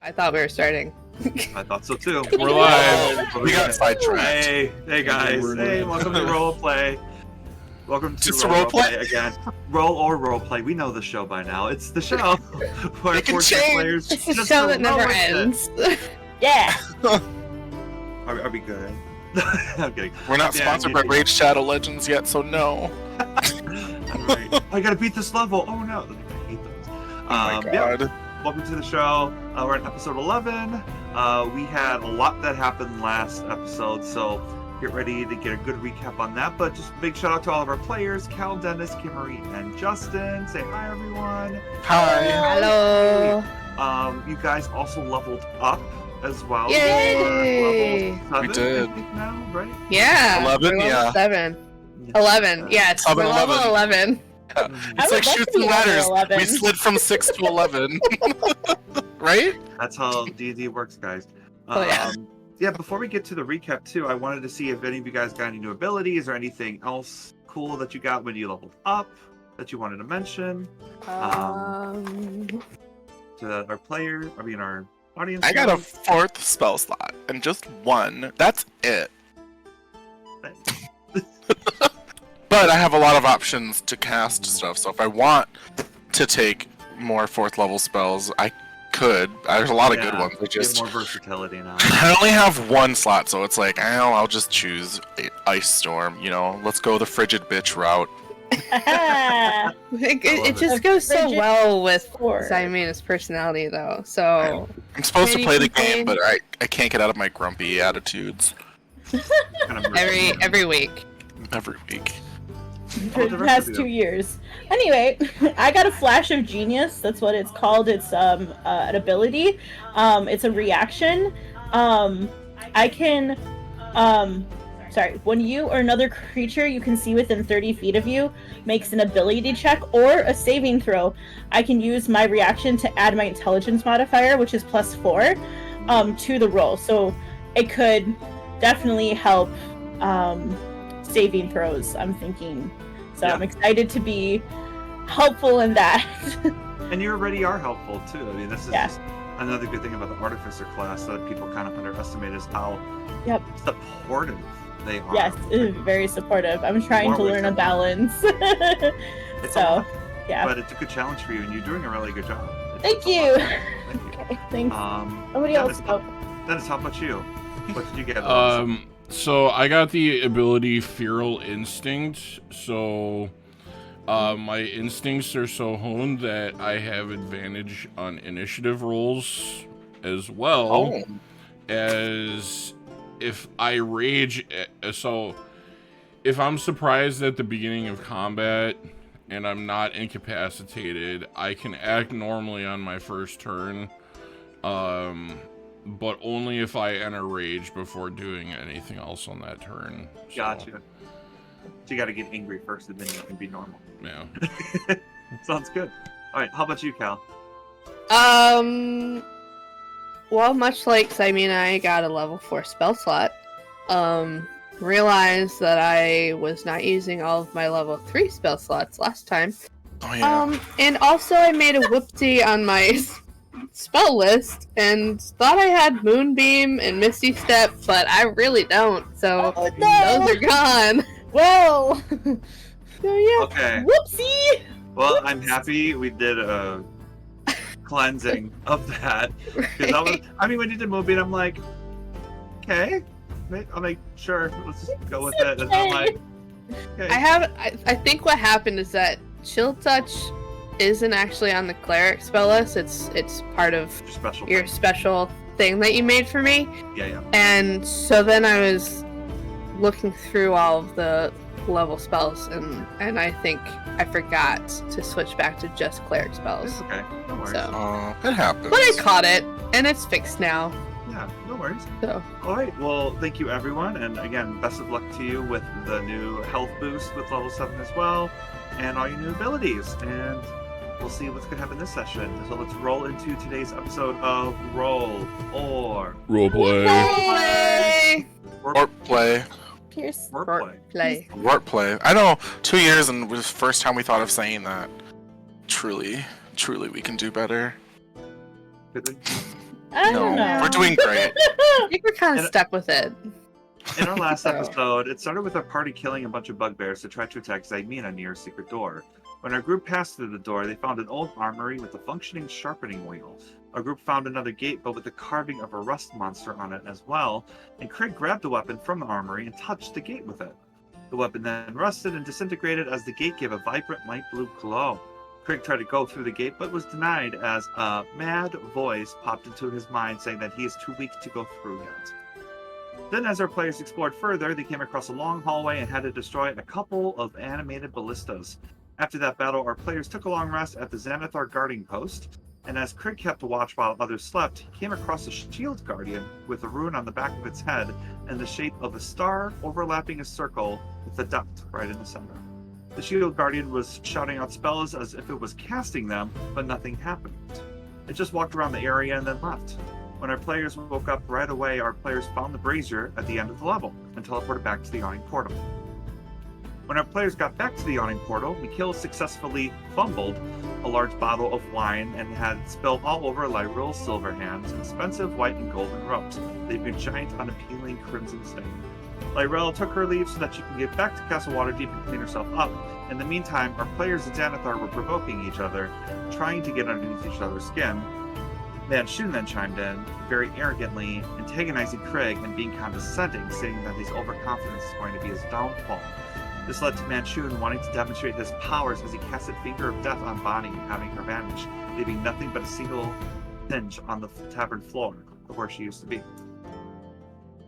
I thought we were starting. I thought so too. We're live. We got sidetracked. Hey guys. Hey, welcome to Roleplay. Welcome to Just roleplay again. Roleplay. We know the show by now. It's the show where It can 14 change. players It's a just show that never roll with it. ends. Yeah. Are we good? I'm kidding. We're not sponsored by Raid Shadow Legends yet, so no. Right. I gotta beat this level. Oh no. I hate those. Oh my Yeah. god. Welcome to the show. We're on episode 11. We had a lot that happened last episode, so get ready to get a good recap on that. But just big shout out to all of our players: Cal, Dennis, Kimarie, and Justin. Say hi, everyone. Hi. Hello. You guys also leveled up as well. Yay! Level 7, We did. I think now, right? Yeah. 11, we're level yeah. 7. 11. Yeah, it's we're level 11. It's like Shoots and Ladders. 11. We slid from 6 to 11. Right? That's how D&D works, guys. Oh, yeah. Yeah, before we get to the recap, too, I wanted to see if any of you guys got any new abilities or anything else cool that you got when you leveled up that you wanted to mention to our players, our audience. I got a 4th spell slot, and just 1. That's it. But I have a lot of options to cast stuff, so if I want to take more 4th level spells, I could. There's a lot of good ones. I You have just more versatility now. I only have 1 slot, so it's like, I'll just choose Ice Storm, let's go the frigid bitch route. It just goes so Frigid well with sword. Simeon's personality, though. So I'm supposed to Can play you the game, complain? but I can't get out of my grumpy attitudes Kind of every week. every week. For the past 2 years. Anyway, I got a flash of genius. That's what it's called. It's an ability. It's a reaction. I can when you or another creature you can see within 30 feet of you makes an ability check or a saving throw, I can use my reaction to add my intelligence modifier, which is +4, to the roll. So it could definitely help saving throws, I'm thinking. So I'm excited to be helpful in that. And you already are helpful, too. I mean, this is Yeah. just another good thing about the Artificer class that people kind of underestimate is how supportive they are. Yes, very supportive. I'm trying More to learn a wisdom. balance. It's a So, lot, yeah. but it's a good challenge for you, and you're doing a really good job. Thank It's a you. lot. Thank you. Okay, thanks. Somebody Dennis, else go. Dennis, how about you? What did you get? So I got the ability Feral Instinct. So my instincts are so honed that I have advantage on initiative rolls as well as if I rage. So if I'm surprised at the beginning of combat and I'm not incapacitated, I can act normally on my first turn. But only if I enter rage before doing anything else on that turn. So, Gotcha. So you got to get angry first, and then you can be normal. Yeah. Sounds good. All right, how about you, Cal? Well, much like Simeon, I got a level 4 spell slot. Realized that I was not using all of my level 3 spell slots last time. Oh yeah. And also I made a whoopsie on my spell list and thought I had Moonbeam and Misty Step, but I really don't. So those are gone. Well. So yeah. Okay. Whoopsie. Well, I'm happy we did a cleansing of that. Because when you did Moonbeam, I'm like, okay, I'll make sure. Let's just go with it. And I'm like, okay. I think what happened is that Chill Touch isn't actually on the cleric spell list. It's part of your special thing that you made for me. Yeah. And so then I was looking through all of the level spells, and I think I forgot to switch back to just cleric spells. It's okay. No worries. So, It happens. but I caught it, and it's fixed now. Yeah, no worries. So All right. Well, thank you, everyone, and again, best of luck to you with the new health boost with level 7 as well, and all your new abilities. And we'll see what's gonna happen this session. So let's roll into today's episode of Roll or Roleplay. Play. Pierce. Wordplay. Wordplay. I know, 2 years and it was the first time we thought of saying that. Truly we can do better. I don't know. We're doing great. I think we're kind of stuck with it. In our last episode, it started with our party killing a bunch of bugbears to try to attack Xymena near a secret door. When our group passed through the door, they found an old armory with a functioning sharpening wheel. Our group found another gate, but with the carving of a rust monster on it as well, and Craig grabbed the weapon from the armory and touched the gate with it. The weapon then rusted and disintegrated as the gate gave a vibrant light blue glow. Craig tried to go through the gate, but was denied as a mad voice popped into his mind saying that he is too weak to go through yet. Then as our players explored further, they came across a long hallway and had to destroy a couple of animated ballistas. After that battle, our players took a long rest at the Xanathar guarding post, and as Craig kept watch while others slept, he came across a shield guardian with a rune on the back of its head and the shape of a star overlapping a circle with a dot right in the center. The shield guardian was shouting out spells as if it was casting them, but nothing happened. It just walked around the area and then left. When our players woke up right away, our players found the brazier at the end of the level and teleported back to the yawning portal. When our players got back to the yawning portal, Mikhail successfully fumbled a large bottle of wine and had spilled all over Lyril's silver hands, expensive white and golden robes, leaving a giant unappealing crimson stain. Lyril took her leave so that she could get back to Castle Waterdeep and clean herself up. In the meantime, our players in Xanathar were provoking each other, trying to get underneath each other's skin. Manshun then chimed in, very arrogantly antagonizing Craig and being condescending, saying that his overconfidence is going to be his downfall. This led to Manshun wanting to demonstrate his powers as he casted Finger of Death on Bonnie, having her vanish, leaving nothing but a single hinge on the tavern floor, where she used to be.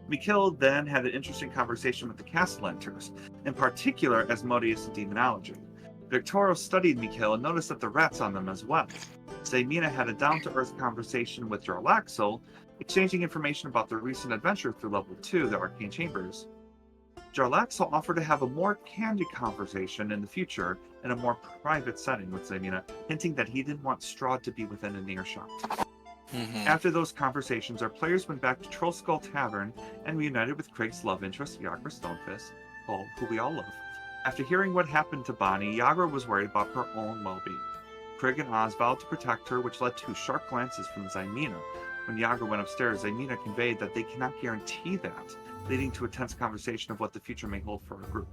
Mikhail then had an interesting conversation with the Castellanters, in particular Asmodeus and Demonology. Victorio studied Mikhail and noticed that the rats on them as well. Xymena had a down-to-earth conversation with Jarlaxle, exchanging information about their recent adventure through level 2, the Arcane Chambers. Jarlaxle offered to have a more candid conversation in the future in a more private setting with Xymena, hinting that he didn't want Strahd to be within an earshot. After those conversations, our players went back to Troll Skull Tavern and reunited with Craig's love interest, Yagra Stonefist, who we all love. After hearing what happened to Bonnie, Yagra was worried about her own well-being. Craig and Oz vowed to protect her, which led to sharp glances from Xymena. When Yagra went upstairs, Xymena conveyed that they cannot guarantee that, leading to a tense conversation of what the future may hold for our group.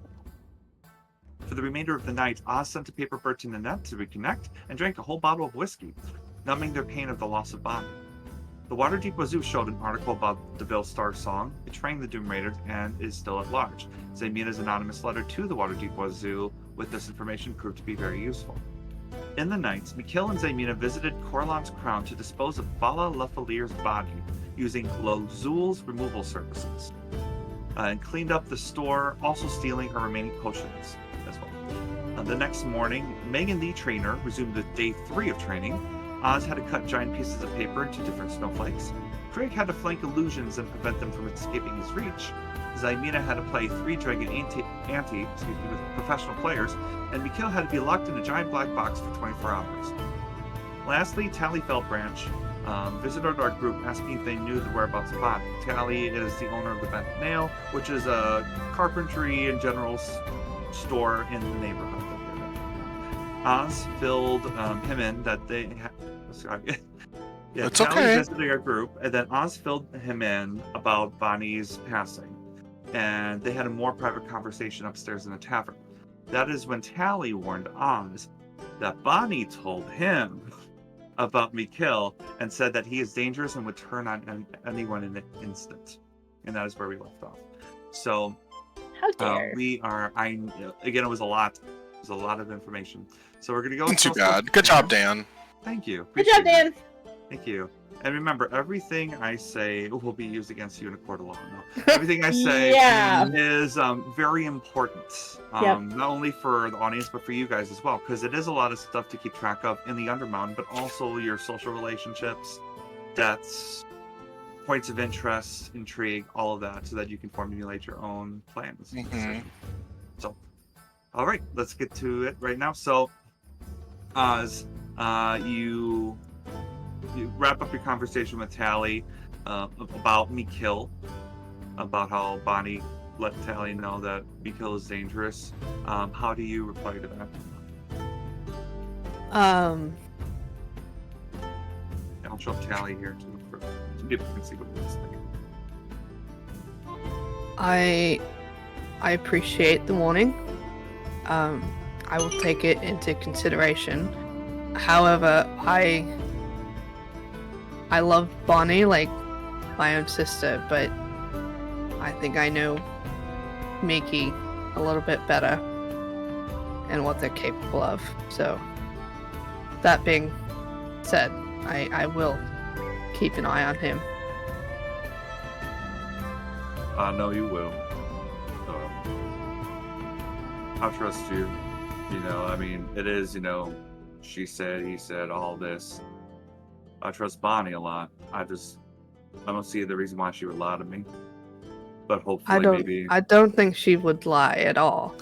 For the remainder of the night, Oz sent a paper bird to Nanette to reconnect and drank a whole bottle of whiskey, numbing their pain of the loss of Bonnie. The Waterdeep Wazoo showed an article about the Vilstar song, betraying the Doom Raiders, and is still at large. Xymena's anonymous letter to the Waterdeep Wazoo with this information proved to be very useful. In the night, Mikhail and Xymena visited Corlan's crown to dispose of Vala Lefalir's body using Lozul's removal services, and cleaned up the store, also stealing her remaining potions as well. The next morning, Megan the trainer resumed with day 3 of training. Oz had to cut giant pieces of paper into different snowflakes. Craig had to flank illusions and prevent them from escaping his reach. Xymena had to play 3 Dragon Ante with professional players, and Mikhail had to be locked in a giant black box for 24 hours. Lastly, Tally Feltbranch visited our group asking if they knew the whereabouts of Bonnie. Tally is the owner of the Bent Nail, which is a carpentry and general store in the neighborhood. Oz filled him in that they It's Tally okay. visited our group, and then Oz filled him in about Bonnie's passing, and they had a more private conversation upstairs in the tavern. That is when Tally warned Oz that Bonnie told him about Mikhail and said that he is dangerous and would turn on anyone in an instant. And that is where we left off. So How dare. Again, it was a lot. It was a lot of information. So we're gonna go. Not too bad. Good job, Dan. Thank you. Good job, Dan. Thank you. And remember, everything I say will be used against you in a court of law. No. Everything I say is very important, not only for the audience, but for you guys as well, because it is a lot of stuff to keep track of in the Undermountain, but also your social relationships, debts, points of interest, intrigue, all of that, so that you can formulate your own plans. So, all right, let's get to it right now. So, Oz, you wrap up your conversation with Tally about Mikhail, about how Bonnie let Tally know that Mikhail is dangerous. How do you reply to that? I'll show Tally here too. people can see what it looks like. I appreciate the warning. I will take it into consideration. However, I love Bonnie like my own sister, but I think I know Miki a little bit better and what they're capable of. So, that being said, I will keep an eye on him. I know you will. I trust you. You know, I mean, it is, you know, she said, he said, all this. I trust Bonnie a lot. I don't see the reason why she would lie to me. But hopefully, maybe. I don't think she would lie at all.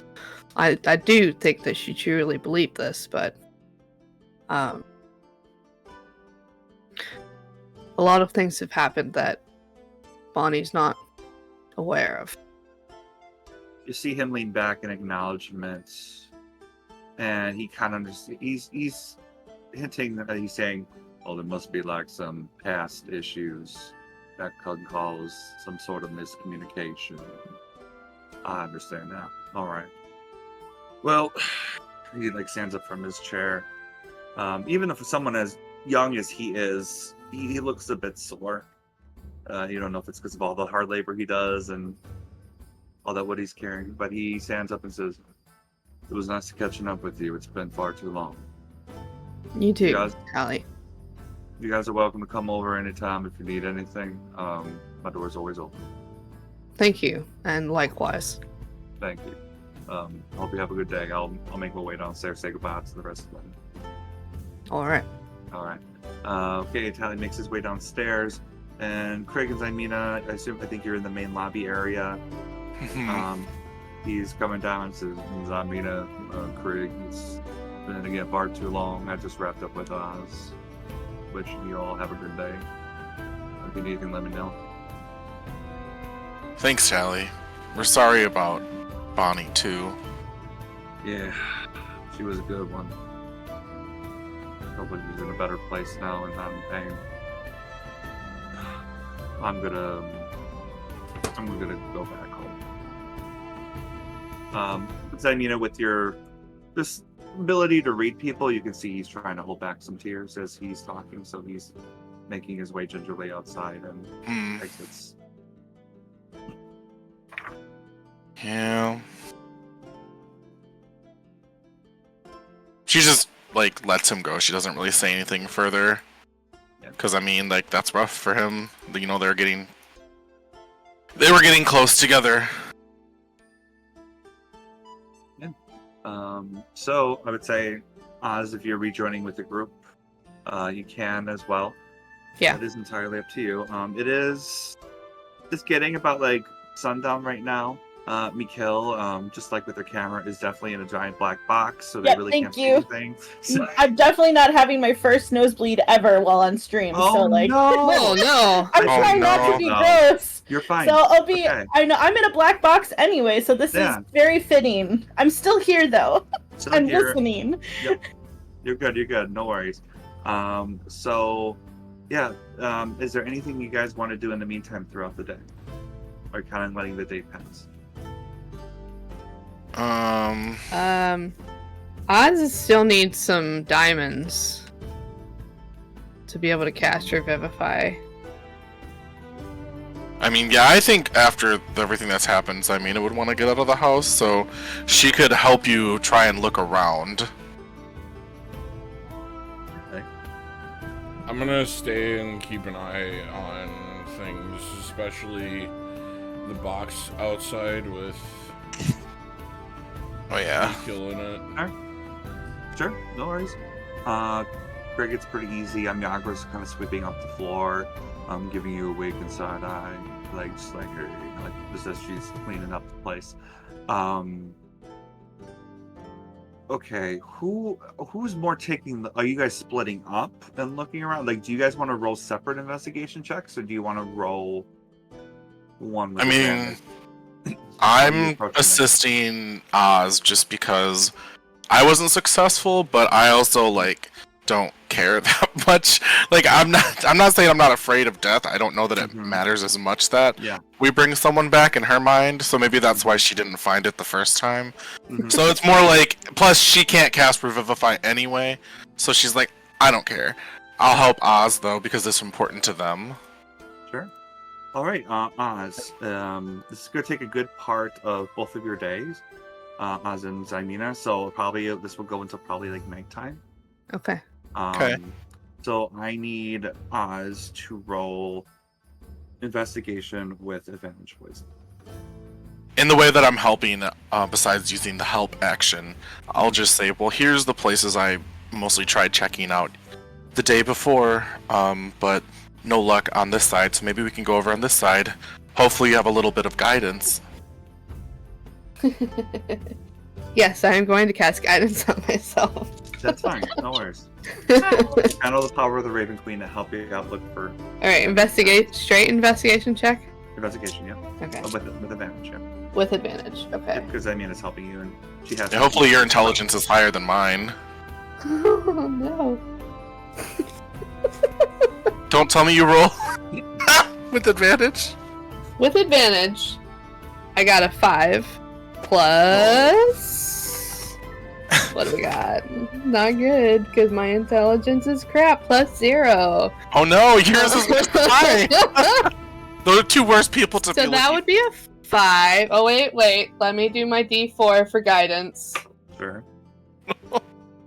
I do think that she truly believed this, but a lot of things have happened that Bonnie's not aware of. You see him lean back in acknowledgement, and he kind of he's hinting that he's saying, "Oh, there must be like some past issues that could cause some sort of miscommunication." I understand that. All right. Well, he like stands up from his chair. Even if someone as young as he is, he looks a bit sore. You don't know if it's because of all the hard labor he does and all that what he's carrying, but he stands up and says, "It was nice catching up with you. It's been far too long." You too, Callie. You guys are welcome to come over anytime if you need anything. My door's always open. Thank you, and likewise. Thank you. Hope you have a good day. I'll make my way downstairs, say goodbye to the rest of them. All right. Okay, Tally makes his way downstairs, and Craig and Zymina, I think you're in the main lobby area. He's coming down and says, "Zymina, Craig, it's been again far too long. I just wrapped up with Oz. Wishing you all have a good day. If you need anything, let me know." Thanks, Tally. We're sorry about Bonnie, too. Yeah, she was a good one. Hopefully she's in a better place now and not in pain. I'm gonna go back home. Zymina, with your this ability to read people, you can see he's trying to hold back some tears as he's talking, so he's making his way gingerly outside and exits. Yeah. She just, like, lets him go. She doesn't really say anything further. Because, I mean, like, that's rough for him. You know, they were getting close together. Yeah. So, I would say, Oz, if you're rejoining with the group, you can as well. Yeah. It is entirely up to you. It is just getting about, like, sundown right now. Mikhail, just like with their camera, is definitely in a giant black box, so they really can't see anything. So... I'm definitely not having my first nosebleed ever while on stream. Oh, so like, no! I'm trying not to be gross. You're fine. So I'll be. Okay. I know I'm in a black box anyway, so this is very fitting. I'm still here though. I'm listening. Yep. You're good. You're good. No worries. So, yeah. Is there anything you guys want to do in the meantime throughout the day, or kind of letting the day pass? Oz still needs some diamonds to be able to cast Revivify. I mean, yeah, I think after everything that's happened, Zymina would want to get out of the house, so she could help you try and look around. Okay. I'm gonna stay and keep an eye on things, especially the box outside with... Oh yeah. Killing it. All right. Sure, no worries. Greg, it's pretty easy. Niagara's kind of sweeping up the floor, giving you a wink and side eye, like just like her, like just as she's cleaning up the place. Okay, who's more taking the? Are you guys splitting up and looking around? Like, do you guys want to roll separate investigation checks, or do you want to roll one? With I'm assisting Oz just because I wasn't successful, but I also, like, don't care that much. Like I'm not saying I'm not afraid of death. I don't know that it matters as much that we bring someone back in her mind. So maybe that's why she didn't find it the first time. So it's more like, plus she can't cast Revivify anyway. So she's like, I don't care. I'll help Oz though because it's important to them. Sure. All right, Oz. This is going to take a good part of both of your days, Oz and Zymina. So probably this will go until probably like nighttime. Okay. Okay. So I need Oz to roll investigation with advantage, please. In the way that I'm helping, besides using the help action, I'll just say, well, here's the places I mostly tried checking out the day before, but no luck on this side, so maybe we can go over on this side. Hopefully you have a little bit of guidance. Yes, I am going to cast guidance on myself. That's fine, no worries. Channel the power of the Raven Queen to help you out look for... Alright, straight investigation check? Investigation, yeah. Okay. With advantage, yeah. With advantage, okay. Because I mean it's helping you, and she has... Yeah, hopefully your intelligence is higher than mine. Oh no. Don't tell me you roll with advantage. With advantage, I got a 5 plus. What do we got? Not good because my intelligence is crap. Plus 0. Oh no, yours is high. Those are two worst people to be So that would be a 5. Oh wait. Let me do my D4 for guidance. Sure.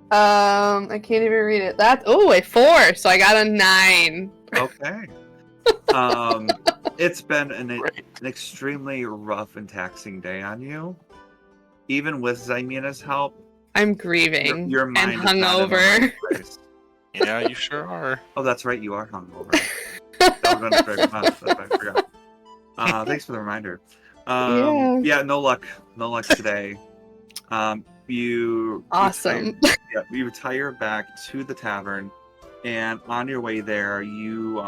I can't even read it. That's a 4. So I got a 9. Okay. It's been an extremely rough and taxing day on you. Even with Zymina's help, I'm grieving your mind and is not in the hungover. right place. Yeah, you sure are. Oh, that's right, you are hungover. That was unfair. That's right, I forgot. Thanks for the reminder. Yeah, no luck today. You Awesome. you retire back to the tavern, and on your way there, you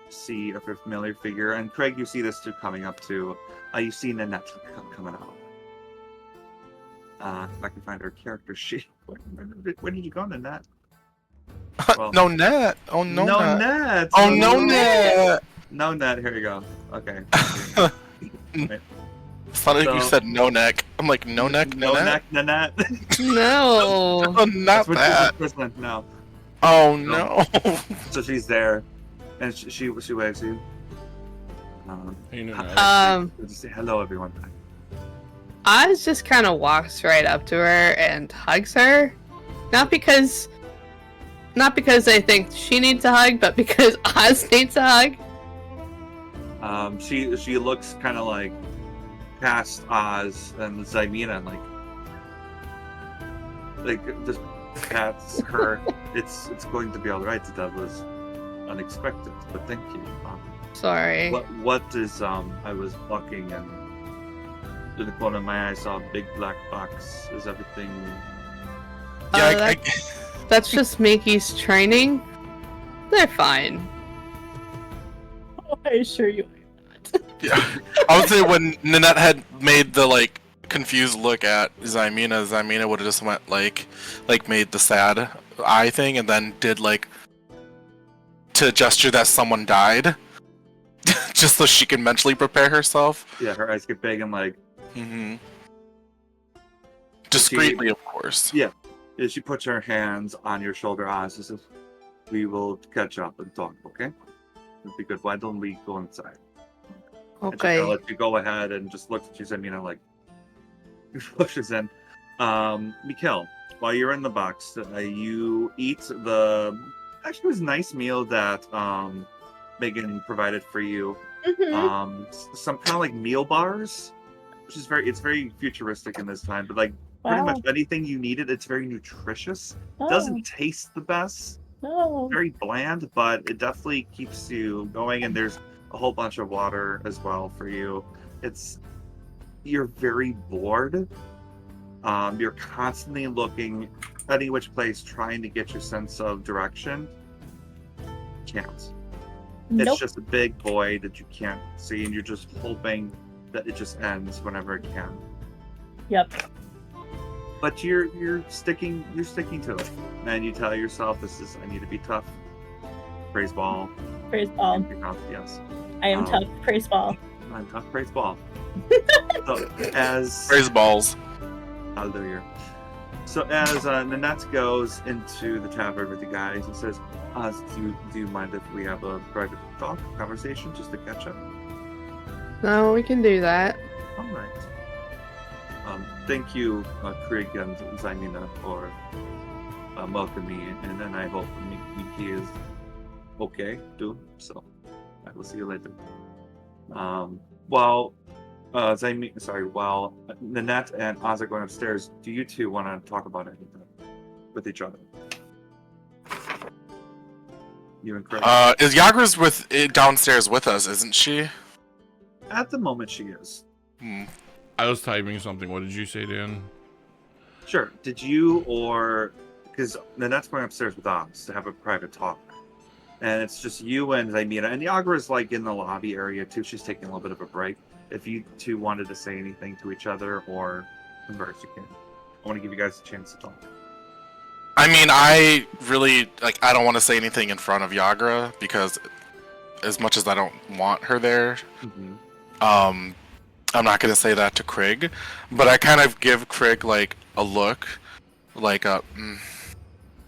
see a familiar figure. And Craig, you see this too coming up too. You see Nanette coming out. If I can find her character sheet. Where did you go, Nanette? Well, no net. Oh no, no net. net. Oh no, net. No net. Here you go. Okay. It's funny you said no neck. I'm like, no neck, no neck, Nanette. No. Oh, not that. No. Oh no. So she's there, and she waves you. Just say hello, everyone. Oz just kind of walks right up to her and hugs her, not because I think she needs a hug, but because Oz needs a hug. She looks kind of like past Oz and Zymina, like just pats her. It's going to be all right. That was unexpected, but thank you. Sorry. What is I was walking and to the corner of my eye saw a big black box. Is everything? Yeah, that's just Makey's training. They're fine. Oh, I assure you. Yeah, I would say when Nanette had made the confused look at Zymina would have just went like made the sad eye thing and then did to gesture that someone died, just so she can mentally prepare herself. Yeah, her eyes get big and discreetly, of course. Yeah, she puts her hands on your shoulder, Oz. She says, "We will catch up and talk, okay? It'll be good. Why don't we go inside?" Okay. I'll let you go ahead and just look at you, Zymina, pushes in. Mikhail, while you're in the box, you eat actually it was a nice meal that Megan provided for you. Some kind of meal bars, which is it's very futuristic in this time, but pretty much anything you needed. It's very nutritious. Doesn't taste the best. No. Very bland, but it definitely keeps you going, and there's a whole bunch of water as well for you. You're very bored. You're constantly looking any which place, trying to get your sense of direction. Can't. Nope. It's just a big void that you can't see, and you're just hoping that it just ends whenever it can. Yep. but you're sticking to it, and you tell yourself, I need to be tough. Praise ball. Praise ball. Yes. I am tough. Praise ball. I'm tough. Praise ball. So as praise balls. Hallelujah. So as Nanette goes into the tavern with you guys and says, do you mind if we have a private conversation just to catch up? No, we can do that. All right. Thank you, Craig and Zaimina, for welcoming me, and then I hope Miki is okay too. So I will see you later. While Nanette and Oz are going upstairs, do you two want to talk about anything with each other? You and Craig? Is Yagra's downstairs with us, isn't she? At the moment, she is. I was typing something. What did you say, Dan? Sure. Did you because Nanette's going upstairs with Oz to have a private talk. And it's just you and Zaimina. And Yagra's like in the lobby area too. She's taking a little bit of a break. If you two wanted to say anything to each other or converse, you can. I want to give you guys a chance to talk. I mean, I really, I don't want to say anything in front of Yagra because as much as I don't want her there, I'm not going to say that to Craig. But I kind of give Craig, a look,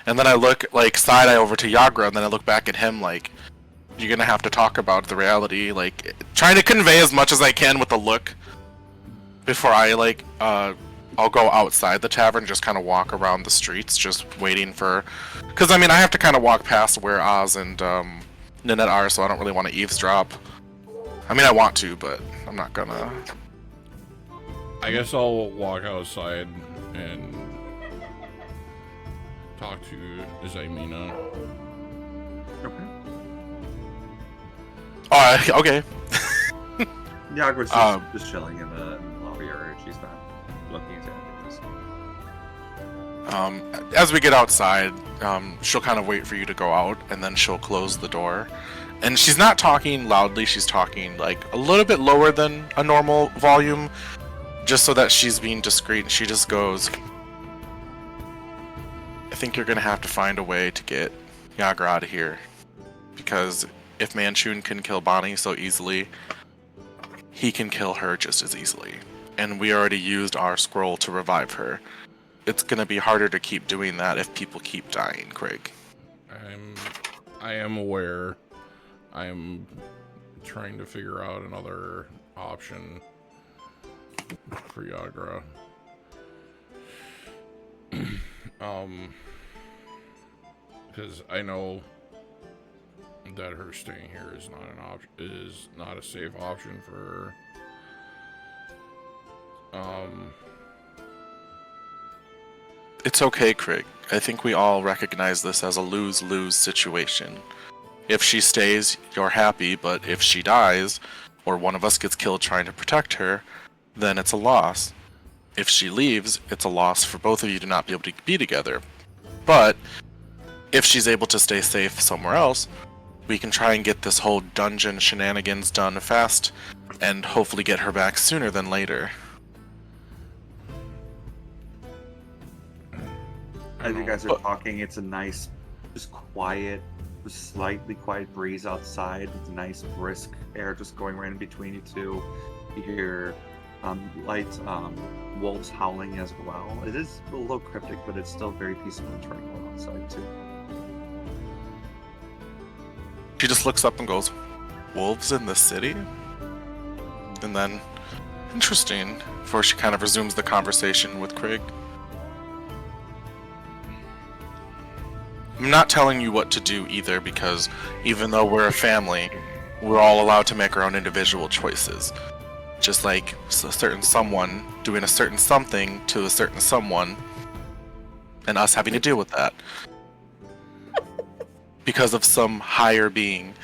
and then I look, side-eye over to Yagra, and then I look back at him, you're going to have to talk about the reality, trying to convey as much as I can with a look before I, I'll go outside the tavern, just kind of walk around the streets, just waiting for... Because, I mean, I have to kind of walk past where Oz and Nanette are, so I don't really want to eavesdrop. I mean, I want to, but I'm not gonna... I guess I'll walk outside and talk to Zaimina. Okay. Okay. Yagra's just chilling in the lobby area. She's not looking into anything. As we get outside, she'll kind of wait for you to go out, and then she'll close the door. And she's not talking loudly, she's talking a little bit lower than a normal volume, just so that she's being discreet. And she just goes, I think you're gonna have to find a way to get Yagra out of here, because if Manchun can kill Bonnie so easily, he can kill her just as easily. And we already used our scroll to revive her. It's gonna be harder to keep doing that if people keep dying, Craig. I am aware. I'm trying to figure out another option for Yagra. Because I know that her staying here is not an option, is not a safe option for her. It's okay, Craig. I think we all recognize this as a lose-lose situation. If she stays, you're happy, but if she dies, or one of us gets killed trying to protect her, then it's a loss. If she leaves, it's a loss for both of you to not be able to be together. But if she's able to stay safe somewhere else, we can try and get this whole dungeon shenanigans done fast, and hopefully get her back sooner than later. As you guys are talking, it's a nice, just quiet, slightly quiet breeze outside. It's nice, brisk air just going right in between you two. You hear light wolves howling as well. It is a little cryptic, but it's still very peaceful and tranquil outside too. She just looks up and goes, wolves in the city? And then, interesting, before she kind of resumes the conversation with Craig. I'm not telling you what to do either, because even though we're a family, we're all allowed to make our own individual choices. Just like a certain someone doing a certain something to a certain someone, and us having to deal with that. Because of some higher being.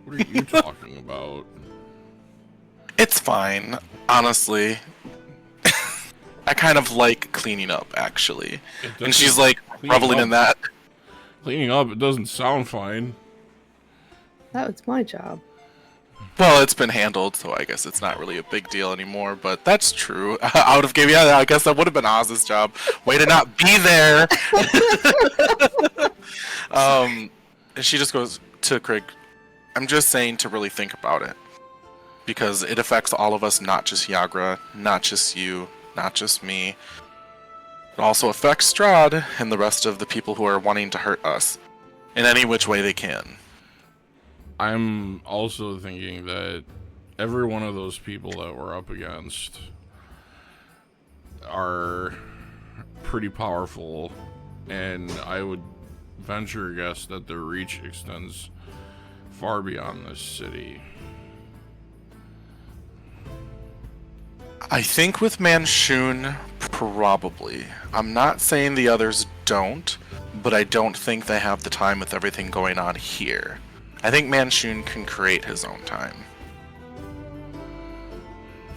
What are you talking about? It's fine, honestly. I kind of like cleaning up, actually. And she's like reveling in that. Cleaning up, it doesn't sound fine. That was my job. Well, it's been handled, so I guess it's not really a big deal anymore, but that's true. I would have given, yeah, I guess that would have been Oz's job. Way to not be there! And she just goes to Craig, I'm just saying to really think about it. Because it affects all of us, not just Yagra, not just you, not just me. It also affects Strahd and the rest of the people who are wanting to hurt us in any which way they can. I'm also thinking that every one of those people that we're up against are pretty powerful, and I would venture a guess that their reach extends far beyond this city. I think with Manshoon, probably. I'm not saying the others don't, but I don't think they have the time with everything going on here. I think Manshoon can create his own time.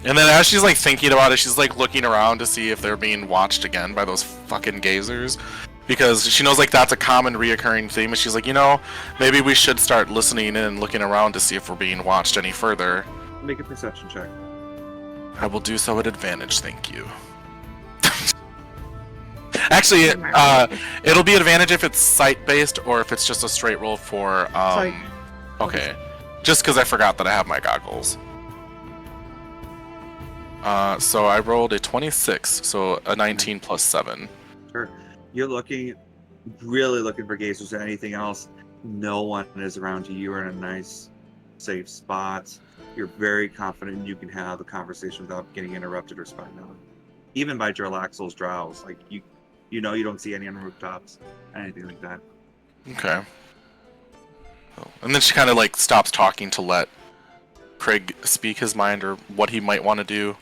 And then as she's like thinking about it, she's like looking around to see if they're being watched again by those fucking gazers. Because she knows like that's a common reoccurring theme, and she's like, you know, maybe we should start listening in and looking around to see if we're being watched any further. Make a perception check. I will do so at advantage, thank you. Actually, it'll be advantage if it's sight-based or if it's just a straight roll for, Sight. Okay. Just because I forgot that I have my goggles. So I rolled a 26, so a 19 plus 7. Sure. You're really looking for gazers or anything else. No one is around you. You are in a nice, safe spot. You're very confident you can have a conversation without getting interrupted or spied on. Even by Jarlaxle's drows. Like, you know you don't see any on the rooftops, anything like that. Okay. And then she kind of like stops talking to let Craig speak his mind or what he might want to do.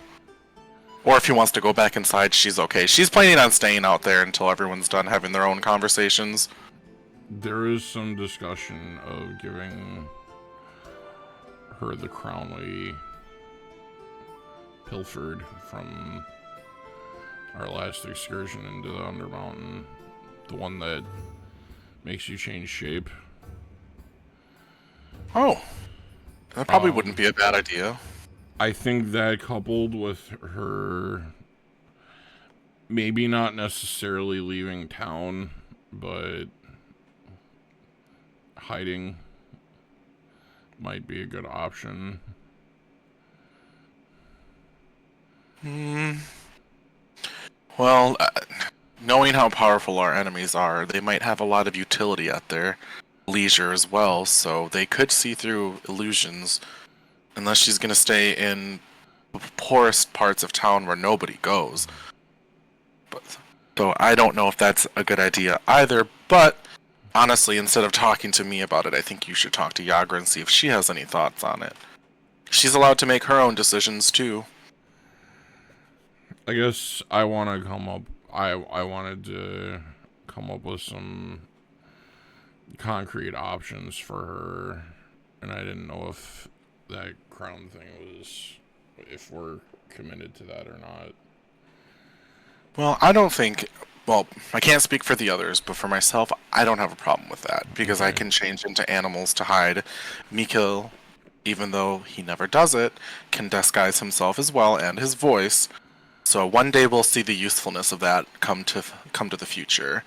Or if he wants to go back inside, she's okay. She's planning on staying out there until everyone's done having their own conversations. There is some discussion of giving her the crown we pilfered from our last excursion into the Undermountain. The one that makes you change shape. Oh. That probably wouldn't be a bad idea. I think that coupled with her maybe not necessarily leaving town, but hiding might be a good option. Well, knowing how powerful our enemies are, they might have a lot of utility at their leisure as well, so they could see through illusions. Unless she's going to stay in the poorest parts of town where nobody goes. So I don't know if that's a good idea either, but honestly, instead of talking to me about it, I think you should talk to Yagra and see if she has any thoughts on it. She's allowed to make her own decisions too. I guess I want to come up. I wanted to come up with some concrete options for her, and I didn't know if that crown thing was, if we're committed to that or not. Well, I don't think, well, I can't speak for the others, but for myself, I don't have a problem with that, because I can change into animals to hide. Mikil, even though he never does it, can disguise himself as well, and his voice. So one day we'll see the usefulness of that come to the future.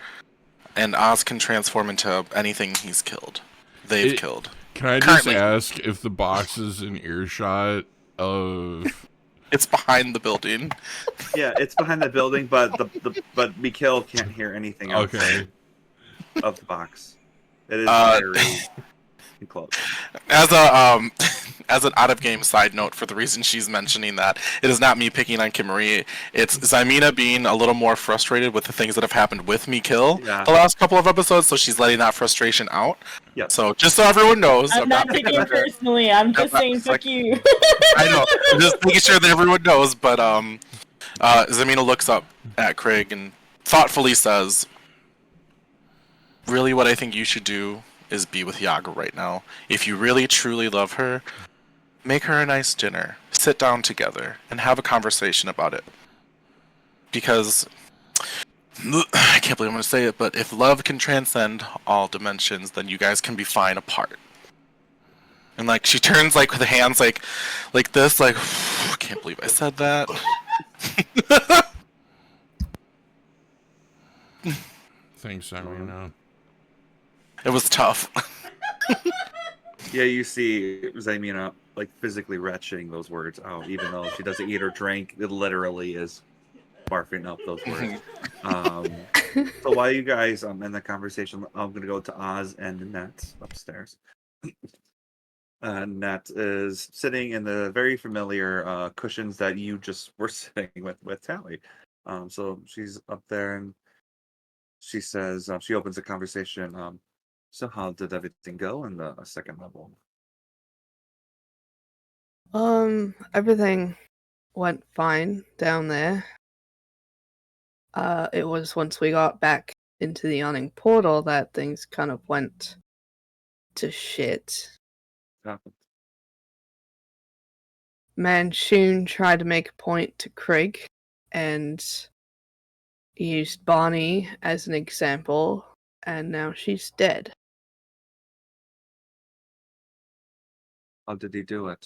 And Oz can transform into anything he's killed. They've killed. Can I just ask if the box is in earshot of... It's behind the building. Yeah, it's behind the building, but but Mikhail can't hear anything else of the box. It is very close. As an out-of-game side note, for the reason she's mentioning that, it is not me picking on Kimarie. It's Zymina being a little more frustrated with the things that have happened with Mikil the last couple of episodes, so she's letting that frustration out. Yeah. So just so everyone knows, I'm not taking it personally. I'm just saying fuck you. I know. I'm just making sure that everyone knows. But Zymina looks up at Craig and thoughtfully says, "Really, what I think you should do is be with Yagra right now. If you really truly love her, make her a nice dinner, sit down together, and have a conversation about it. Because, I can't believe I'm going to say it, but if love can transcend all dimensions, then you guys can be fine apart." And like she turns like with the hands like this, like I can't believe I said that. Thanks, Amina. It was tough. Yeah, you see Zamina like physically retching those words out, even though she doesn't eat or drink. It literally is barfing up those words. So while you guys in the conversation, I'm gonna go to Oz and Annette upstairs. Annette is sitting in the very familiar cushions that you just were sitting with Tally. So she's up there and she says, she opens the conversation. So how did everything go in the second level? Everything went fine down there. It was once we got back into the awning portal that things kind of went to shit. What happened? Manchun tried to make a point to Krieg and used Bonnie as an example, and now she's dead. How did he do it?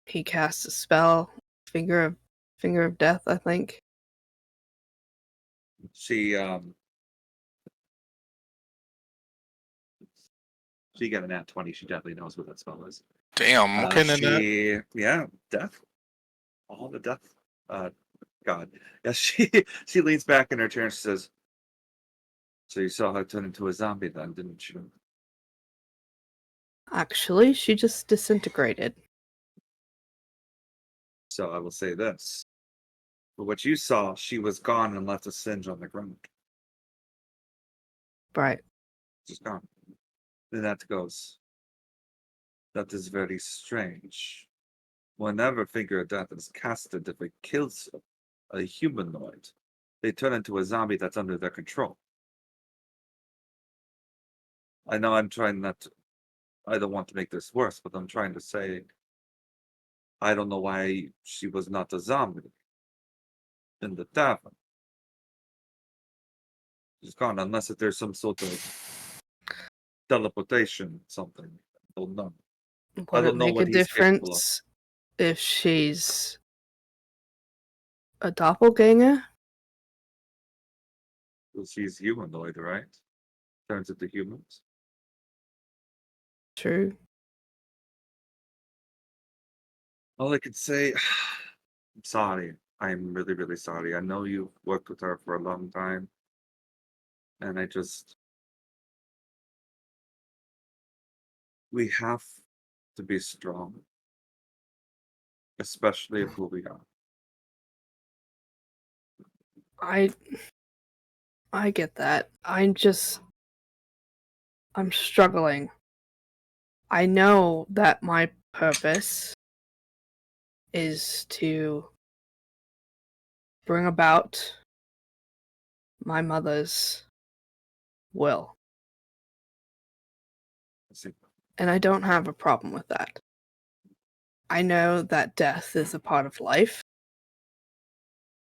He cast a spell, Finger of Death, I think. She got a nat 20. She definitely knows what that spell is. Damn, what kind of that? Yeah, death. All the death. God. Yeah, she leans back in her chair and she says, "So you saw her turn into a zombie then, didn't you?" Actually, she just disintegrated. So I will say this. For what you saw, she was gone and left a singe on the ground. Right. Just gone. Then that goes. That is very strange. Whenever Finger of Death is casted, if it kills a humanoid, they turn into a zombie that's under their control. I know I'm trying not to, I don't want to make this worse, but I'm trying to say, I don't know why she was not a zombie in the tavern. She's gone, unless if there's some sort of teleportation, something. I don't know. Would it make a what he's capable of. difference if she's a doppelganger? Well, she's humanoid, right? Turns into humans. True. All I could say, I'm sorry. I'm really, really sorry. I know you've worked with her for a long time. And we have to be strong, especially of who we are. I get that. I'm struggling. I know that my purpose is to bring about my mother's will. And I don't have a problem with that. I know that death is a part of life,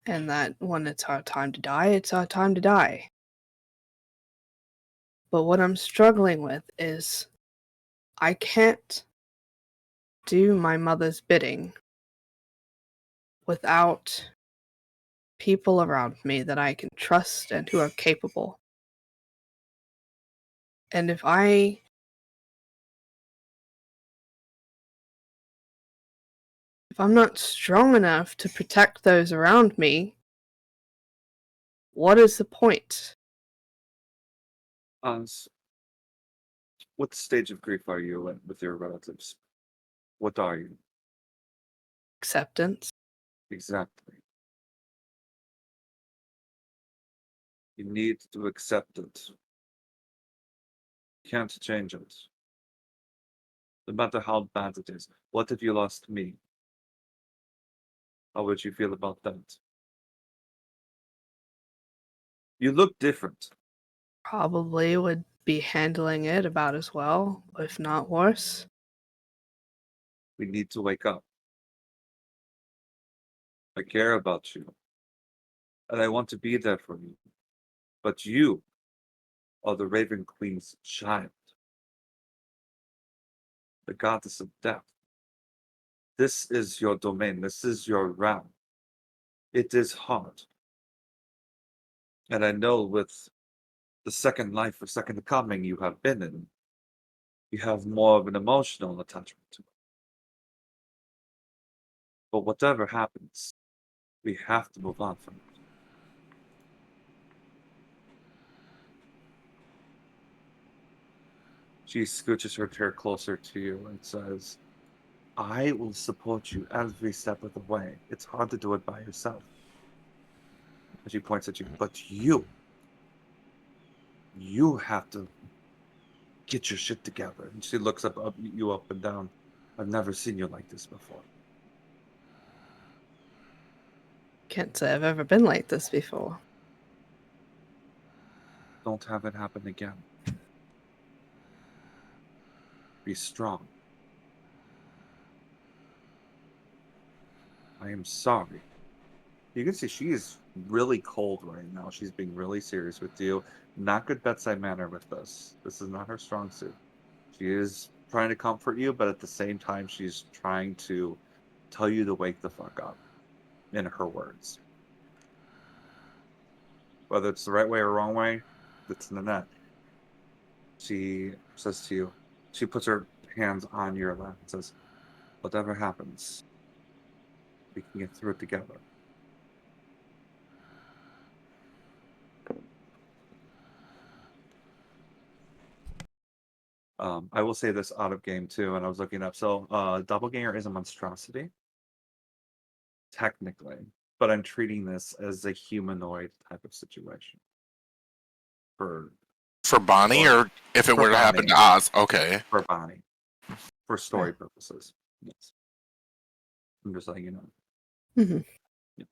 and that when it's our time to die, it's our time to die. But what I'm struggling with is I can't do my mother's bidding without people around me that I can trust and who are capable. And if I'm not strong enough to protect those around me, what is the point? What stage of grief are you in with your relatives? What are you? Acceptance. Exactly. You need to accept it. You can't change it. No matter how bad it is. What if you lost me? How would you feel about that? You look different. Probably would be handling it about as well, if not worse. We need to wake up. I care about you. And I want to be there for you. But you are the Raven Queen's child. the goddess of death. This is your domain. This is your realm. It is hard. And I know with the second life or second coming you have been in, you have more of an emotional attachment to it. But whatever happens, we have to move on from it. She scooches her chair closer to you and says, I will support you every step of the way. It's hard to do it by yourself. And she points at you, but you have to get your shit together. And she looks up you up and down. I've never seen you like this before. Can't say I've ever been like this before. Don't have it happen again. Be strong. I am sorry. You can see she is really cold right now. She's being really serious with you. Not good bedside manner with this. This is not her strong suit. She is trying to comfort you, but at the same time, she's trying to tell you to wake the fuck up, in her words. Whether it's the right way or wrong way, it's in the net. She says to you, she puts her hands on your lap and says, whatever happens, we can get through it together. I will say this out of game too, and I was looking up. So, Doppelganger is a monstrosity, technically, but I'm treating this as a humanoid type of situation. For Bonnie, or if it were to happen to Oz, okay. For Bonnie, for story purposes, yes. I'm just letting you know. Mm-hmm. Yeah.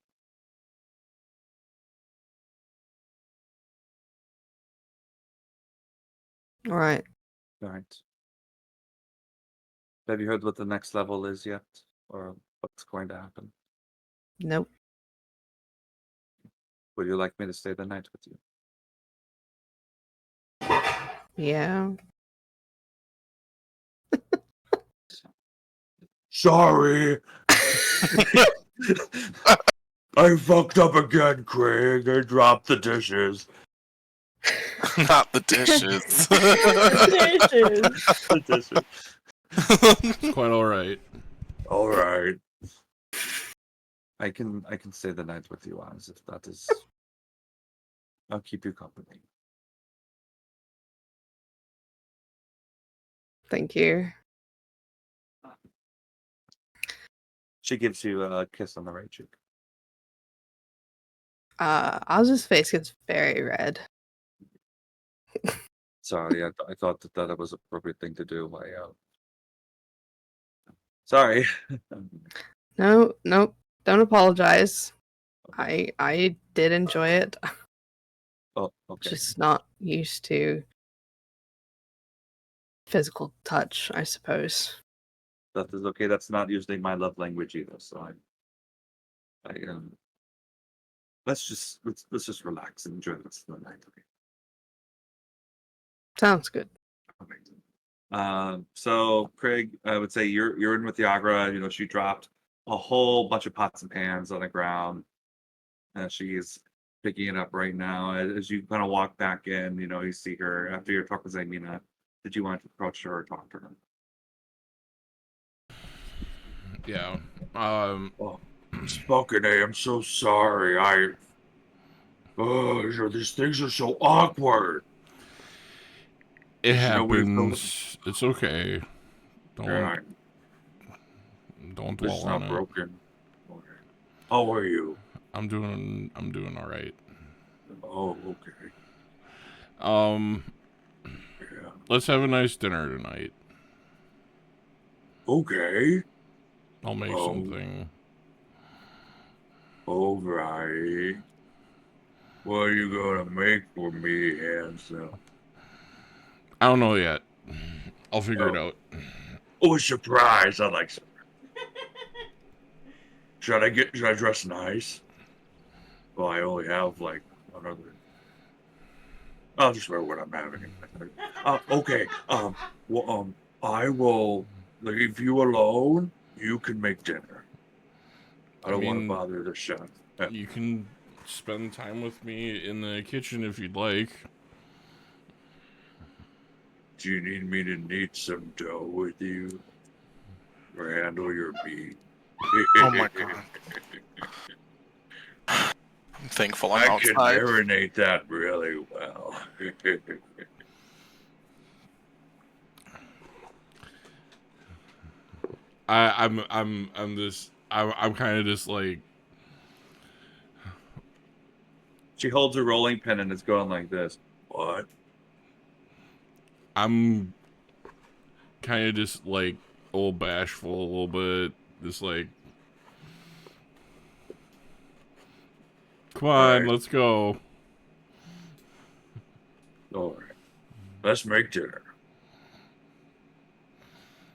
All right. All right. Have you heard what the next level is yet, or what's going to happen? Nope. Would you like me to stay the night with you? Yeah. Sorry. I fucked up again, Craig. I dropped the dishes. Not the dishes. The dishes. It's quite all right. All right. I can stay the night with you, Oz, if that is. I'll keep you company. Thank you. She gives you a kiss on the right cheek. Oz's face gets very red. Sorry, I thought that was an appropriate thing to do. Sorry. No, don't apologize. I did enjoy it. Oh, okay. Just not used to physical touch, I suppose. That is okay. That's not usually my love language either. So let's just relax and enjoy the rest of the night. Okay. Sounds good. Okay. So Craig, I would say you're in with the Agra. You know, she dropped a whole bunch of pots and pans on the ground, and she's picking it up right now. As you kind of walk back in, you know, you see her after your talk with Zaymina. Did you want to approach her or talk to her? Yeah. Spoken A, I'm so sorry. These things are so awkward. It happens. It's okay. Don't dwell on it. Broken. Okay. How are you? I'm doing all right. Oh, okay. Yeah. Let's have a nice dinner tonight. Okay. I'll make something. All right. What are you gonna make for me, handsome? I don't know yet. I'll figure it out. Oh, a surprise! I like surprise. Should I dress nice? Well, I only have like another. I'll just wear what I'm having. Okay. I will leave you alone. You can make dinner. I don't want to mean, bother the chef. You can spend time with me in the kitchen if you'd like. Do you need me to knead some dough with you? Or handle your meat? Oh my god. I'm thankful I'm I outside. can marinate that really well. I'm kind of just like. She holds a rolling pin and it's going like this. What? I'm kind of just like old bashful a little bit, just like, come on, let's go. All right, let's make dinner.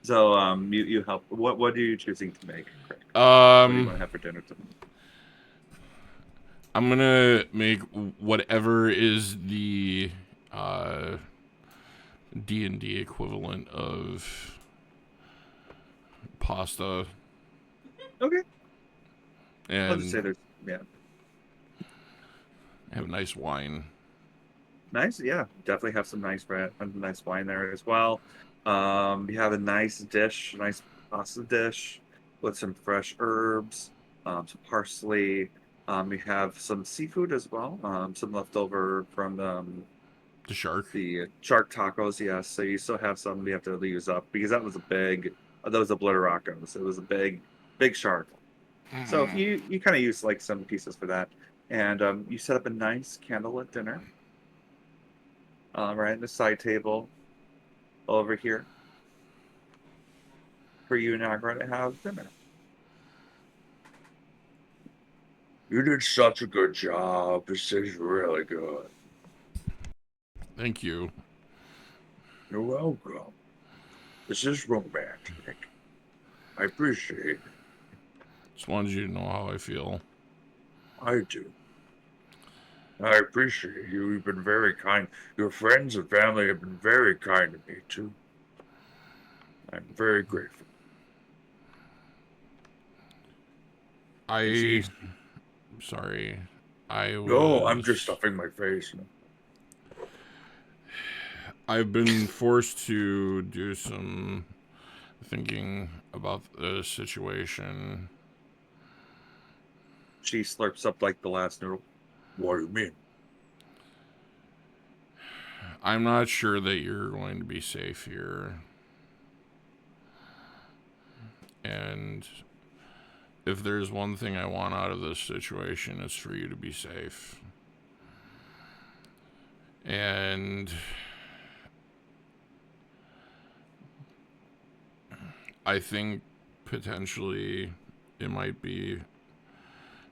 So, you help. What are you choosing to make, Craig? What do you want to have for dinner tonight? I'm gonna make whatever is the D&D equivalent of pasta. Okay. And I'll just say there's have nice wine. Nice, yeah. Definitely have some nice bread and nice wine there as well. You have a nice dish, nice pasta dish with some fresh herbs, some parsley. We have some seafood as well, some leftover from the shark tacos. Yes, so you still have some you have to use up because that was a Blitteracos. It was a big shark. Mm-hmm. So if you kind of use like some pieces for that, and you set up a nice candlelit dinner, right in the side table over here for you and Agra to have dinner. You did such a good job. This is really good. Thank you. You're welcome. This is romantic. I appreciate it. Just wanted you to know how I feel. I do. I appreciate you. You've been very kind. Your friends and family have been very kind to me, too. I'm very grateful. Sorry. No, I'm just stuffing my face. I've been forced to do some thinking about the situation. She slurps up like the last noodle. What do you mean? I'm not sure that you're going to be safe here. And if there's one thing I want out of this situation, it's for you to be safe. And I think potentially it might be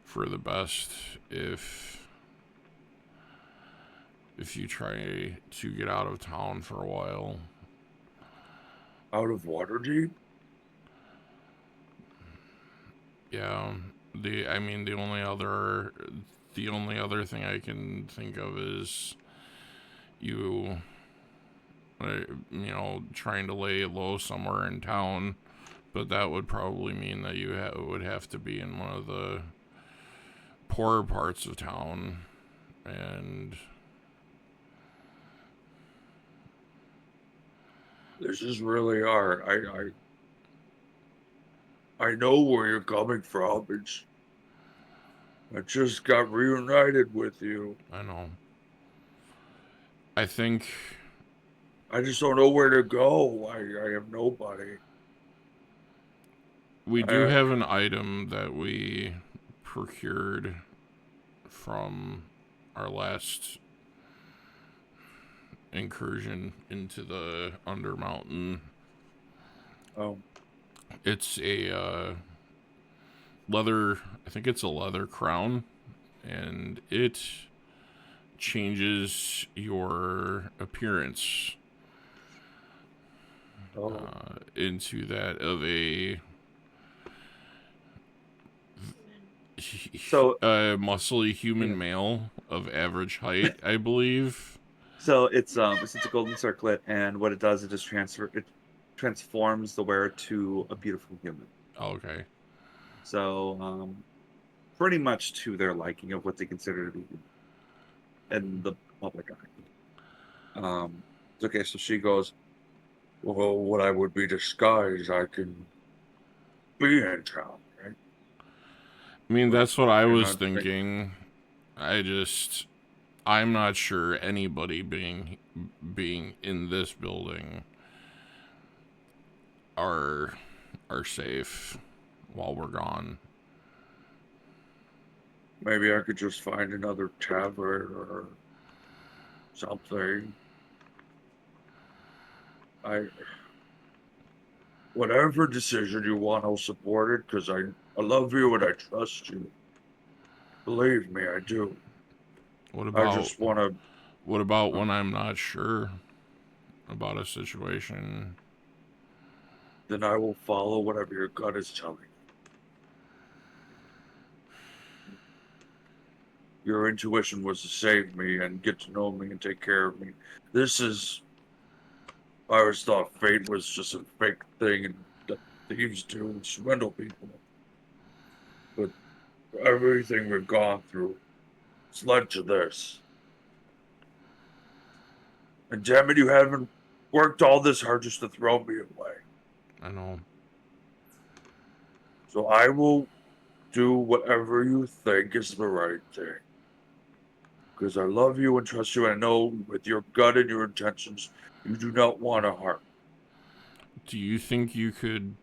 for the best if you try to get out of town for a while. Out of Waterdeep? Yeah, the only other thing I can think of is you trying to lay low somewhere in town, but that would probably mean that you would have to be in one of the poorer parts of town, and this is really hard. I know where you're coming from. I just got reunited with you. I know. I think I just don't know where to go. I have nobody. We do have an item that we procured from our last incursion into the Undermountain. Oh. It's a leather, I think it's a leather crown, and it changes your appearance into that of a muscly human male of average height, I believe. So it's a golden circlet, and what it does is just transforms the wearer to a beautiful human. Okay. So, pretty much to their liking of what they consider to be in the public eye. Okay, so she goes, well, what I would be disguised, I can be in town, right? I mean, that's what I was not thinking. I'm not sure anybody being in this building are safe while we're gone. Maybe I could just find another tavern or something. Whatever decision you want, I'll support it because I love you and I trust you. Believe me, I do. What about I just want to. What about when I'm not sure about a situation? Then I will follow whatever your gut is telling you. Your intuition was to save me and get to know me and take care of me. I always thought fate was just a fake thing and that thieves do and swindle people. But everything we've gone through has led to this. And damn it, you haven't worked all this hard just to throw me away. I know. So I will do whatever you think is the right thing. Because I love you and trust you, and I know with your gut and your intentions, you do not want to harm. Do you think you could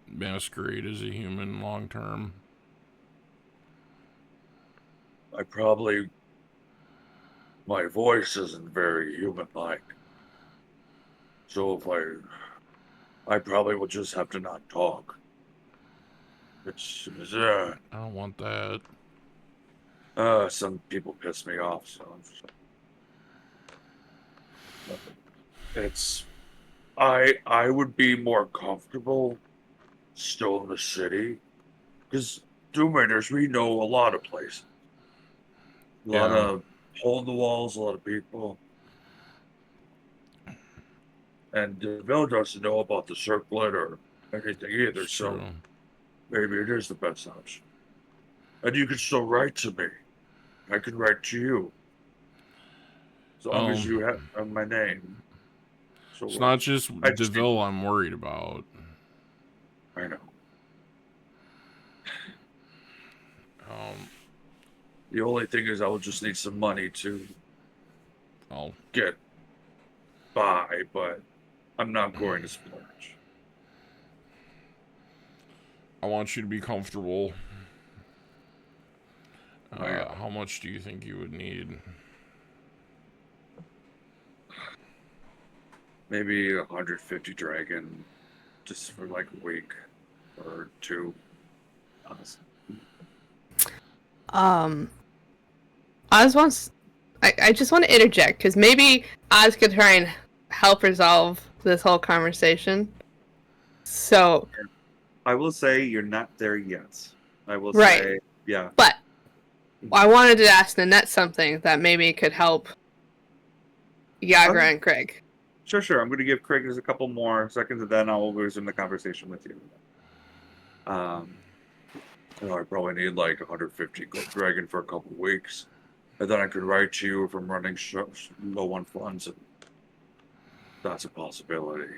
masquerade as a human long term? My voice isn't very human-like. So I probably will just have to not talk. I don't want that. Some people piss me off, so I would be more comfortable still in the city, because Doom Raiders, we know a lot of places, a lot of hole in the walls, a lot of people, and the village doesn't know about the circlet or anything either. It's so true. maybe it is the best option. And you can still write to me. I can write to you. As long as you have my name. So it's not just DeVille I'm worried about. I know. The only thing is I will just need some money to get by, but I'm not going to splurge. I want you to be comfortable. How much do you think you would need? Maybe 150 dragon, just for like a week or two. Honestly. I just want to interject because maybe Oz could try and help resolve this whole conversation. So I will say you're not there yet. I will say, yeah. But I wanted to ask Nanette something that maybe could help Yagra and Craig. Sure. I'm going to give Craig just a couple more seconds, and then I'll resume the conversation with you. I probably need like 150 gold dragon for a couple of weeks, and then I could write to you if I'm running low on funds, and that's a possibility.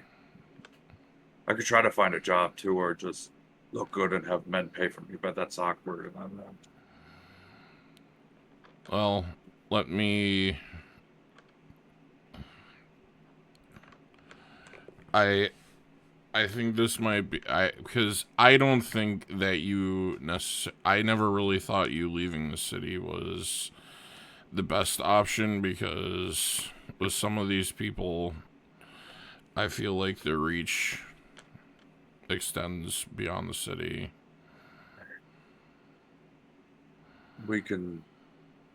I could try to find a job too, or just look good and have men pay for me, but that's awkward, and I'm not. Well, let me. I think this might be because I don't think that you I never really thought you leaving the city was the best option, because with some of these people, I feel like their reach extends beyond the city.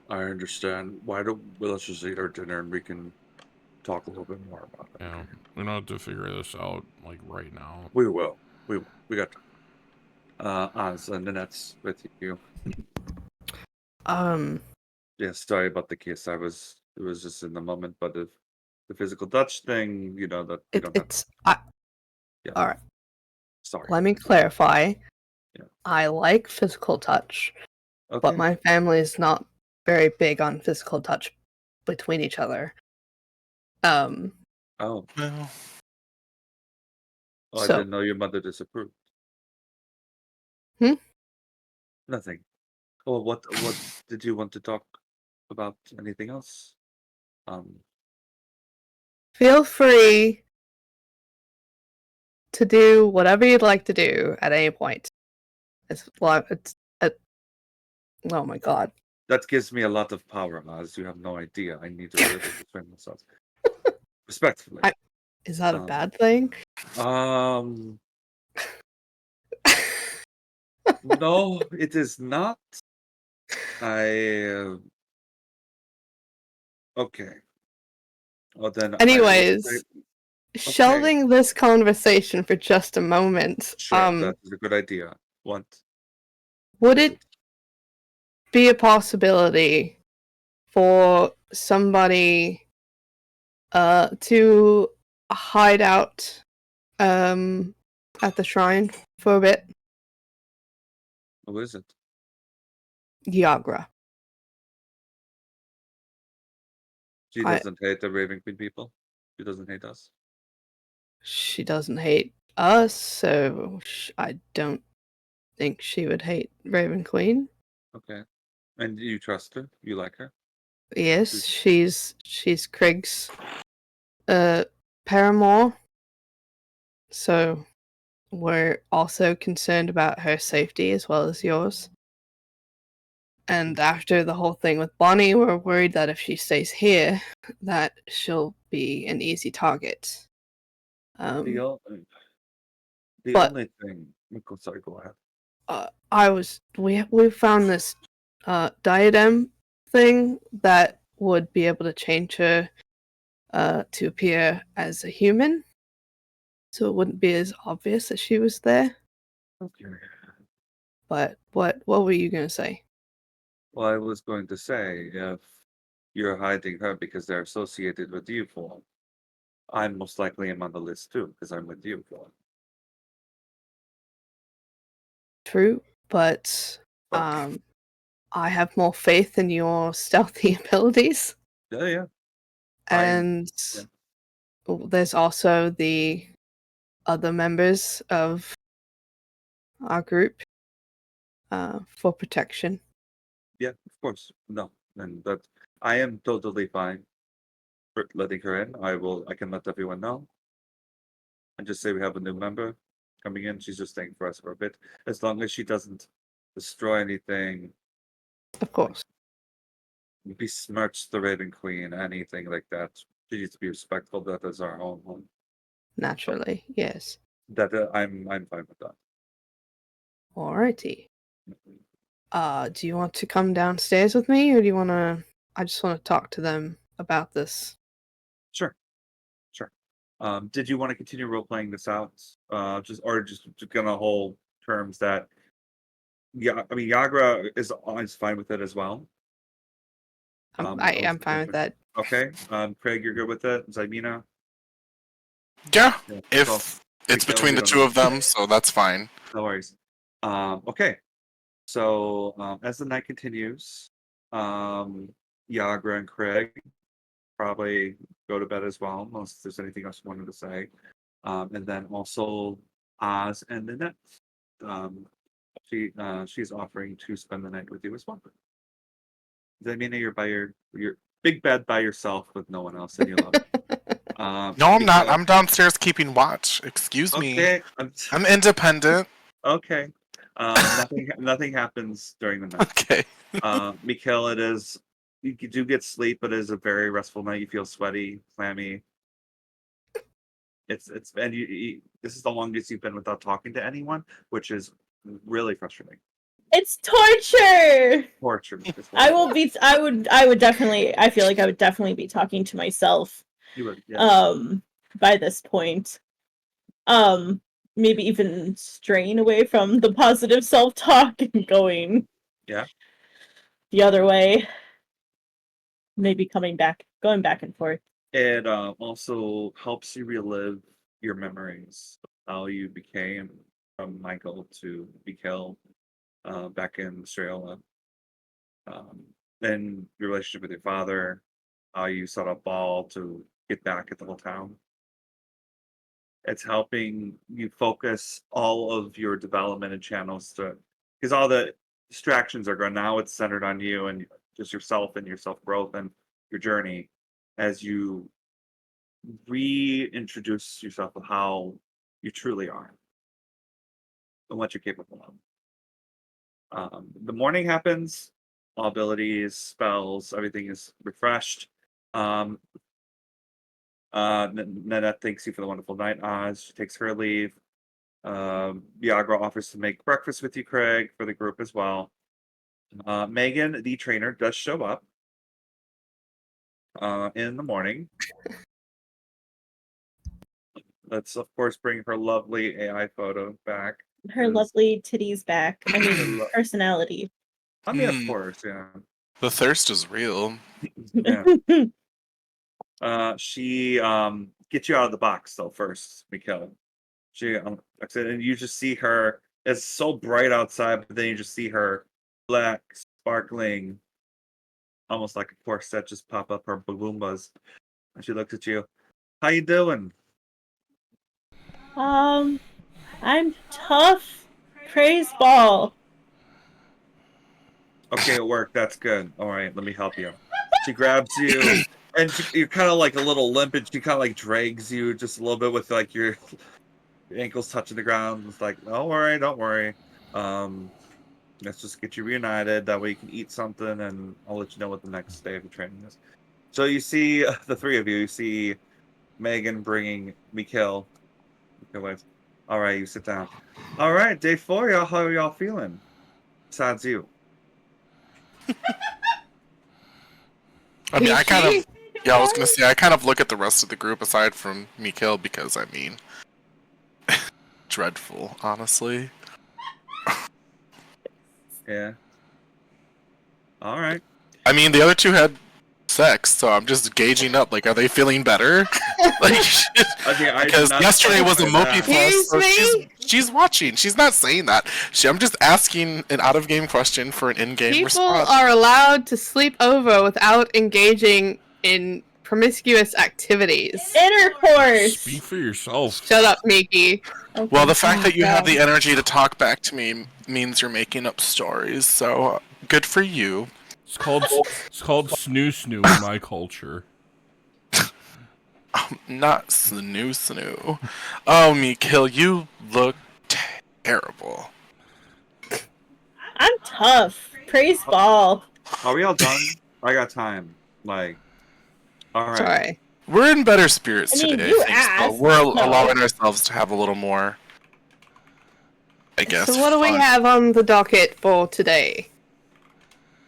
I understand. Let's just eat our dinner and we can talk a little bit more about it. Yeah, we don't have to figure this out like right now. We will. We got Oz, and Nanette's with you. Yeah, sorry about the kiss. It was just in the moment, but if the physical touch thing, that we don't have. Yeah. All right. Sorry. Let me clarify. Yeah. I like physical touch, but my family is not very big on physical touch between each other. Oh. Well, I didn't know your mother disapproved. Nothing. Well, what did you want to talk about? Anything else? Feel free to do whatever you'd like to do at any point. Oh my god. That gives me a lot of power, Maz. You have no idea. I need to really defend myself. Respectfully. Is that a bad thing? No, it is not. Okay. Well then. Anyways, shelving this conversation for just a moment. Sure, that is a good idea. What? Would it be a possibility for somebody to hide out at the shrine for a bit? Who is it? Yagra. She doesn't hate the Raven Queen people? She doesn't hate us? She doesn't hate us, so I don't think she would hate Raven Queen. Okay. And you trust her? You like her? Yes, she's Krieg's paramour. So we're also concerned about her safety as well as yours. And after the whole thing with Bonnie, we're worried that if she stays here, that she'll be an easy target. The only thing... Sorry, go ahead. We found this diadem thing that would be able to change her to appear as a human. So it wouldn't be as obvious that she was there. Okay. But what were you going to say? Well, I was going to say, if you're hiding her because they're associated with you for, I most likely am on the list too, because I'm with you for. True, but I have more faith in your stealthy abilities. Yeah. And there's also the other members of our group for protection. Yeah, of course. No, and that I am totally fine for letting her in. I can let everyone know. And just say we have a new member coming in. She's just staying for us for a bit. As long as she doesn't destroy anything. Of course. Besmirch the Raven Queen, anything like that. She needs to be respectful. That is our own home. Naturally, yes. That I'm fine with that. Alrighty. Do you want to come downstairs with me, or do you want to? I just want to talk to them about this. Sure. Did you want to continue role playing this out? Just gonna hold terms that. Yeah, I mean Yagra is fine with it as well. I'm fine with that. Okay. Craig, you're good with it. Zymina? Yeah. If it's between the two of them, so that's fine. No worries. Okay. So as the night continues, Yagra and Craig probably go to bed as well, unless there's anything else you wanted to say. And then also Oz and Nanette. She's offering to spend the night with you as well. Zymina, you're by your big bed by yourself with no one else, and you love it. No, I'm not. I'm downstairs keeping watch. Excuse me. I'm independent. Okay. Nothing happens during the night. Okay. Mikhail, you do get sleep, but it is a very restful night. You feel sweaty, clammy. It's and this is the longest you've been without talking to anyone, which is really frustrating. It's torture. Torture. I would definitely. I feel like I would definitely be talking to myself. You would. Yeah. By this point, maybe even straying away from the positive self-talk and going. Yeah. The other way. Maybe going back and forth. It also helps you relive your memories of how you became from Michael to Mikhail back in Australia. Then your relationship with your father, how you set up ball to get back at the whole town. It's helping you focus all of your development and channels to, because all the distractions are gone. Now it's centered on you and just yourself and your self growth and your journey as you reintroduce yourself of how you truly are and what you're capable of. The morning happens, all abilities, spells, everything is refreshed. Nanette thanks you for the wonderful night, Oz. She takes her leave. Viagra offers to make breakfast with you, Craig, for the group as well. Megan, the trainer, does show up in the morning. Let's, of course, bring her lovely AI photo back. Her lovely titties back. I mean, personality. I mean, of course, yeah. The thirst is real. Yeah. She gets you out of the box though first, Mikhail. She and you just see her. It's so bright outside, but then you just see her black, sparkling, almost like a corset just pop up her baloombas. And she looks at you. How you doing? I'm tough. Praise ball. Okay, it worked. That's good. All right, let me help you. She grabs you, and you're kind of like a little limp, and she kind of like drags you just a little bit with like your ankles touching the ground. It's like, don't worry, don't worry. Let's just get you reunited. That way you can eat something, and I'll let you know what the next day of the training is. So you see the three of you. You see Megan bringing Mikhail. All right, you sit down. All right, day 4, y'all. How are y'all feeling? Besides you. I mean, I kind of, yeah, I was gonna say, I kind of look at the rest of the group aside from Mikhail because, I mean, dreadful, honestly. Yeah. All right. I mean, the other two had sex, so I'm just gauging up. Like, are they feeling better? Like, because yesterday was a mopey fest, so she's watching. She's not saying that. I'm just asking an out-of-game question for an in-game response. People are allowed to sleep over without engaging in promiscuous activities. Intercourse. Speak for yourself. Shut up, Miki. Okay. Well, the fact that you have the energy to talk back to me means you're making up stories. So good for you. It's called snoo snoo in my culture. Not snoo. Oh, Mikhail, you look terrible. I'm tough. Praise ball. Are we all done? I got time. Like, all right. Sorry. We're in better spirits I mean, today, you I think. asked, So we're allowing ourselves to have a little more, I guess. So what do we have on the docket for today?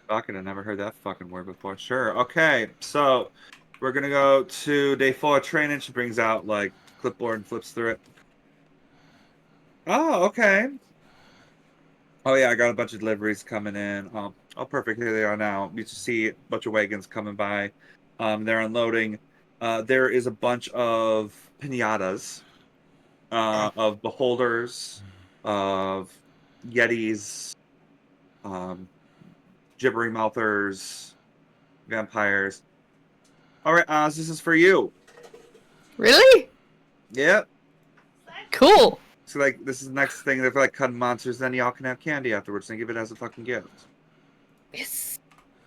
Docket, I never heard that fucking word before. Sure. Okay, so we're gonna go to day 4 training. She brings out like clipboard and flips through it. Oh, okay. Oh yeah, I got a bunch of deliveries coming in. Oh, perfect. Here they are now. You just see a bunch of wagons coming by. They're unloading. There is a bunch of pinatas, of beholders, of yetis, gibbering mouthers, vampires. All right, Oz, this is for you. Really? Yep. Cool. So like, this is the next thing. They're like cutting monsters. Then y'all can have candy afterwards and give it as a fucking gift. Yes.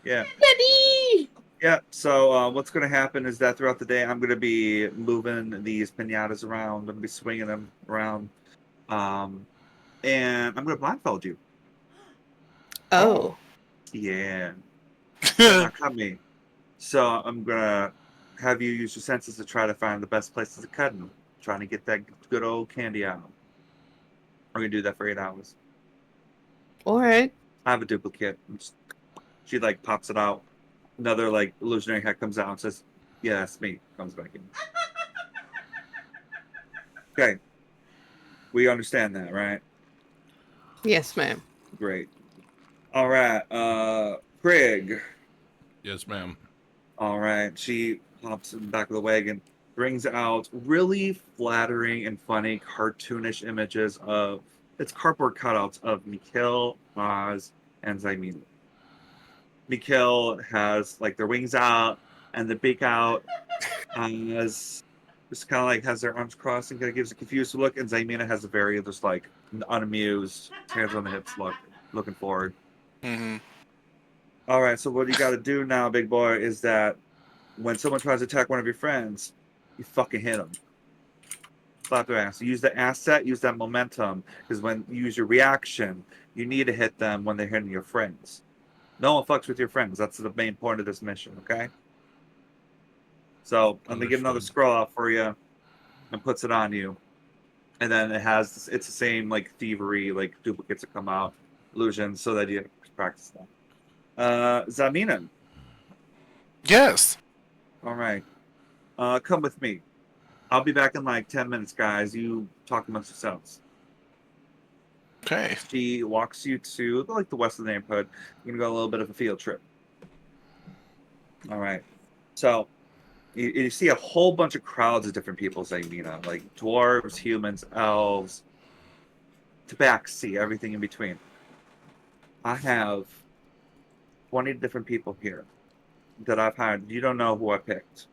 Yeah. Daddy! Yeah. So what's going to happen is that throughout the day, I'm going to be moving these pinatas around. I'm going to be swinging them around, and I'm going to blindfold you. Oh. Yeah. Now cut me. So I'm going to have you use your senses to try to find the best places to cut them. Trying to get that good old candy out. We're going to do that for 8 hours. All right. I have a duplicate. She like pops it out. Another like illusionary head comes out and says, "Yeah, that's me." Comes back in. Okay. We understand that, right? Yes, ma'am. Great. All right. Craig. Yes, ma'am. All right. She hops in the back of the wagon, brings out really flattering and funny cartoonish images of it's cardboard cutouts of Mikhail, Maz, and Zaimina. Mikhail has like their wings out and the beak out. Maz just kind of like has their arms crossed and kind of gives a confused look, and Zaimina has a very just like unamused, hands on the hips look, looking forward. Mm-hmm. All right, so what you got to do now, big boy, is that when someone tries to attack one of your friends, you fucking hit them. Slap their ass. Use the asset, use that momentum, because when you use your reaction, you need to hit them when they're hitting your friends. No one fucks with your friends. That's the main point of this mission, okay? So I'm going to get another scroll out for you and puts it on you. And then it's the same like thievery, like duplicates that come out, illusions, so that you practice that. Zamina. Yes. All right. Come with me. I'll be back in like 10 minutes, guys. You talk amongst yourselves. Okay. She walks you to like the west of the neighborhood. You're gonna go on a little bit of a field trip. All right. So you see a whole bunch of crowds of different people, Zamina, like dwarves, humans, elves, tabaxi, everything in between. I have 20 different people here that I've hired. You don't know who I picked.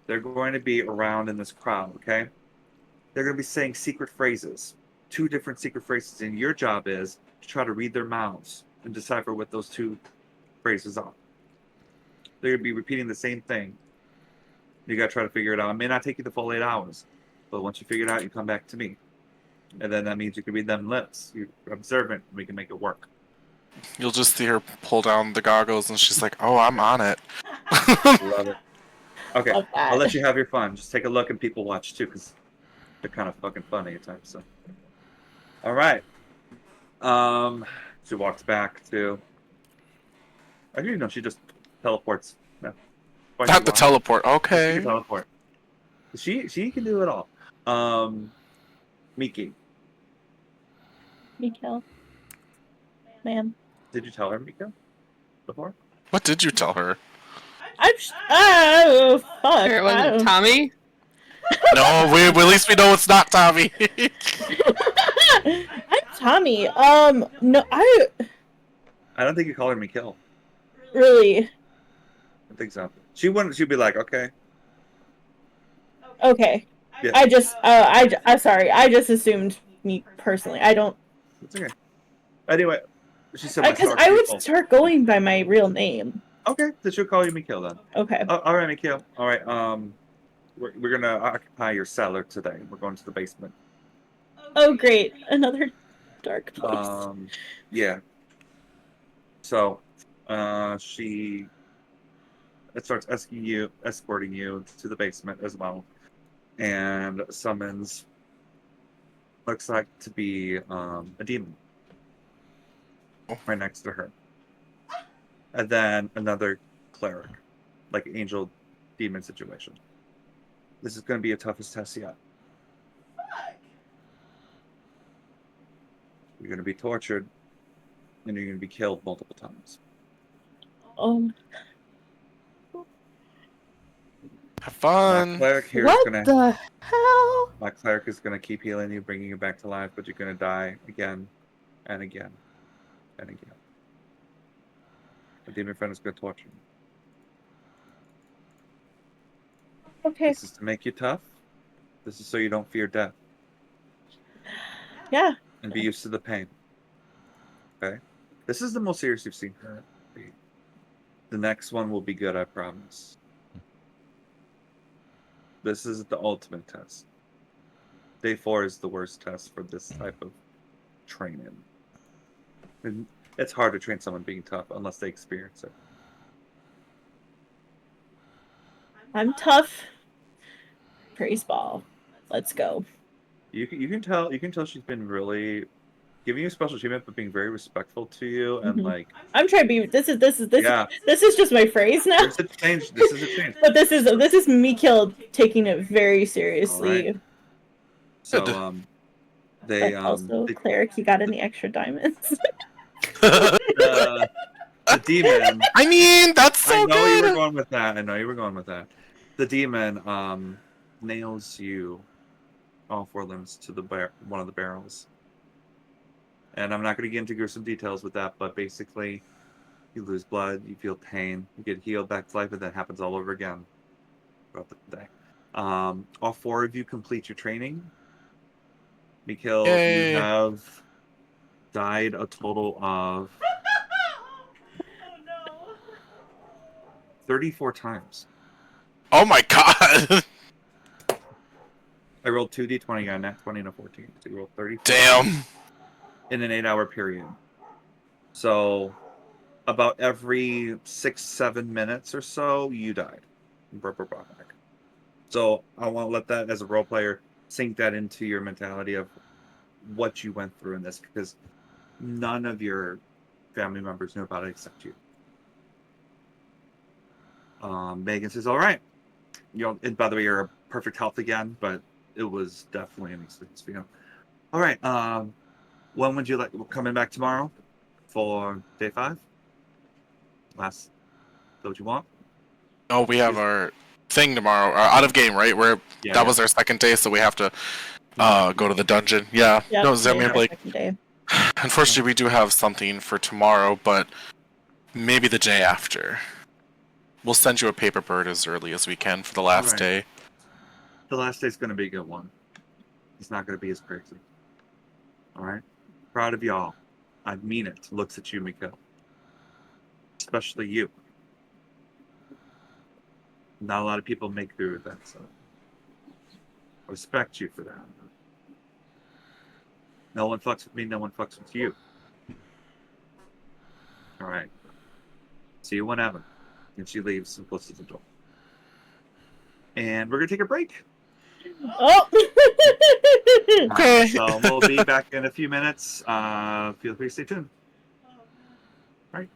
They're going to be around in this crowd, okay? They're going to be saying secret phrases, 2 different secret phrases, and your job is to try to read their mouths and decipher what those 2 phrases are. They're going to be repeating the same thing. You got to try to figure it out. It may not take you the full 8 hours, but once you figure it out, you come back to me. And then that means you can read them lips. You're observant, and we can make it work. You'll just see her pull down the goggles, and she's like, "Oh, I'm on it." Love it. Okay, I'll let you have your fun. Just take a look and people watch too, because they're kind of fucking funny at times. So, all right. She walks back to. I didn't know she just teleports. No. Not the teleport. Okay. She can teleport. She can do it all. Miki. Mikhail. Ma'am. Did you tell her, Mika, before? What did you tell her? Oh, fuck. It wasn't Tommy? No, at least we know it's not Tommy. I'm Tommy. No, I don't think you call her Mikhail. Really? I think so. She'd be like, okay. Okay. Yeah. I'm sorry. I just assumed me personally. I don't. It's okay. Anyway, she said because I would start going by my real name. Okay, then she'll call you Mikhail then. Okay. All right, Mikhail. All right. We're gonna occupy your cellar today. We're going to the basement. Oh, great! Another dark place. Yeah. So, she starts escorting you to the basement as well, and summons. Looks like to be a demon right next to her, and then another cleric, like angel demon situation. This is going to be your toughest test yet. You're going to be tortured, and you're going to be killed multiple times. Have fun. My cleric here what is gonna, the hell? My cleric is going to keep healing you, bringing you back to life, but you're going to die again and again and again. The demon friend is going to torture you. Okay. This is to make you tough. This is so you don't fear death. Yeah. And be used to the pain. Okay? This is the most serious you've seen her be. The next one will be good, I promise. This is the ultimate test. Day 4 is the worst test for this type of training. And it's hard to train someone being tough unless they experience it. I'm tough. Praise ball. Let's go. You can tell she's been really giving you special treatment, but being very respectful to you and like. I'm trying to be. This is just my phrase now. This is a change. But this is Mikhail taking it very seriously. Right. So they also cleric. You got any extra diamonds? The demon. I mean, that's so good. I know you were going with that. the demon nails you, all 4 limbs, to one of the barrels. And I'm not going to get into gruesome details with that, but basically, you lose blood, you feel pain, you get healed back to life, and that happens all over again throughout the day. All 4 of you complete your training. Mikhail, Yay. you have died a total of 34 times. Oh my god! I rolled 2d20, got a nat 20 and a 14. So you rolled 34 Damn. in an 8-hour period. So about every 6-7 minutes or so, you died. So I want to let that, as a role player, sink that into your mentality of what you went through in this, because none of your family members knew about it except you. Megan says, all right. And by the way, you're a perfect health again, but it was definitely an experience for you. All right. When would you like coming back tomorrow for day 5? Is that what you want? Oh, we have our thing tomorrow. Out of game, right? That was our second day, so we have to go to the dungeon. Yeah. Yep, No, Zemi, our second day. Unfortunately, we do have something for tomorrow, but maybe the day after. We'll send you a paper bird as early as we can for the last day. The last day's going to be a good one. It's not going to be as crazy. All right? Proud of y'all. I mean it. Looks at you, Miko. Especially you. Not a lot of people make through with that, so I respect you for that. No one fucks with me, no one fucks with you. All right. See you whenever. And she leaves and closes the door. And we're going to take a break. Oh! Okay. So we'll be back in a few minutes. Feel free to stay tuned. All right.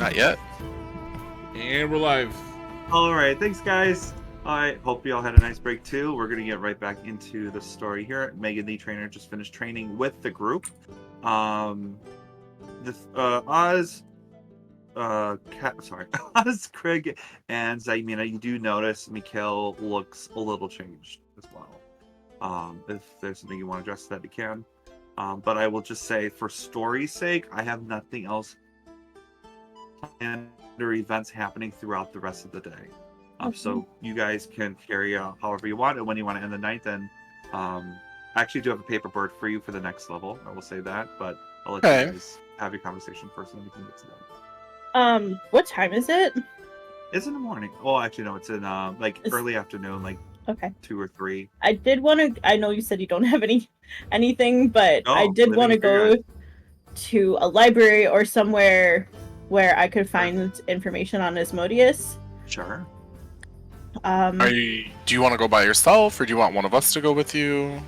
Not yet. And we're live. All right, thanks, guys. I hope you all had a nice break too. We're gonna get right back into the story here. Megan, the trainer, just finished training with the group. Oz, Oz, Craig, and Zaimina. You do notice Mikhail looks a little changed as well. If there's something you want to address, that you can. But I will just say, for story's sake, I have nothing else planned or events happening throughout the rest of the day. So you guys can carry however you want, and when you want to end the night, then I actually do have a paper bird for you for the next level. I will say that, but I'll let you guys have your conversation first, and then we can get to that. What time is it? It's in the morning. Oh, actually, no, it's in early afternoon, like 2 or 3. I did want to. I know you said you don't have anything, but I did want to go to a library or somewhere where I could find information on Asmodeus. Sure. Do you want to go by yourself, or do you want one of us to go with you?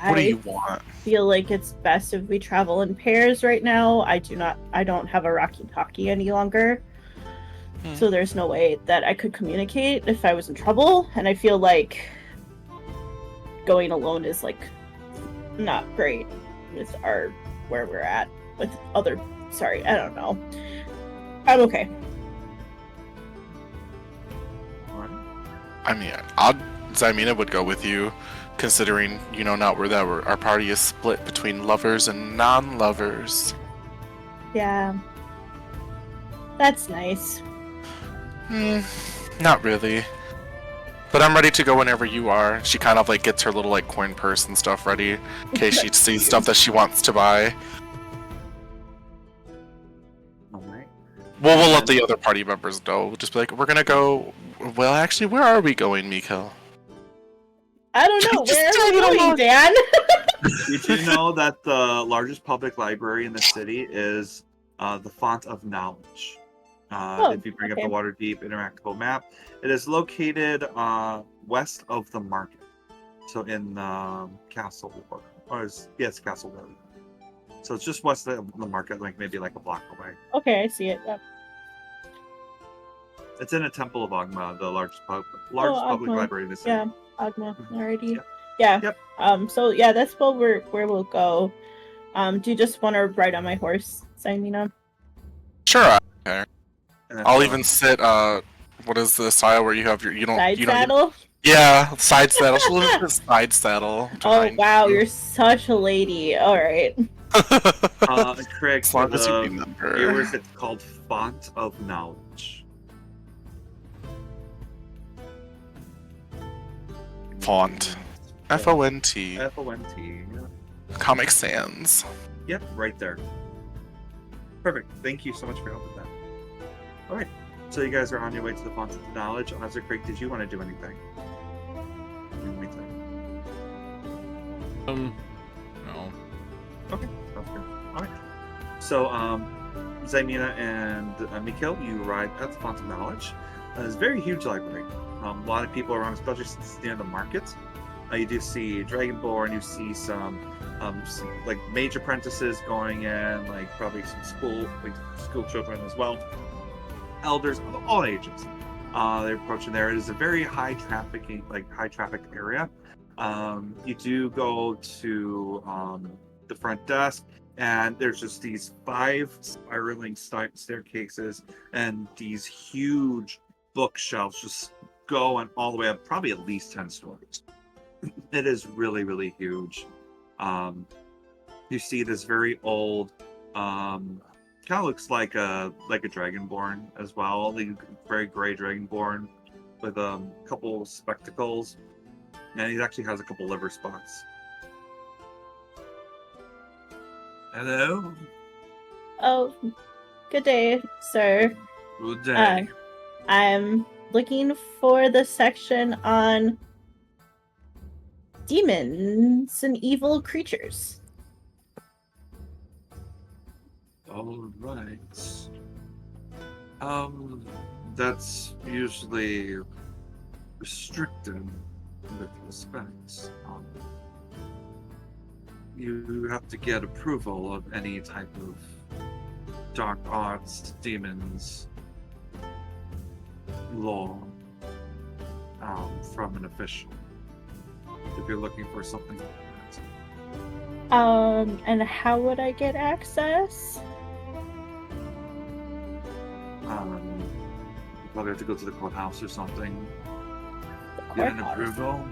What do you want? I feel like it's best if we travel in pairs right now. I don't have a walkie-talkie any longer. So there's no way that I could communicate if I was in trouble, and I feel like going alone is like not great with where we're at with other. Sorry, I don't know. I'm okay. I mean, Zaimina would go with you, considering not where our party is split between lovers and non-lovers. Yeah, that's nice. Not really. But I'm ready to go whenever you are. She kind of gets her little coin purse and stuff ready in case she sees stuff that she wants to buy. Alright. Well, we'll let the other party members know. We'll just be like, we're gonna go. Well, actually, where are we going, Mikhail? I don't know. Where are we going, Dan? You do know that the largest public library in the city is the Font of Knowledge. If you bring up the Waterdeep interactable map, it is located west of the market. So in Castle Ward. Yes, Castle Ward. So it's just west of the market, maybe a block away. Okay, I see it. Yep. It's in a Temple of Agma, the largest public library in the city. Yeah, Agma. Alrighty. Yep. Yeah. Yep. So yeah, that's where we'll go. Do you just want to ride on my horse, Zaimina? Sure. Okay. I'll even sit. What is the style where you have your side saddle? Yeah, side saddle. She'll even side saddle. Oh wow, you're such a lady. All right. Craig, for the viewers, it's called Font of Knowledge. Font. F-O-N-T. F-O-N-T. Yeah. Comic Sans. Yep, right there. Perfect. Thank you so much for helping with that. All right. So you guys are on your way to the Font of Knowledge. Ozzy, Craig, did you want to do anything? No. Okay, sounds good. All right. So, Zaimina and Mikhail, you arrive at the Font of Knowledge. It's a very huge library. A lot of people around, especially since it's near the market. You do see Dragonborn. You see some mage apprentices going in, probably some school children as well. Elders of all ages. They're approaching there. It is a very high traffic area. You do go to the front desk, and there's just these 5 spiraling staircases and these huge bookshelves just going all the way up, probably at least 10 stories. It is really, really huge. You see this very old, kind of looks like a dragonborn as well, very gray dragonborn with a couple spectacles, and he actually has a couple liver spots. Hello. Oh, good day, sir. Good day. I'm looking for the section on demons and evil creatures. All right. That's usually restricted with respect. You have to get approval of any type of dark arts, demons, law, from an official. If you're looking for something like that. And how would I get access? You probably have to go to the courthouse or something. The Get an courthouse. approval.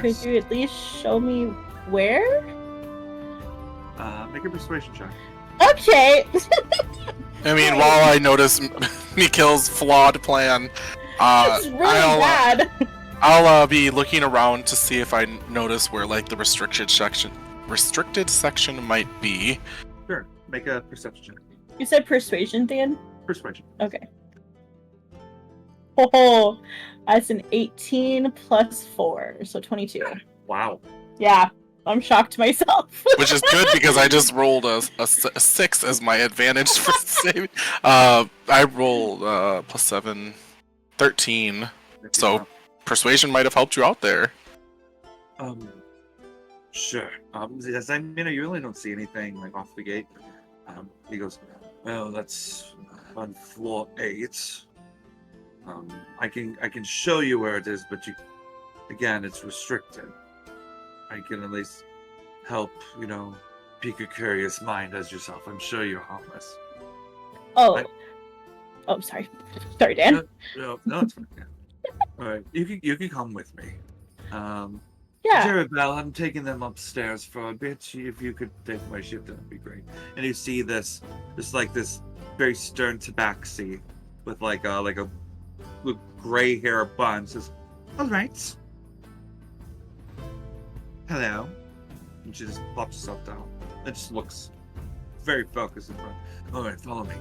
Could you at least show me where? Make a persuasion check. Okay. I mean, while I notice Mikhail's flawed plan, It's really bad. I'll be looking around to see if I notice where like the restricted section might be. Sure. Make a perception check. You said persuasion, Dan? Persuasion. Okay. Oh, that's an 18 plus 4, so 22. Wow. Yeah, I'm shocked myself. Which is good because I just rolled a 6 as my advantage for saving. I rolled plus 7, 13. So persuasion might have helped you out there. Sure. As I mean, you really don't see anything like off the gate. He goes, well, that's on floor 8. I can show you where it is, but again, it's restricted. I can at least help, pique a curious mind as yourself. I'm sure you're harmless. Oh, sorry. Sorry, Dan. No, it's fine. Yeah. All right, you can come with me. Yeah. Jeribel, I'm taking them upstairs for a bit. If you could take my ship, that would be great. And you see this very stern tabaxi with like a with gray hair bun. Says, "All right. Hello." And she just plops herself down. It just looks very focused in front. All right, follow me.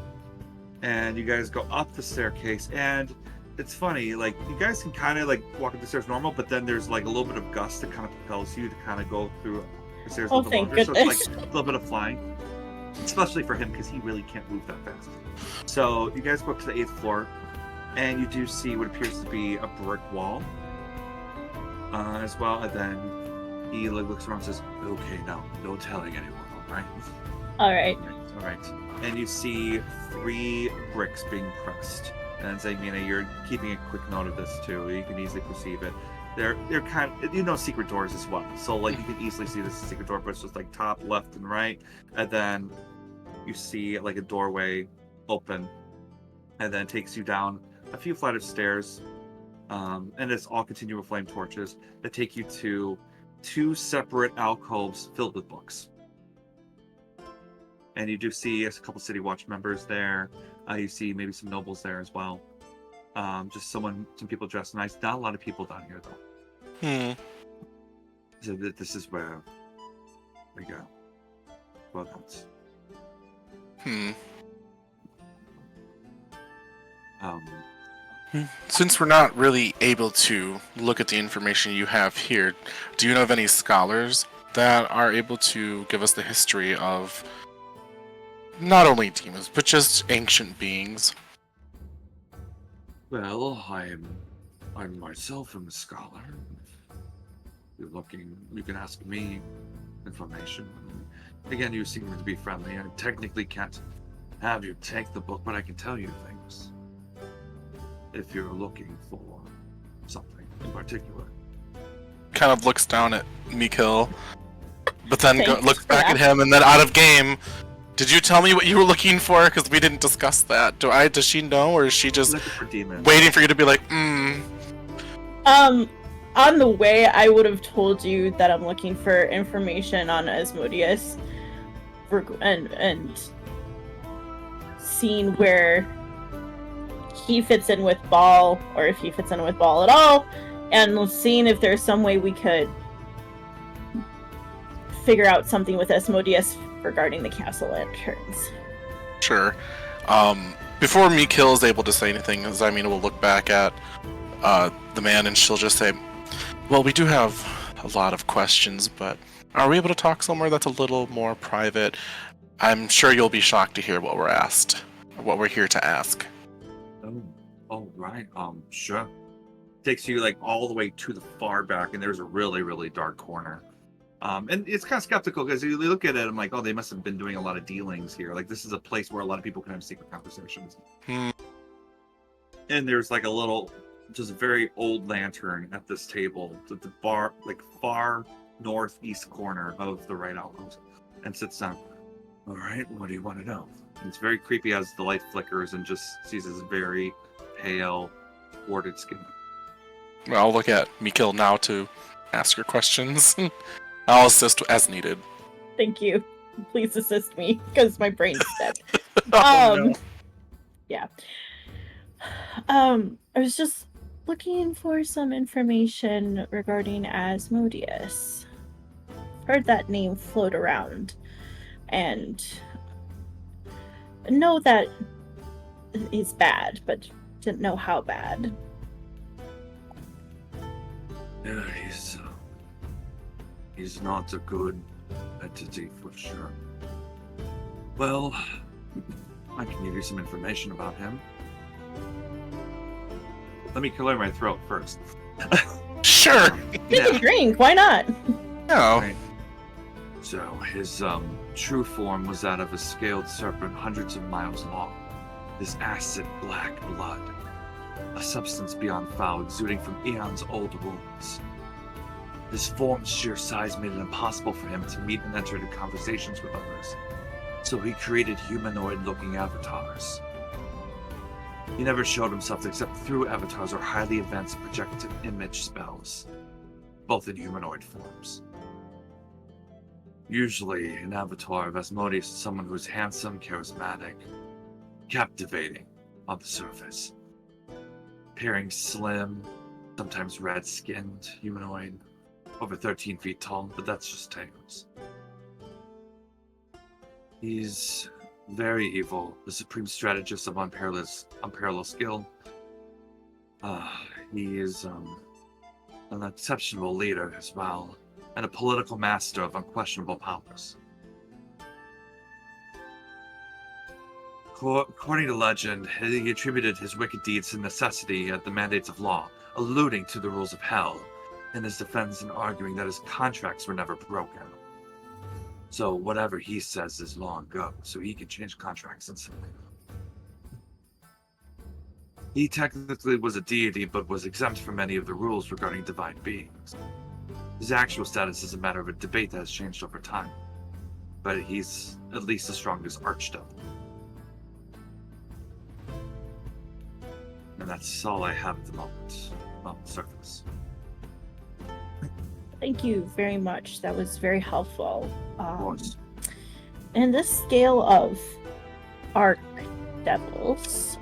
And you guys go up the staircase, and it's funny, like, you guys can kind of, like, walk up the stairs normal, but then there's, like, a little bit of gust that kind of propels you to kind of go through the stairs a little bit longer. Goodness. So it's, like, a little bit of flying. Especially for him, because he really can't move that fast. So you guys go up to the 8th floor, and you do see what appears to be a brick wall as well, and then he looks around and says, okay, now, no telling anyone, alright? Alright. Alright. And you see 3 bricks being pressed. And Zaymina, you're keeping a quick note of this too. You can easily perceive it. They're kind of, secret doors as well. So like you can easily see this is a secret door, but it's just like top, left, and right. And then you see like a doorway open, and then it takes you down a few flight of stairs. And it's all continual flame torches that take you to 2 separate alcoves filled with books. And you do see a couple City Watch members there. You see maybe some nobles there as well. Just some people dressed nice. Not a lot of people down here, though. So this is where we go. Well, that's... Since we're not really able to look at the information you have here, do you know of any scholars that are able to give us the history of not only demons, but just ancient beings? Well, I myself am a scholar. If you're looking, you can ask me information. Again, you seem to be friendly. I technically can't have you take the book, but I can tell you things. If you're looking for something in particular. Kind of looks down at Mikhail, but then looks back at him, and then out of game. Did you tell me what you were looking for? Because we didn't discuss that. Does she know, or is she just waiting for you to be like, On the way, I would have told you that I'm looking for information on Asmodeus, and seeing where he fits in with Ball, or if he fits in with Ball at all, and seeing if there's some way we could figure out something with Asmodeus regarding the castle lanterns. Sure. Before Mikhail is able to say anything, Zaymina will look back at the man and she'll just say, well, we do have a lot of questions, but are we able to talk somewhere that's a little more private? I'm sure you'll be shocked to hear what we're asked, or what we're here to ask. Oh, right. Sure. Takes you like all the way to the far back, and there's a really, really dark corner. And it's kind of skeptical because you look at it, I'm like, oh, they must have been doing a lot of dealings here. Like, this is a place where a lot of people can have secret conversations. And there's like a little, just very old lantern at this table at the bar, like far northeast corner of the right alcove, and sits down. All right, what do you want to know? And it's very creepy as the light flickers and just sees his very pale, warded skin. Well, I'll look at Mikil now to ask her questions. I'll assist as needed. Thank you. Please assist me, because my brain is dead. No. Yeah. I was just looking for some information regarding Asmodeus. Heard that name float around, and know that he's bad, but didn't know how bad. Yeah, he's not a good entity for sure. Well, I can give you some information about him. Let me clear my throat first. Sure. Take a drink. Why not? No. Right. So his true form was that of a scaled serpent hundreds of miles long. His acid black blood, a substance beyond foul exuding from eons old wounds. His form's sheer size made it impossible for him to meet and enter into conversations with others, so he created humanoid-looking avatars. He never showed himself except through avatars or highly advanced projected image spells, both in humanoid forms. Usually, an avatar of Asmodeus is someone who is handsome, charismatic, captivating on the surface, appearing slim, sometimes red-skinned, humanoid, over 13 feet tall, but that's just tales. He's very evil, the supreme strategist of unparalleled skill. He is an exceptional leader as well, and a political master of unquestionable powers. According to legend, he attributed his wicked deeds to necessity at the mandates of law, alluding to the rules of hell, in his defense and arguing that his contracts were never broken. So whatever he says is law and go, so he can change contracts instantly. He technically was a deity, but was exempt from many of the rules regarding divine beings. His actual status is a matter of a debate that has changed over time, but he's at least the strongest archdevil. And that's all I have at the moment on the surface. Thank you very much. That was very helpful. Of course. And this scale of archdevils,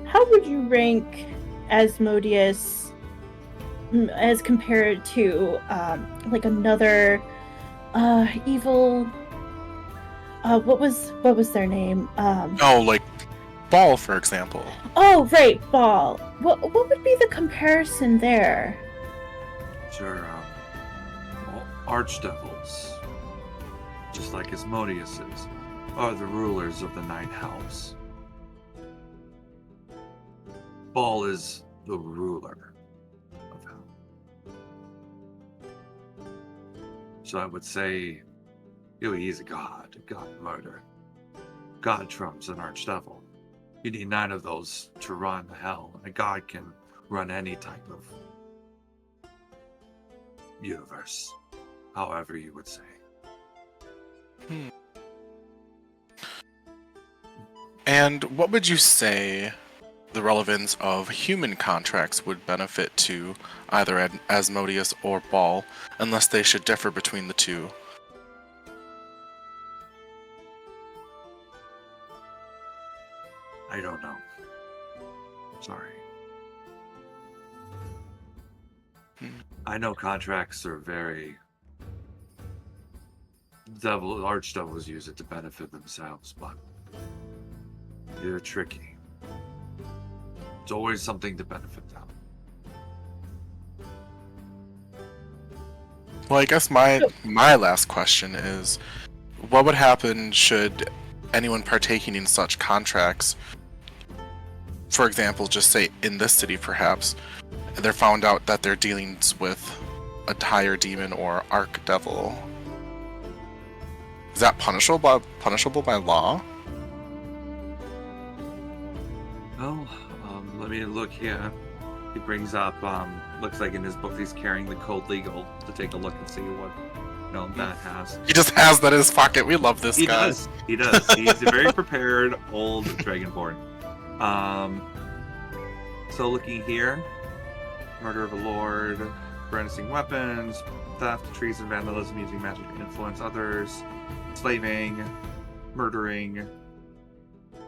how would you rank Asmodeus as compared to like another evil? What was their name? Like Ball, for example. Oh, right, Ball. What would be the comparison there? Sure, archdevils, just like Asmodeus is, are the rulers of the Nine Hells. Ball is the ruler of hell. So I would say, he's a god murder. God trumps an archdevil. You need 9 of those to run hell, and a god can run any type of universe, however you would say. And what would you say the relevance of human contracts would benefit to either Asmodeus or Ball, unless they should differ between the two? I don't know. Sorry. I know contracts are very... Archdevils use it to benefit themselves, but they're tricky. It's always something to benefit them. Well, I guess my last question is, what would happen should anyone partaking in such contracts for example, just say in this city perhaps, they're found out that they're dealing with a higher demon or archdevil, is that punishable by law? Well, let me look here. He brings up, looks like in his book he's carrying the code legal to take a look and see what that has. He just has that in his pocket. We love this guy. He does. He's a very prepared old dragonborn. So looking here, murder of a lord, brandishing weapons, theft, treason, vandalism, using magic to influence others, slaving, murdering,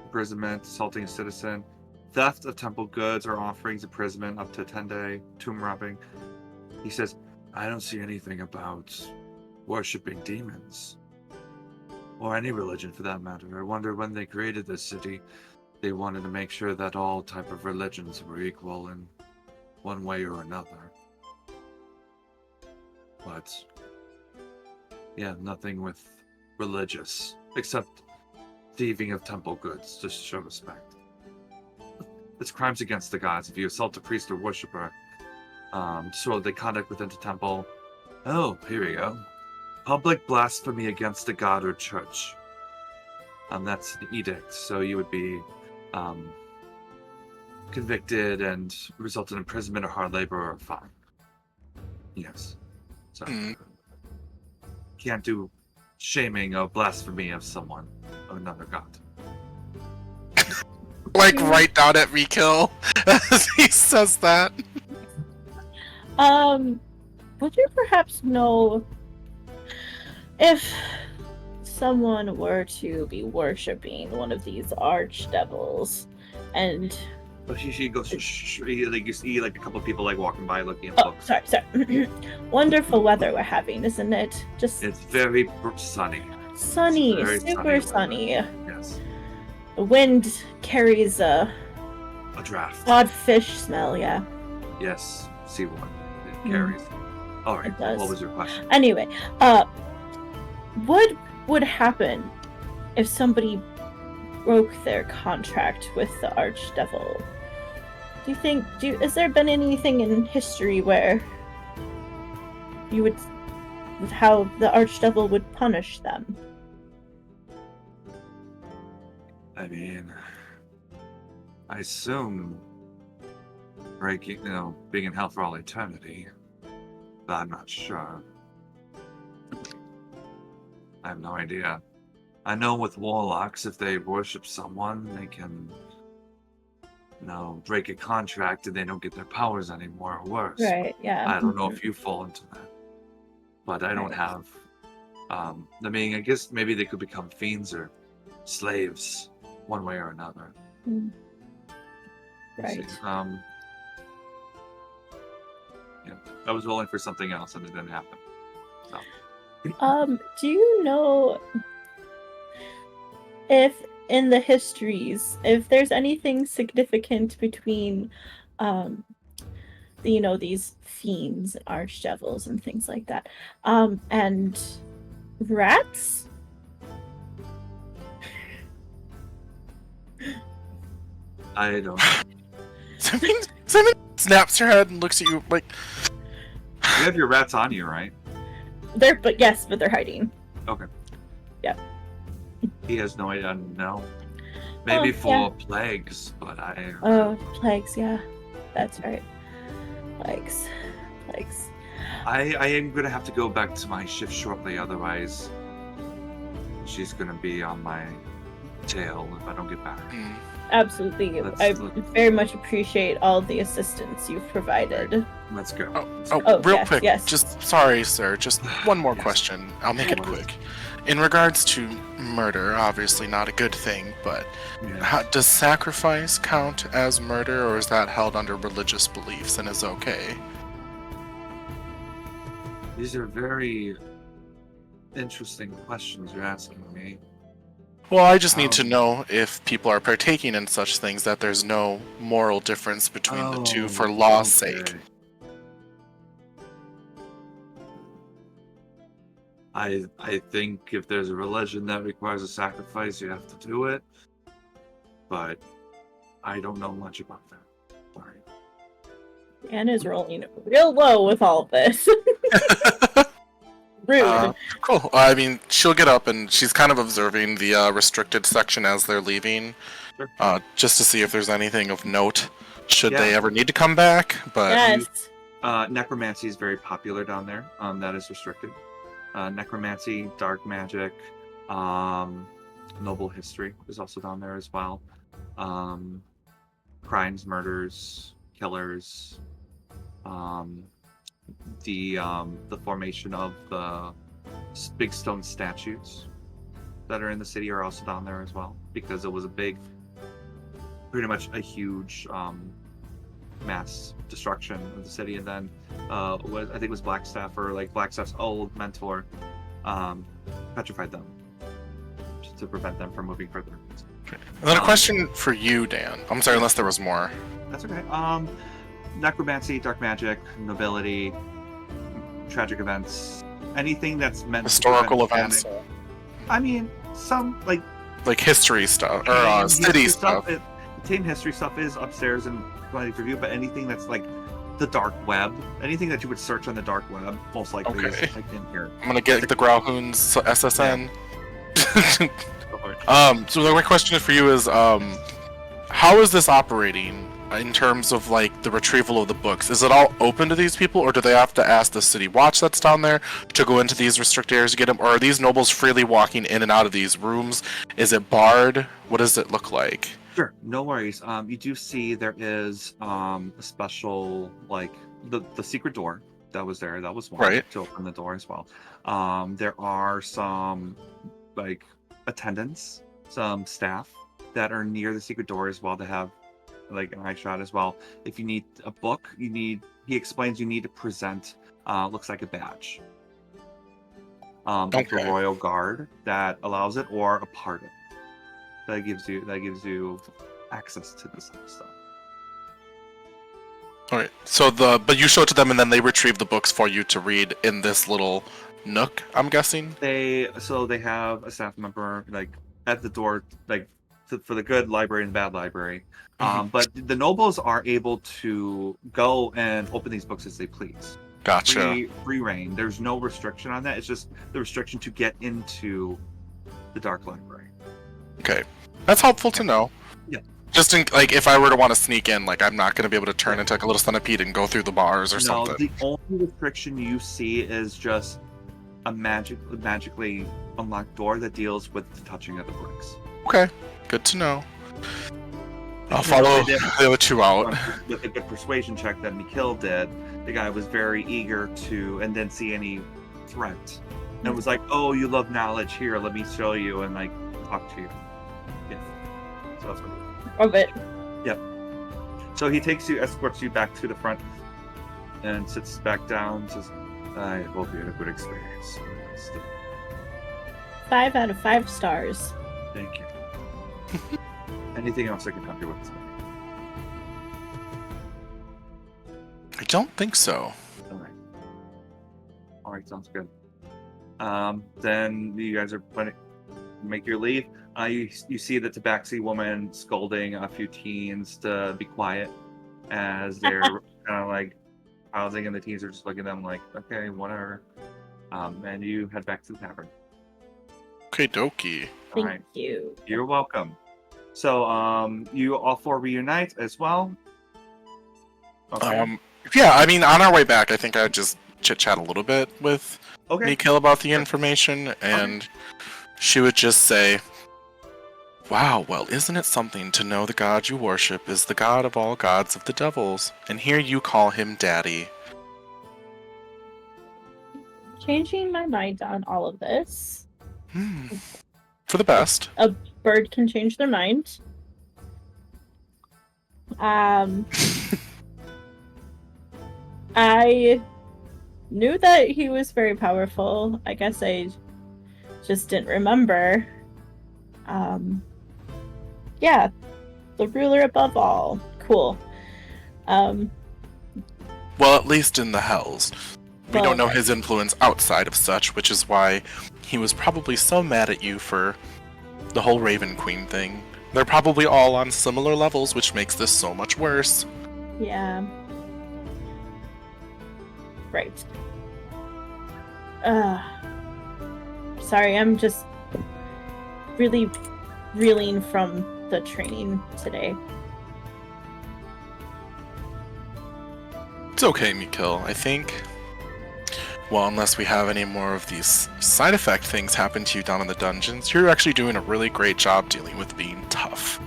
imprisonment, assaulting a citizen, theft of temple goods or offerings, imprisonment up to 10-day, tomb robbing. He says, I don't see anything about worshipping demons. Or any religion for that matter. I wonder when they created this city, they wanted to make sure that all type of religions were equal in one way or another. But yeah, nothing with religious, except thieving of temple goods to show respect. It's crimes against the gods. If you assault a priest or worshiper, disorderly conduct within the temple. Oh, here we go. Public blasphemy against a god or church. That's an edict, so you would be convicted and result in imprisonment or hard labor or a fine. Yes. So can't do shaming or blasphemy of someone, of another god. Like right down at Rekill as he says that. Would you perhaps know if someone were to be worshipping one of these archdevils and... But she goes, shh, like you see like a couple of people like walking by looking at books. Sorry. Wonderful weather we're having, isn't it? It's very sunny. Sunny, super sunny. Yes. The wind carries a draft. odd fish smell, yeah. Yes, seawater. It carries. All right. What was your question? Anyway, what would happen if somebody broke their contract with the archdevil? Do you think? Has there been anything in history where you would, how the archdevil would punish them? I mean, I assume breaking, being in hell for all eternity, but I'm not sure. I have no idea. I know with warlocks, if they worship someone, they can, break a contract and they don't get their powers anymore or worse. Right, yeah. I don't know if you fall into that. But I don't have, I guess maybe they could become fiends or slaves, one way or another. Right. I was rolling for something else and it didn't happen. Do you know if in the histories, if there's anything significant between, these fiends, archdevils, and things like that, and rats? I don't know. Someone snaps her head and looks at you like... You have your rats on you, right? But they're hiding. Okay. Yeah. He has no idea. No. Maybe for plagues, but I... plagues, yeah. That's right. Plagues. I am going to have to go back to my shift shortly, otherwise she's going to be on my tail if I don't get back. Absolutely. I very much appreciate all the assistance you've provided. Let's go. Real quick. Yes. Just sorry, sir. Just one more question. I'll make it quick. In regards to murder, obviously not a good thing, but does sacrifice count as murder, or is that held under religious beliefs and is okay? These are very interesting questions you're asking me. Well, I just need to know if people are partaking in such things that there's no moral difference between the two for law's sake. I think if there's a religion that requires a sacrifice, you have to do it. But I don't know much about that. Sorry. Dan is rolling real low with all of this. Rude. Cool. I mean, she'll get up and she's kind of observing the restricted section as they're leaving, Sure. just to see if there's anything of note should they ever need to come back. But Yes. Necromancy is very popular down there. That is restricted. Necromancy, dark magic, noble history is also down there as well. Crimes, murders, killers. The formation of the big stone statues that are in the city are also down there as well, because it was a big, pretty much a huge mass destruction of the city. And then I think it was Blackstaff, or like Blackstaff's old mentor, petrified them just to prevent them from moving further. And then a question for you, Dan. I'm sorry, unless there was more. That's okay. Necromancy, dark magic, nobility, tragic events, anything that's meant historical to prevent events. panic. I mean, some like history stuff or city stuff. Tame history stuff is upstairs and plenty for you, but anything that's like the dark web, anything that you would search on the dark web, most likely is like in here. I'm gonna get the Grauhun's SSN. Yeah. So my question for you is, how is this operating in terms of like the retrieval of the books? Is it all open to these people, or do they have to ask the city watch that's down there to go into these restricted areas to get them, or are these nobles freely walking in and out of these rooms? Is it barred? What does it look like? Sure, no worries. You do see there is a special, like the secret door that was there. That was one to open the door as well. There are some like attendants, some staff that are near the secret door as well to have like an eye shot as well. If you need a book, he explains you need to present looks like a badge. Like a royal guard that allows it, or a pardon that gives you access to this stuff. All right. So but you show it to them, and then they retrieve the books for you to read in this little nook, I'm guessing. They have a staff member like at the door, like for the good library and the bad library. But the nobles are able to go and open these books as they please. Gotcha. Free reign. There's no restriction on that. It's just the restriction to get into the dark library. Okay, that's helpful to know. Yeah. Just in, like, if I were to want to sneak in, like, I'm not going to be able to turn into like a little centipede and go through the bars or something. The only restriction you see is just a magically unlocked door that deals with the touching of the bricks. Okay, good to know. I'll follow the other two out. With a good persuasion check that Mikhail did, the guy was very eager to, and didn't see any threat. And was like, "Oh, you love knowledge. Here, let me show you," and like talk to you. Yeah. So that's what. Of it. Yep. So he escorts you back to the front, and sits back down. Says, "I hope you had a good experience." 5 out of 5 stars. Thank you. Anything else I can help you with? I don't think so. All right, sounds good. Then you guys are planning to make your leave. You see the Tabaxi woman scolding a few teens to be quiet as they're kind of like housing, and the teens are just looking at them like, okay, whatever. And you head back to the tavern. Okay, dokie. Thank you. You're welcome. So, you all four reunite as well? Okay. Yeah, I mean, on our way back, I think I'd just chit-chat a little bit with Mikhail about the information, and she would just say, "Wow, well, isn't it something to know the god you worship is the god of all gods of the devils, and here you call him Daddy." Changing my mind on all of this. For the best. A bird can change their mind. I knew that he was very powerful. I guess I just didn't remember. Yeah, the ruler above all. Cool. Well, at least in the Hells. We don't know his influence outside of such, which is why he was probably so mad at you for the whole Raven Queen thing. They're probably all on similar levels, which makes this so much worse. Yeah. Right. Sorry, I'm just really reeling from the training today. It's okay, Mikil. I think, well, unless we have any more of these side effect things happen to you down in the dungeons, you're actually doing a really great job dealing with being tough.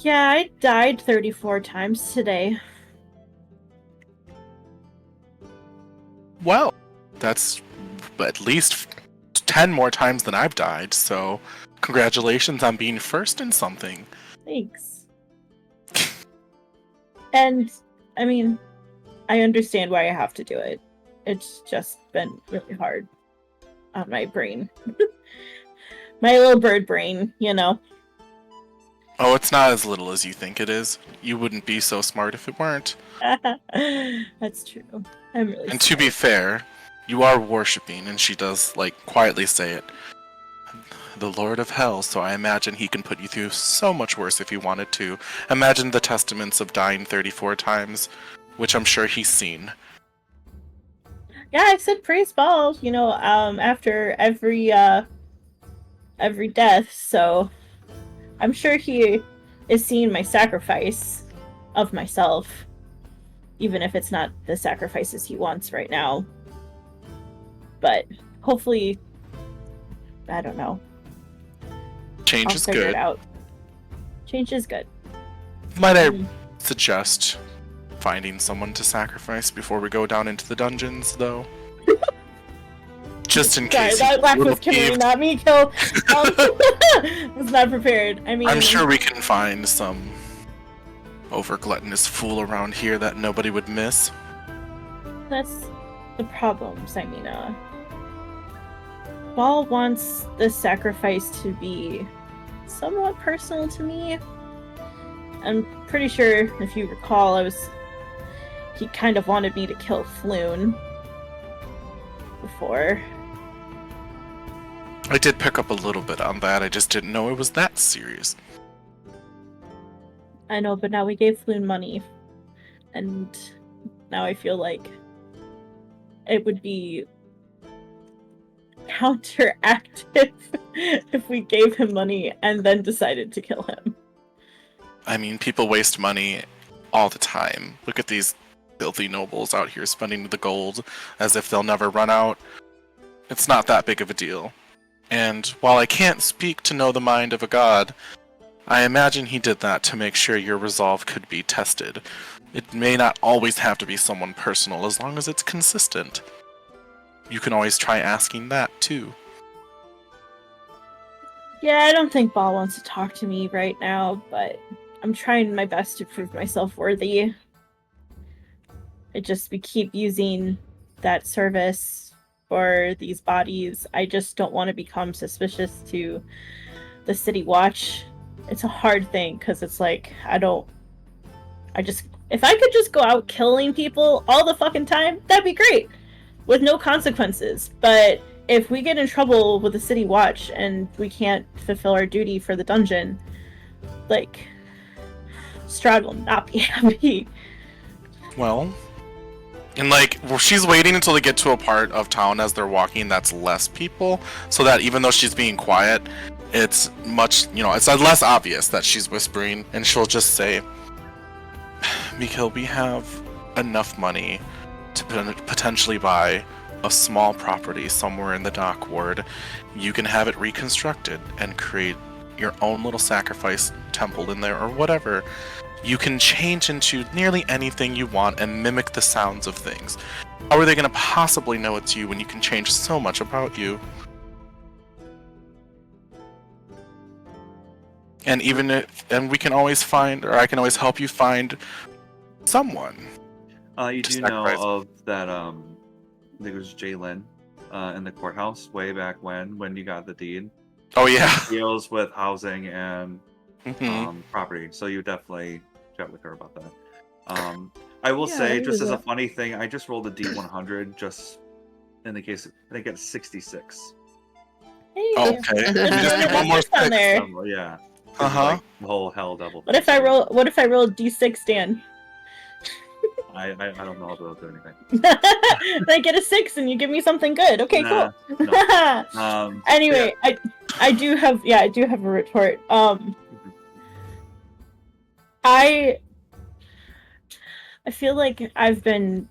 Yeah, I died 34 times today. Well, that's at least 10 more times than I've died, so congratulations on being first in something. Thanks. And, I mean, I understand why I have to do it. It's just been really hard on my brain. My little bird brain, you know. Oh, it's not as little as you think it is. You wouldn't be so smart if it weren't. That's true. I'm really And smart. to be fair, you are worshipping, and she does, like, quietly say it. The Lord of Hell, so I imagine he can put you through so much worse if he wanted to. Imagine the testaments of dying 34 times, which I'm sure he's seen. Yeah, I said praise balls, you know, after every death, so I'm sure he is seeing my sacrifice of myself, even if it's not the sacrifices he wants right now. But hopefully, I don't know. Change I'll is figure good. it out. Change is good. Might I suggest finding someone to sacrifice before we go down into the dungeons, though? Just in Sorry, case. that laugh was Kimarie, Kimarie, not me. Was not prepared. I mean, I'm sure we can find some over-gluttonous fool around here that nobody would miss. that's the problem, Simina. Ball wants the sacrifice to be somewhat personal to me. I'm pretty sure, if you recall, he kind of wanted me to kill Floon before. I did pick up a little bit on that, I just didn't know it was that serious. I know, but now we gave Floon money, and now I feel like it would be counteractive if we gave him money and then decided to kill him. I mean, people waste money all the time. Look at these filthy nobles out here spending the gold as if they'll never run out. It's not that big of a deal. And while I can't speak to know the mind of a god, I imagine he did that to make sure your resolve could be tested. It may not always have to be someone personal as long as it's consistent. You can always try asking that too. Yeah, I don't think Ball wants to talk to me right now, but I'm trying my best to prove myself worthy. We keep using that service for these bodies. I just don't want to become suspicious to the City Watch. It's a hard thing, because it's like, if I could just go out killing people all the fucking time, that'd be great, with no consequences. But if we get in trouble with the City Watch and we can't fulfill our duty for the dungeon, like, Strahd will not be happy. Well, and she's waiting until they get to a part of town as they're walking that's less people, so that even though she's being quiet, it's much, it's less obvious that she's whispering, and she'll just say, Mikil, we have enough money to potentially buy a small property somewhere in the dock ward. You can have it reconstructed and create your own little sacrifice temple in there or whatever. You can change into nearly anything you want and mimic the sounds of things. How are they going to possibly know it's you when you can change so much about you? And we can always find, or I can always help you find someone. You do know of that, I think it was Jalen in the courthouse way back when you got the deed. Oh, yeah. Deals with housing and property, so you definitely chat with her about that. I will say, just as a funny thing, I just rolled a D100 just in the case. I think it's 66. Hey. Okay. Just You just need one more on there. Yeah. Uh-huh. The whole hell double. What if I roll a D6, Dan? I don't know how to do anything. I get a 6 and you give me something good. Okay, Nah, cool. no. Anyway, yeah. I do have a retort. I feel like I've been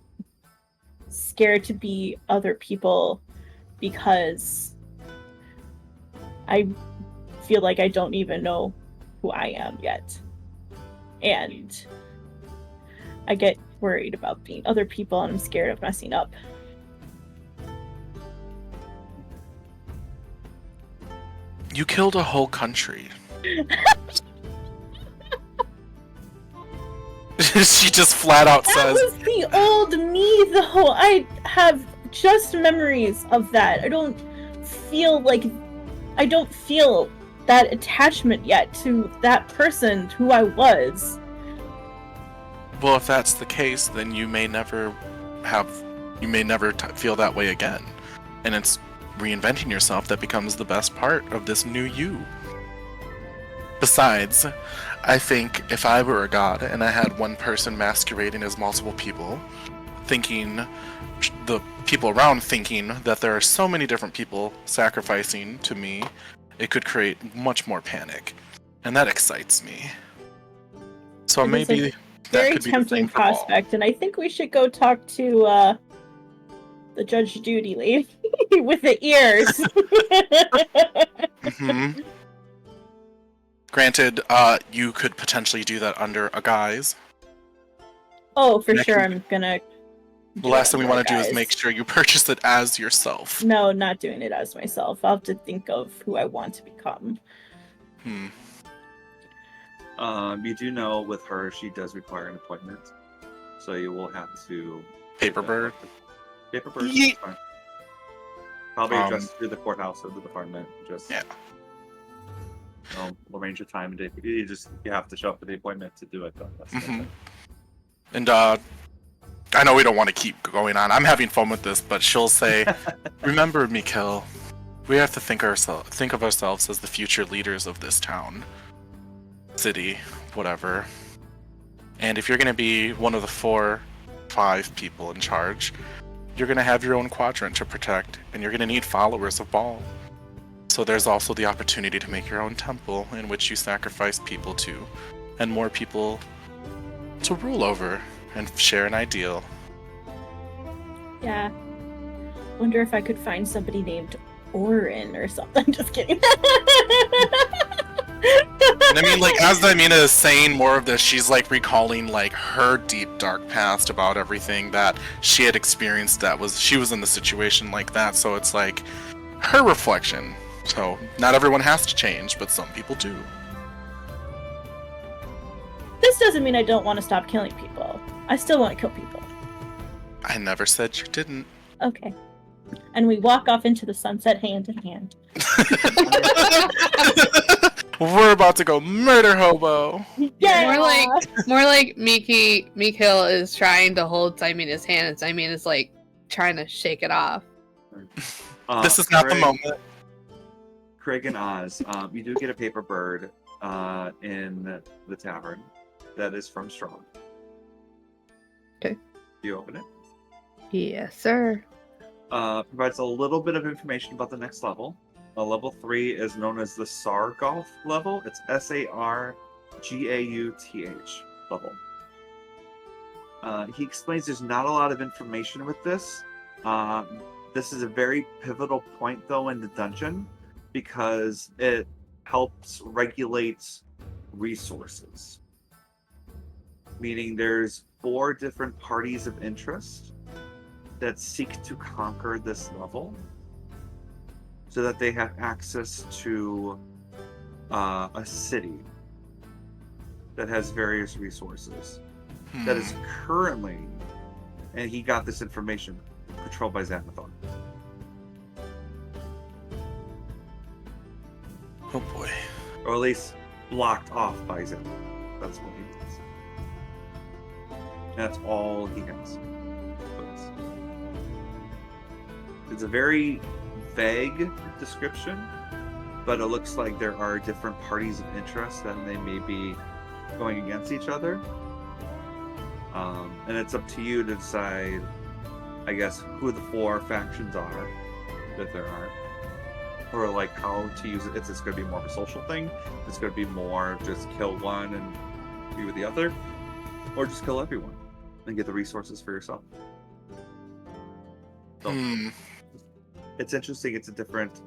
scared to be other people because I feel like I don't even know who I am yet. And I get worried about being other people and I'm scared of messing up. You killed a whole country. She just flat out says. That was the old me, though. I have just memories of that. I don't feel that attachment yet to that person who I was. Well, if that's the case, then you may never feel that way again. And it's reinventing yourself that becomes the best part of this new you. Besides, I think if I were a god and I had one person masquerading as multiple people, the people around thinking that there are so many different people sacrificing to me, it could create much more panic. And that excites me. So It maybe is a very tempting prospect, and I think we should go talk to the Judge Judy lady with the ears. Mm-hmm. Granted, you could potentially do that under a guise. Oh, for sure, I'm gonna... The last thing we want to do is make sure you purchase it as yourself. No, not doing it as myself. I'll have to think of who I want to become. You do know with her, she does require an appointment. So you will have to... Paperbird? Paperbird, that's fine. Probably just through the courthouse or the department. Yeah. Arrange your time and date. You have to show up for the appointment to do it, though. That's And I know we don't want to keep going on. I'm having fun with this, but she'll say, "Remember, Mikkel, we have to think of ourselves as the future leaders of this town, city, whatever. And if you're going to be one of the 4, 5 people in charge, you're going to have your own quadrant to protect, and you're going to need followers of Baal. So there's also the opportunity to make your own temple in which you sacrifice people to, and more people to rule over and share an ideal." Yeah. Wonder if I could find somebody named Orin or something. Just kidding. And I mean, like, as Daimina is saying more of this, she's like recalling like her deep dark past about everything that she had experienced. She was in the situation like that, so it's like her reflection. So not everyone has to change, but some people do. This doesn't mean I don't want to stop killing people. I still want to kill people. I never said you didn't. Okay. And we walk off into the sunset hand in hand. We're about to go murder hobo. Yeah. More like Mikhail is trying to hold Daimina's hand, and Daimina's like trying to shake it off. This is not the moment. Craig and Oz, you do get a paper bird in the tavern that is from Strahd. Okay. Do you open it? Yes, sir. Provides a little bit of information about the next level. Level 3 is known as the Sargauth level. It's Sargauth level. He explains there's not a lot of information with this. This is a very pivotal point, though, in the dungeon because it helps regulate resources. Meaning there's 4 different parties of interest that seek to conquer this level so that they have access to a city that has various resources that is currently, and he got this information, controlled by Xanathar. Oh boy. Or at least blocked off by Xanathar. That's what he does. That's all he has. It's a very vague description, but it looks like there are different parties of interest that they may be going against each other. And it's up to you to decide, I guess, who the 4 factions are, if there are, or like how to use it. If it's going to be more of a social thing, it's going to be more just kill one and be with the other, or just kill everyone and get the resources for yourself. So it's interesting. It's a different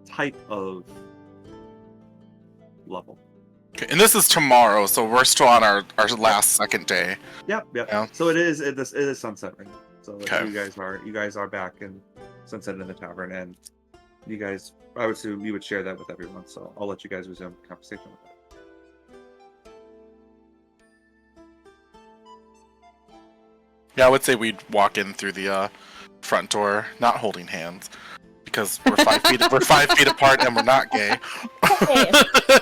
type of level. Okay, and this is tomorrow, so we're still on our last second day. Yep. Yeah. So it is sunset right now. So Okay. you guys are back in sunset in the tavern, and you guys, I would assume you would share that with everyone. So I'll let you guys resume conversation with that. Yeah, I would say we'd walk in through the front door, not holding hands, because we're 5 feet. We're 5 feet apart, and we're not gay. Hey,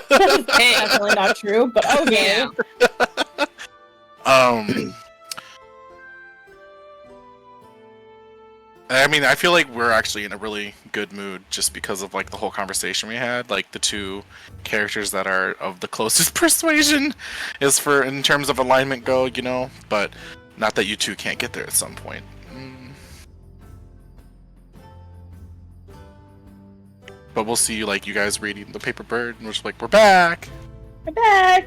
that is definitely not true, but okay. I mean, I feel like we're actually in a really good mood just because of like the whole conversation we had. Like the 2 characters that are of the closest persuasion is for in terms of alignment go, you know, but not that you 2 can't get there at some point. But we'll see like you guys reading the paper bird and we're just like, we're back. We're back.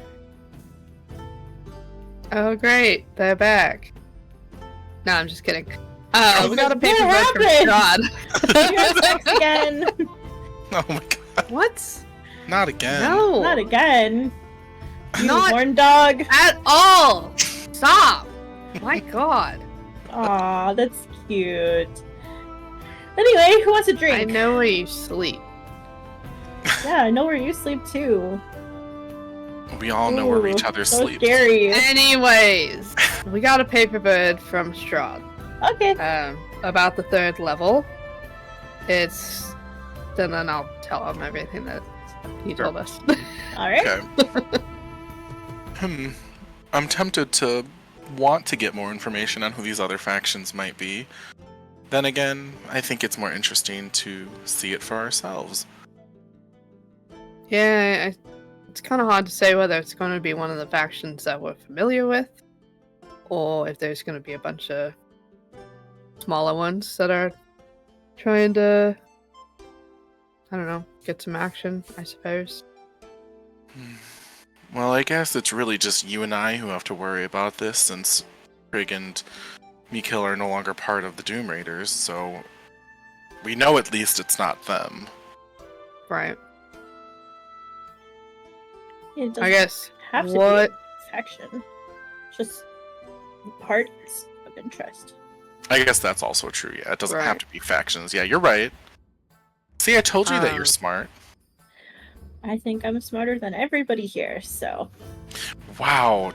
Oh, great. They're back. No, I'm just kidding. We got a paper What bird from Strahd. You're sex again. Oh my god. What? Not again. No. Not again. You Not horn dog. at all. Stop. My god. Aw, that's cute. Anyway, who wants a drink? I know where you sleep. Yeah, I know where you sleep too. We all know where each other so sleeps. Scary. Anyways, we got a paper bird from Strahd. Okay. About the 3rd level. Then I'll tell him everything that he told us. All right. Okay. I'm tempted to want to get more information on who these other factions might be. Then again, I think it's more interesting to see it for ourselves. Yeah, it's kind of hard to say whether it's going to be one of the factions that we're familiar with, or if there's going to be a bunch of smaller ones that are trying to, I don't know, get some action, I suppose. Well, I guess it's really just you and I who have to worry about this, since Frigg and Mikil are no longer part of the Doom Raiders, so we know at least it's not them. Right. It doesn't I guess have to what be a faction. Just parts of interest. I guess that's also true, yeah. It doesn't have Right. to be factions. Yeah, you're right. See, I told you that you're smart. I think I'm smarter than everybody here, so. Wow.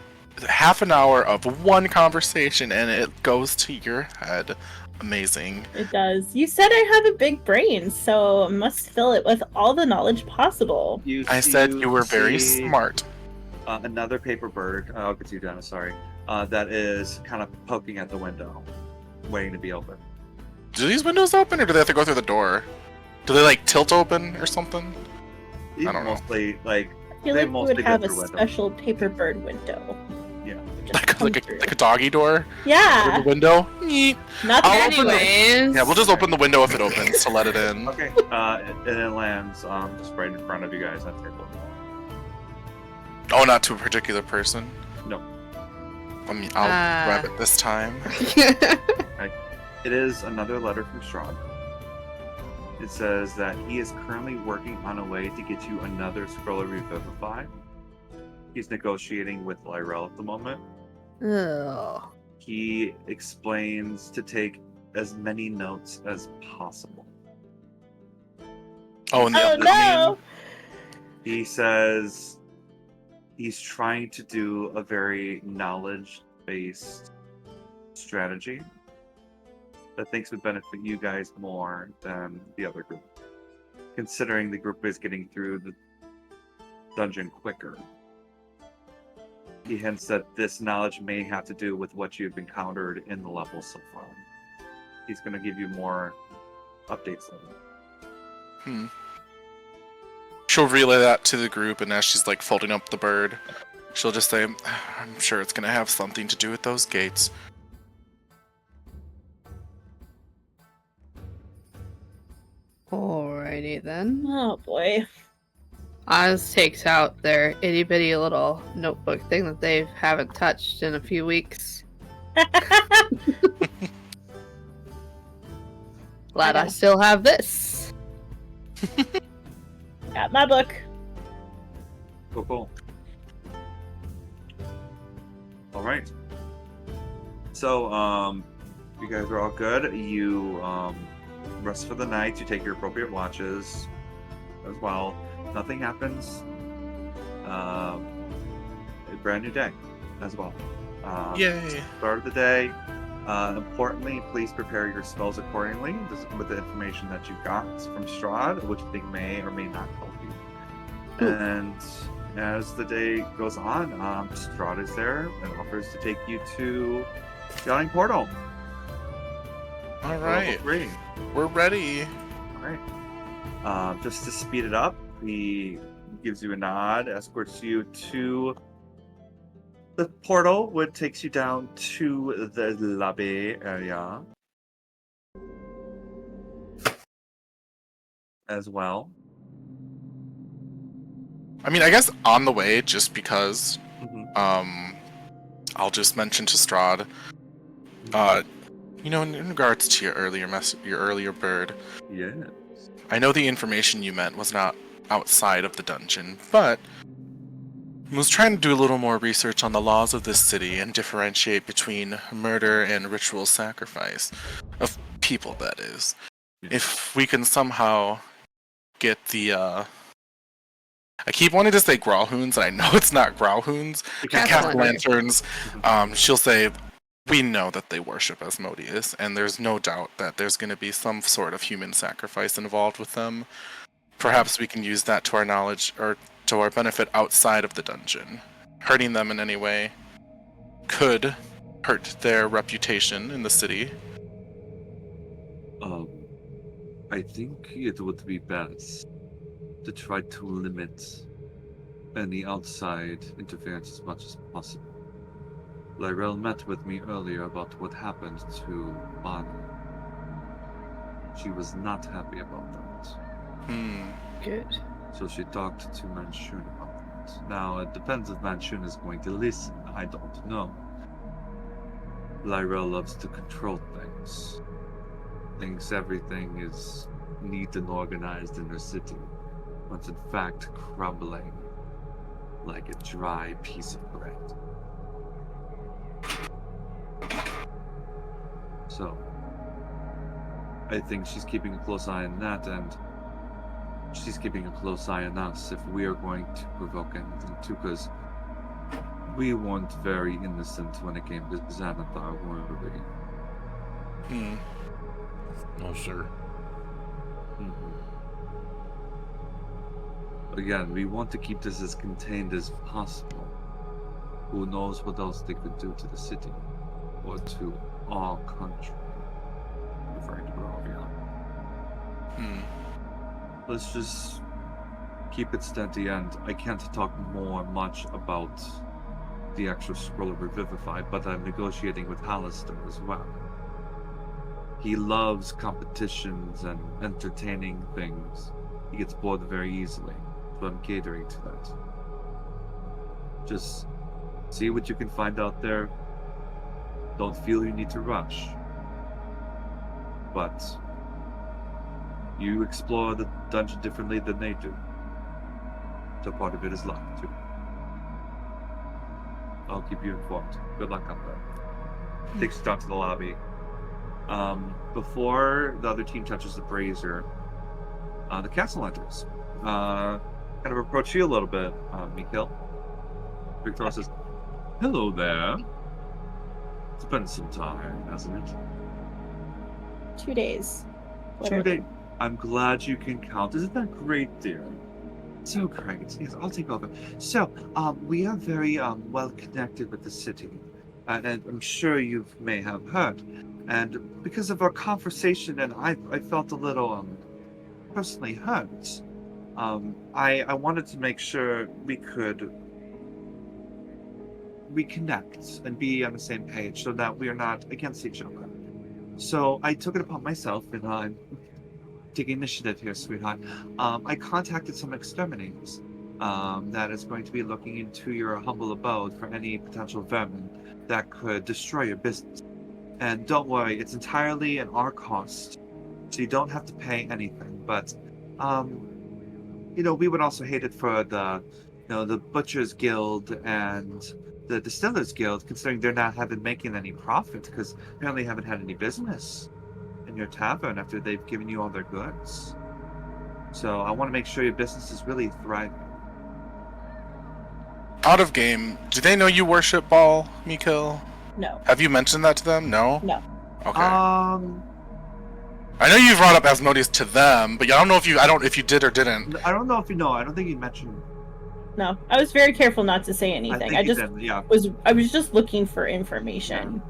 Half an hour of one conversation and it goes to your head. Amazing. It does. You said I have a big brain, so I must fill it with all the knowledge possible. I said you were very see, smart. Another paper bird, I'll get to you, Dennis, sorry, that is kind of poking at the window, waiting to be open. Do these windows open or do they have to go through the door? Do they like tilt open or something? I don't know. Mostly, like, I feel they like we mostly would go have a through windows. special paper bird window. Yeah. Like a doggy door? Yeah. Through the window? Neat. Not I'll that open it. anyways. Yeah, we'll just open the window if it opens to let it in. Okay, and it lands just right in front of you guys on the table. Oh, not to a particular person? No. I'll grab it this time. It is another letter from Strahd. It says that he is currently working on a way to get you another scroll of Revivify. He's negotiating with Lyrel at the moment. Ugh. He explains to take as many notes as possible. Oh, and the Oh other no! He says he's trying to do a very knowledge-based strategy that thinks would benefit you guys more than the other group, considering the group is getting through the dungeon quicker. He hints that this knowledge may have to do with what you've encountered in the levels so far. He's going to give you more updates later. She'll relay that to the group, and as she's like folding up the bird, she'll just say, I'm sure it's gonna have something to do with those gates. Alrighty then. Oh boy. Oz takes out their itty bitty little notebook thing that they haven't touched in a few weeks. Glad I still have this. Got my book. Cool. All right. So, you guys are all good. You rest for the night. You take your appropriate watches as well. Nothing happens. A brand new day as well. Yay! Start of the day. Importantly, please prepare your spells accordingly with the information that you got from Strahd, which they may or may not help you. Ooh. And as the day goes on, Strahd is there and offers to take you to the Yawning Portal. All right. We're ready. All right. Just to speed it up, he gives you a nod, escorts you to the portal, which takes you down to the lobby area as well. I mean, I guess on the way, just because, I'll just mention to Strahd, in regards to your earlier bird. Yes. I know the information you meant was not outside of the dungeon, but I was trying to do a little more research on the laws of this city and differentiate between murder and ritual sacrifice. Of people, that is. If we can somehow get the, I keep wanting to say Growlhounds, and I know it's not Growlhounds. Cast Lanterns. She'll say, we know that they worship Asmodeus, and there's no doubt that there's going to be some sort of human sacrifice involved with them. Perhaps we can use that to our knowledge, or to our benefit outside of the dungeon. Hurting them in any way could hurt their reputation in the city. I think it would be best to try to limit any outside interference as much as possible. Lyrell met with me earlier about what happened to Bonnie. She was not happy about that. Good. So she talked to Manchun about it. Now, it depends if Manchun is going to listen. I don't know. Lyrell loves to control things. Thinks everything is neat and organized in her city, what's in fact crumbling like a dry piece of bread. So, I think she's keeping a close eye on that, and she's keeping a close eye on us if we are going to provoke anything too, because we weren't very innocent when it came to Xanathar, were we? No, sir. Again, we want to keep this as contained as possible. Who knows what else they could do to the city, or to our country, referring to Barovia. Let's just keep it steady, and I can't talk much about the actual scroll of Revivify, but I'm negotiating with Hallister as well. He loves competitions and entertaining things. He gets bored very easily, so I'm catering to that. Just see what you can find out there. Don't feel you need to rush. But you explore the dungeon differently than they do. So part of it is luck, too. I'll keep you informed. Good luck on that. Takes you down to the lobby. Before the other team touches the brazier, the castle enters. Kind of approach you a little bit, Mikhail. Victor says, "Hello there. It's been some time, hasn't it?" 2 days. 2 days. I'm glad you can count. Isn't that great, dear? So great. Yes, I'll take over. So, we are very well connected with the city, and I'm sure you may have heard. And because of our conversation, and I felt a little personally hurt. I wanted to make sure we could reconnect and be on the same page so that we are not against each other. So I took it upon myself, and I'm taking initiative here, sweetheart. I contacted some exterminators that is going to be looking into your humble abode for any potential vermin that could destroy your business. And don't worry, it's entirely at our cost, so you don't have to pay anything. But, we would also hate it for the Butchers Guild and the Distillers Guild, considering they're not making any profit because apparently haven't had any business in your tavern after they've given you all their goods. So I want to make sure your business is really thriving. Out of game, do they know you worship Baal, Mikhail? No. Have you mentioned that to them? No? No. Okay. I know you brought up Asmodeus to them, but I don't know if you did or didn't. I don't know if you know. I don't think you mentioned. No, I was very careful not to say anything. I was just looking for information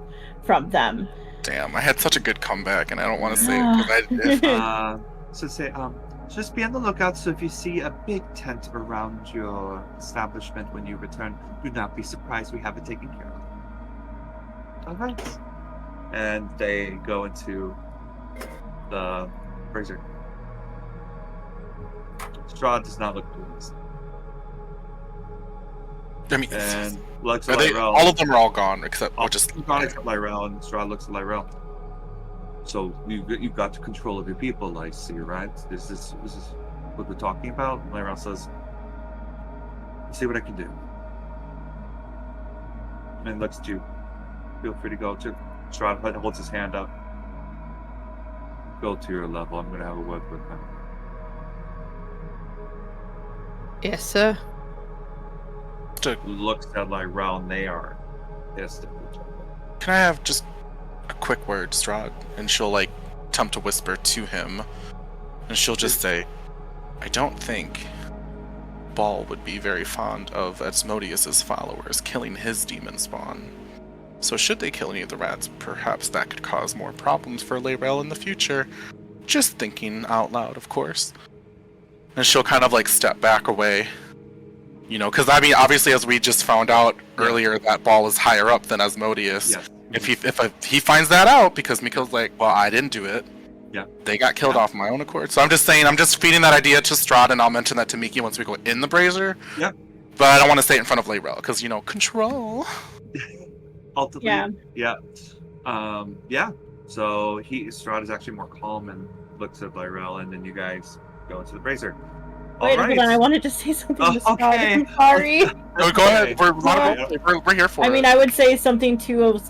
from them. Damn, I had such a good comeback, and I don't want to say it because I did. Just be on the lookout. So if you see a big tent around your establishment when you return, do not be surprised. We have it taken care of. All right. And they go into the brazier. Strahd does not look pleased. I mean, and looks at Lyrell. All of them are all gone except except Lyrell, and Strahd looks at Lyrell. So you've got control of your people, I see, right? Is this what we're talking about? Lyrell says, "Let's see what I can do." And looks at you. Feel free to go to. Strahd holds his hand up. Go to your level. I'm going to have a word with him. Yes, sir. Looks at Lyrell, and they are pissed at each other. Can I have just a quick word, Strahd? And she'll attempt to whisper to him, and she'll just say, "I don't think Baal would be very fond of Asmodeus's followers killing his demon spawn. So should they kill any of the rats, perhaps that could cause more problems for Lyrell in the future. Just thinking out loud, of course." And she'll kind of step back away. Because obviously, as we just found out earlier, that Baal is higher up than Asmodeus. Yes. If he finds that out, because Mikhail's well, I didn't do it. Yeah. They got killed off my own accord. So I'm just saying, I'm just feeding that idea to Strahd, and I'll mention that to Miki once we go in the brazier. Yeah. But I don't want to say it in front of Lyrell, because control. Ultimately, yeah. So Strahd is actually more calm and looks at Lyrell, and then you guys go into the brazier. Wait, hold on. I wanted to say something to Strahd. Okay. I'm sorry. No, go ahead. We're here for it. I mean, I would say something too. I was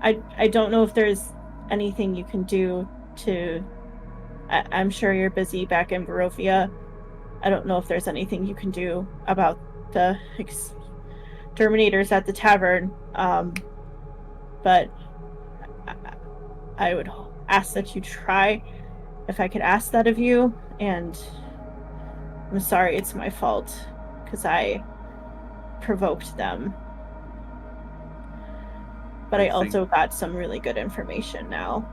I don't know if there's anything you can do to. I'm sure you're busy back in Barovia. I don't know if there's anything you can do about the exterminators at the tavern. But I would ask that you try. If I could ask that of you, and I'm sorry, it's my fault because I provoked them. But I also got some really good information now.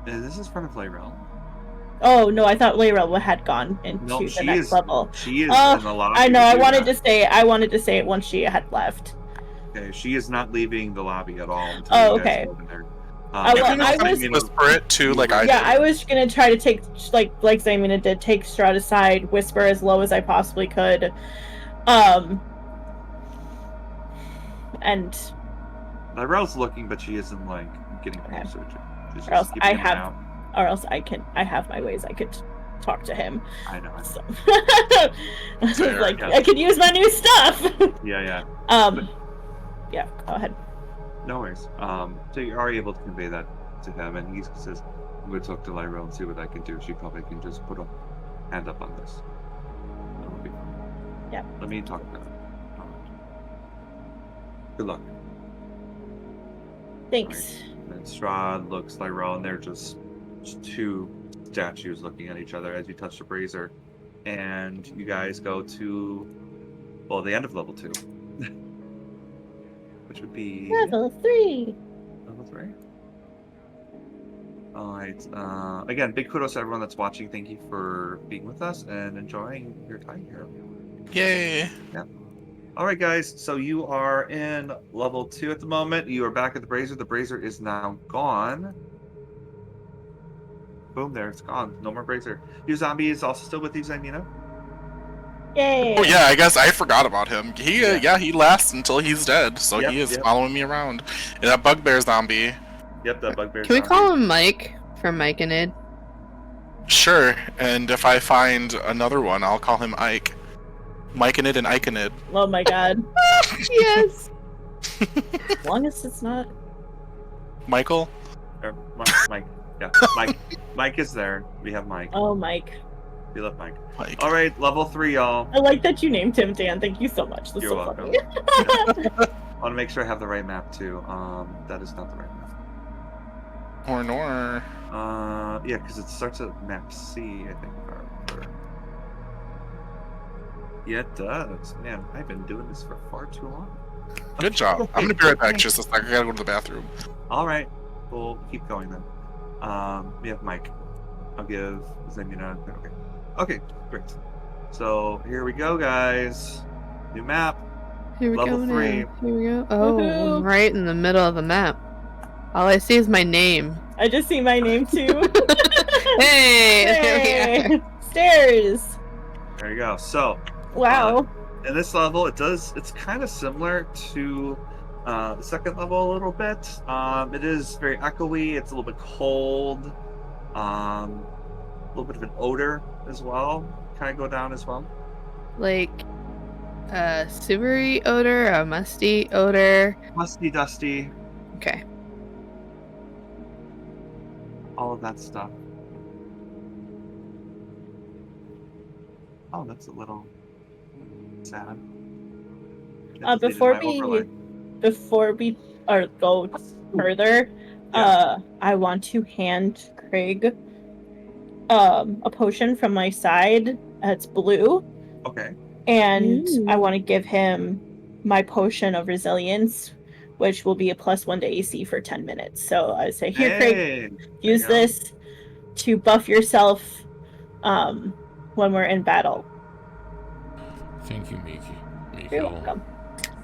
This is front of Lyrell. Oh no, I thought Lyrell had gone into the next level. She is in the lobby. I know. I wanted to say it once she had left. Okay, she is not leaving the lobby at all. Oh, okay. I was whisper it too, I did. I was gonna try to take like Zamina did, take Strahd aside, whisper as low as I possibly could, and Lyrell's looking, but she isn't getting closer. Or else I have my ways I could talk to him. I know. So. I could use my new stuff. Yeah. Yeah, go ahead. No worries. So you are able to convey that to him, and he says, "I'm going to talk to Lyrell and see what I can do. She probably can just put a hand up on this. That would be fine. Yeah. Let me talk to her. Good luck." Thanks. Right. And Strahd looks Lyrell, and they're just two statues looking at each other as you touch the brazier, and you guys go to the end of level 2. Which would be level 3. Level 3. All right. Again, big kudos to everyone that's watching. Thank you for being with us and enjoying your time here. Yay! Yeah. All right, guys. So you are in level 2 at the moment. You are back at the brazier. The brazier is now gone. Boom! There, it's gone. No more brazier. Your zombie is also still with you, Zanina. Yay! Oh yeah, I guess I forgot about him. He lasts until he's dead, so he is following me around. And that bugbear zombie. Yep, that bugbear. Can we call him Mike from Mike and Id? Sure, and if I find another one, I'll call him Ike. Mike and Id and Ike and Id. Oh my god. Yes. As long as it's not Michael? Mike. Yeah, Mike. Mike is there. We have Mike. Oh, Mike. We love Mike. All right, level 3, y'all. I like that you named him Dan. Thank you so much. That's You're so welcome. funny. I want to make sure I have the right map too. That is not the right map. Or nor. Yeah, because it starts at map C, I think. If I remember. Yeah, it does. Man, I've been doing this for far too long. Good job. I'm gonna be right back. Just a second. I gotta go to the bathroom. All right, we'll keep going then. We have Mike. I'll give Zemina. Okay, great. So here we go, guys. New map. Here we Level go. 3. Here we go. Oh, Woohoo. I'm right in the middle of the map. All I see is my name. I just see my name too. Hey! There we Yay. Stairs. There you go. So, Wow. in this level, it's kind of similar to the second level a little bit. It is very echoey. It's a little bit cold. A little bit of an odor as well. Kind of go down as well. Like a sewery odor, a musty odor. Musty, dusty, Okay. all of that stuff. Oh, that's a little sad. That deleted Before my we overlay. go further, I want to hand Craig a potion from my side. It's blue, Okay. and I Ooh. want to give him my potion of resilience, which will be a +1 to AC for 10 minutes. So I say, here, Craig, Hey, use there you go. this to buff yourself when we're in battle. Thank you, Miki. You're welcome.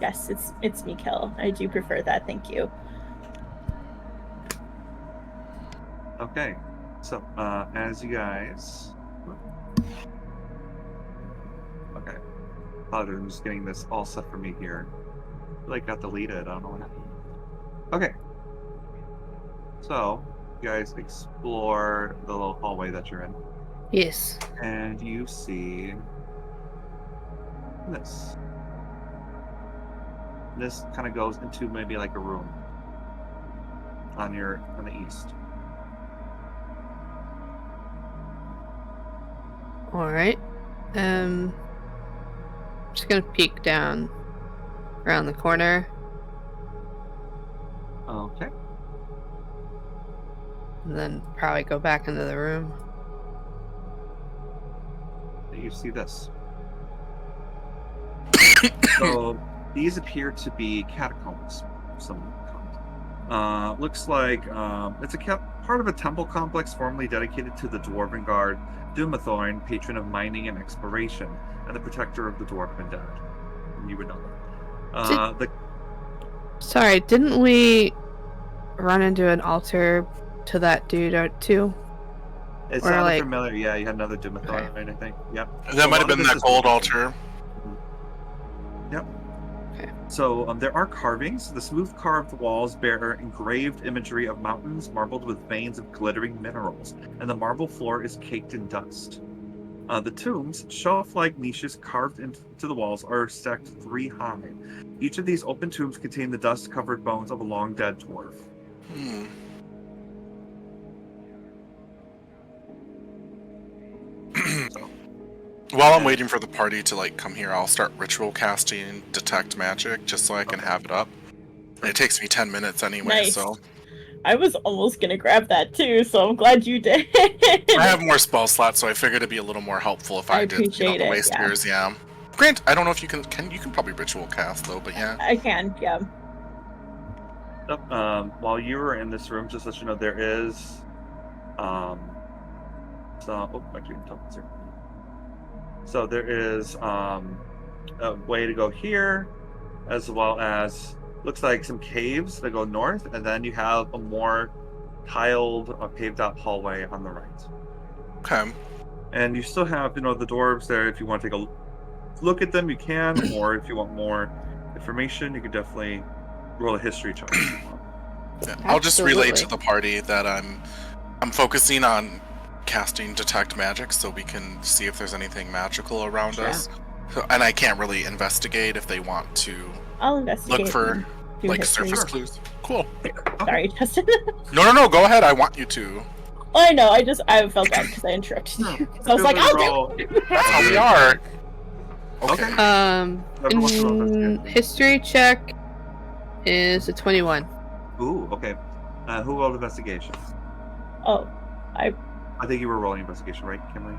Yes, it's Mikkel. I do prefer that. Thank you. Okay. So, as you guys... Okay. I'm just getting this all set for me here. I feel like I got deleted. I don't know what happened. Okay. So, you guys explore the little hallway that you're in. Yes. And you see this. This kind of goes into maybe like a room on the east. All right. Just gonna peek down around the corner. Okay. And then probably go back into the room. You see this. So these appear to be catacombs. Some kind. Looks like it's part of a temple complex formerly dedicated to the Dwarven Guard, Dumathorn, patron of mining and exploration, and the protector of the Dwarven dead. You would know that. Sorry, didn't we run into an altar to that dude too? It Or sounded like- familiar. Yeah, you had another Dumathorn, Okay. I think. Yep. That might have been that gold altar. Yep. Okay. So there are carvings. The smooth carved walls bear engraved imagery of mountains marbled with veins of glittering minerals, and the marble floor is caked in dust. The tombs, shelf-like niches carved into the walls, are stacked 3 high. Each of these open tombs contain the dust-covered bones of a long-dead dwarf. So, While I'm waiting for the party to come here, I'll start ritual casting detect magic just so I can have it up. And it takes me 10 minutes anyway, Nice. so I was almost gonna grab that too, so I'm glad you did. I have more spell slots, so I figured it'd be a little more helpful if I did appreciate the it, waste yeah. years, yeah. Grant, I don't know if you can probably ritual cast though, but yeah. I can, yeah. while you were in this room, just to let you know, there is So there is a way to go here, as well as looks like some caves that go north, and then you have a more tiled, paved out hallway on the right. Okay. And you still have, the dwarves there. If you want to take a look at them, you can, or if you want more information, you could definitely roll a history check. Yeah, I'll just relay to the party that I'm focusing on casting detect magic, so we can see if there's anything magical around us. And I can't really investigate if they want to. I'll investigate. Look for like history. surface clues. Cool. Sorry, Justin. No. Go ahead. I want you to. Oh, I know. I felt bad because I interrupted you. I was like, I'll do it. That's how we are. Okay. History check is a 21. Ooh, okay. Who rolled investigation? Oh, I think you were rolling investigation, right, Kimarie?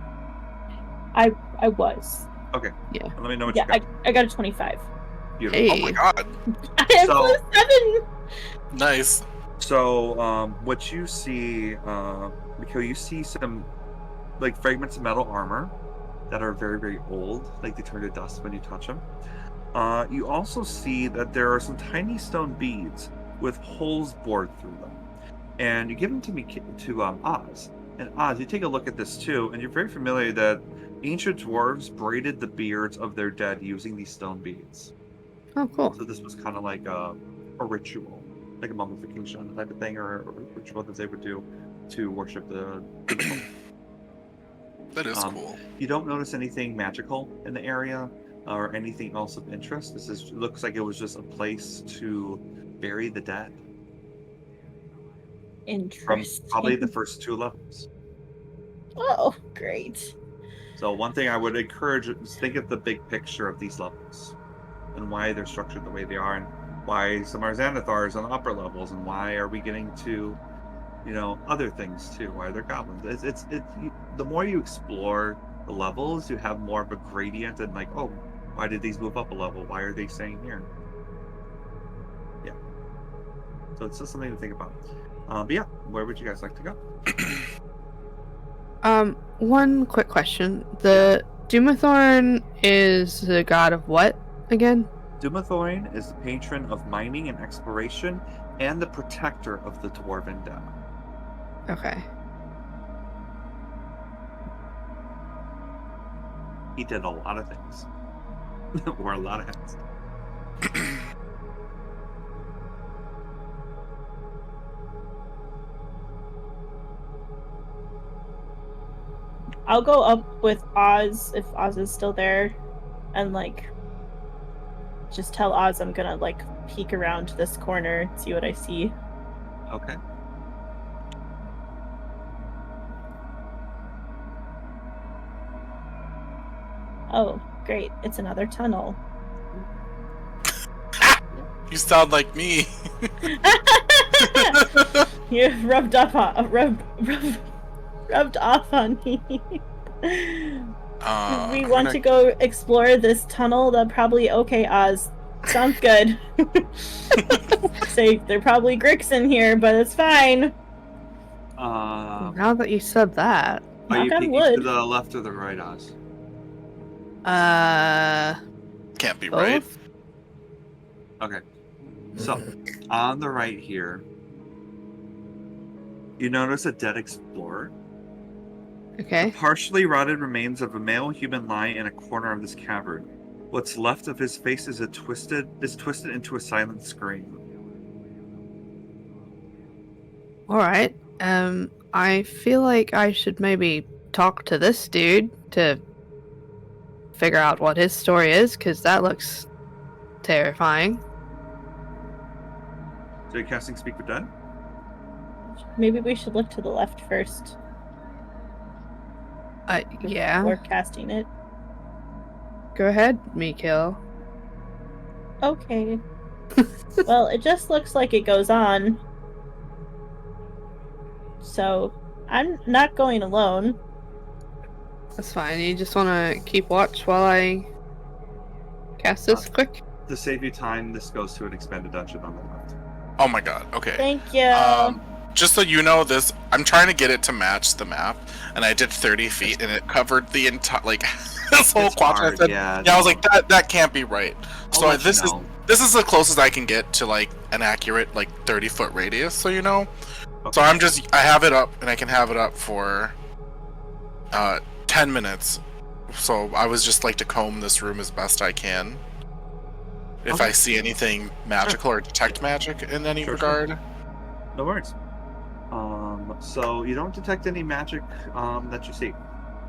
I was. Okay. Yeah. Let me know what you got. I got a 25. Beautiful. Hey. Oh my god. I have +7. Nice. So, what you see, Mikhail, you see some like fragments of metal armor that are very, very old, like they turn to dust when you touch them. You also see that there are some tiny stone beads with holes bored through them, and you give them to Oz. And Oz, you take a look at this too, and you're very familiar that ancient dwarves braided the beards of their dead using these stone beads. Oh, cool. So this was kind of like a ritual, like a mummification type of thing, or a ritual that they would do to worship the That is cool. You don't notice anything magical in the area or anything else of interest. Looks like it was just a place to bury the dead. Interesting. From probably the first 2 levels. Oh, great. So one thing I would encourage is think of the big picture of these levels and why they're structured the way they are, and why some are Xanathars on the upper levels, and why are we getting to, other things too, why they're goblins. It's the more you explore the levels, you have more of a gradient, and like, oh, why did these move up a level? Why are they staying here? Yeah. So it's just something to think about. But yeah, where would you guys like to go? One quick question. The Dumathorn is the god of what again? Dumathorn is the patron of mining and exploration, and the protector of the Dwarven Dead. Okay. He did a lot of things. Wore a lot of hats. I'll go up with Oz if Oz is still there, and just tell Oz I'm gonna peek around this corner, see what I see. Okay. Oh, great! It's another tunnel. You sound like me. You rubbed off on me. We want to go explore this tunnel. They're probably okay, Oz. Sounds good. Say they're probably Gricks in here, but it's fine. Now that you said that, are you peeking to the left or the right, Oz? Can't be both? right. Okay. So, on the right here, you notice a dead explorer. Okay. The partially rotted remains of a male human lie in a corner of this cavern. What's left of his face is twisted into a silent scream. All right. I feel like I should maybe talk to this dude to figure out what his story is, because that looks terrifying. So you're casting Speak with Dead? Maybe we should look to the left first. Yeah. Before casting it. Go ahead, Mikhail. Okay. Well, it just looks like it goes on. So, I'm not going alone. That's fine. You just want to keep watch while I cast this quick? To save you time, this goes to an expanded dungeon on the left. Oh my god. Okay. Thank you. just so you know, this I'm trying to get it to match the map, and I did 30 feet, and it covered the entire this whole quadrant. I was like, that can't be right. So this is the closest I can get to an accurate 30-foot radius. So you know, so I have it up, and I can have it up for 10 minutes. So I was just to comb this room as best I can. If I see anything magical or detect magic in any regard. Sure. No worries. So you don't detect any magic that you see.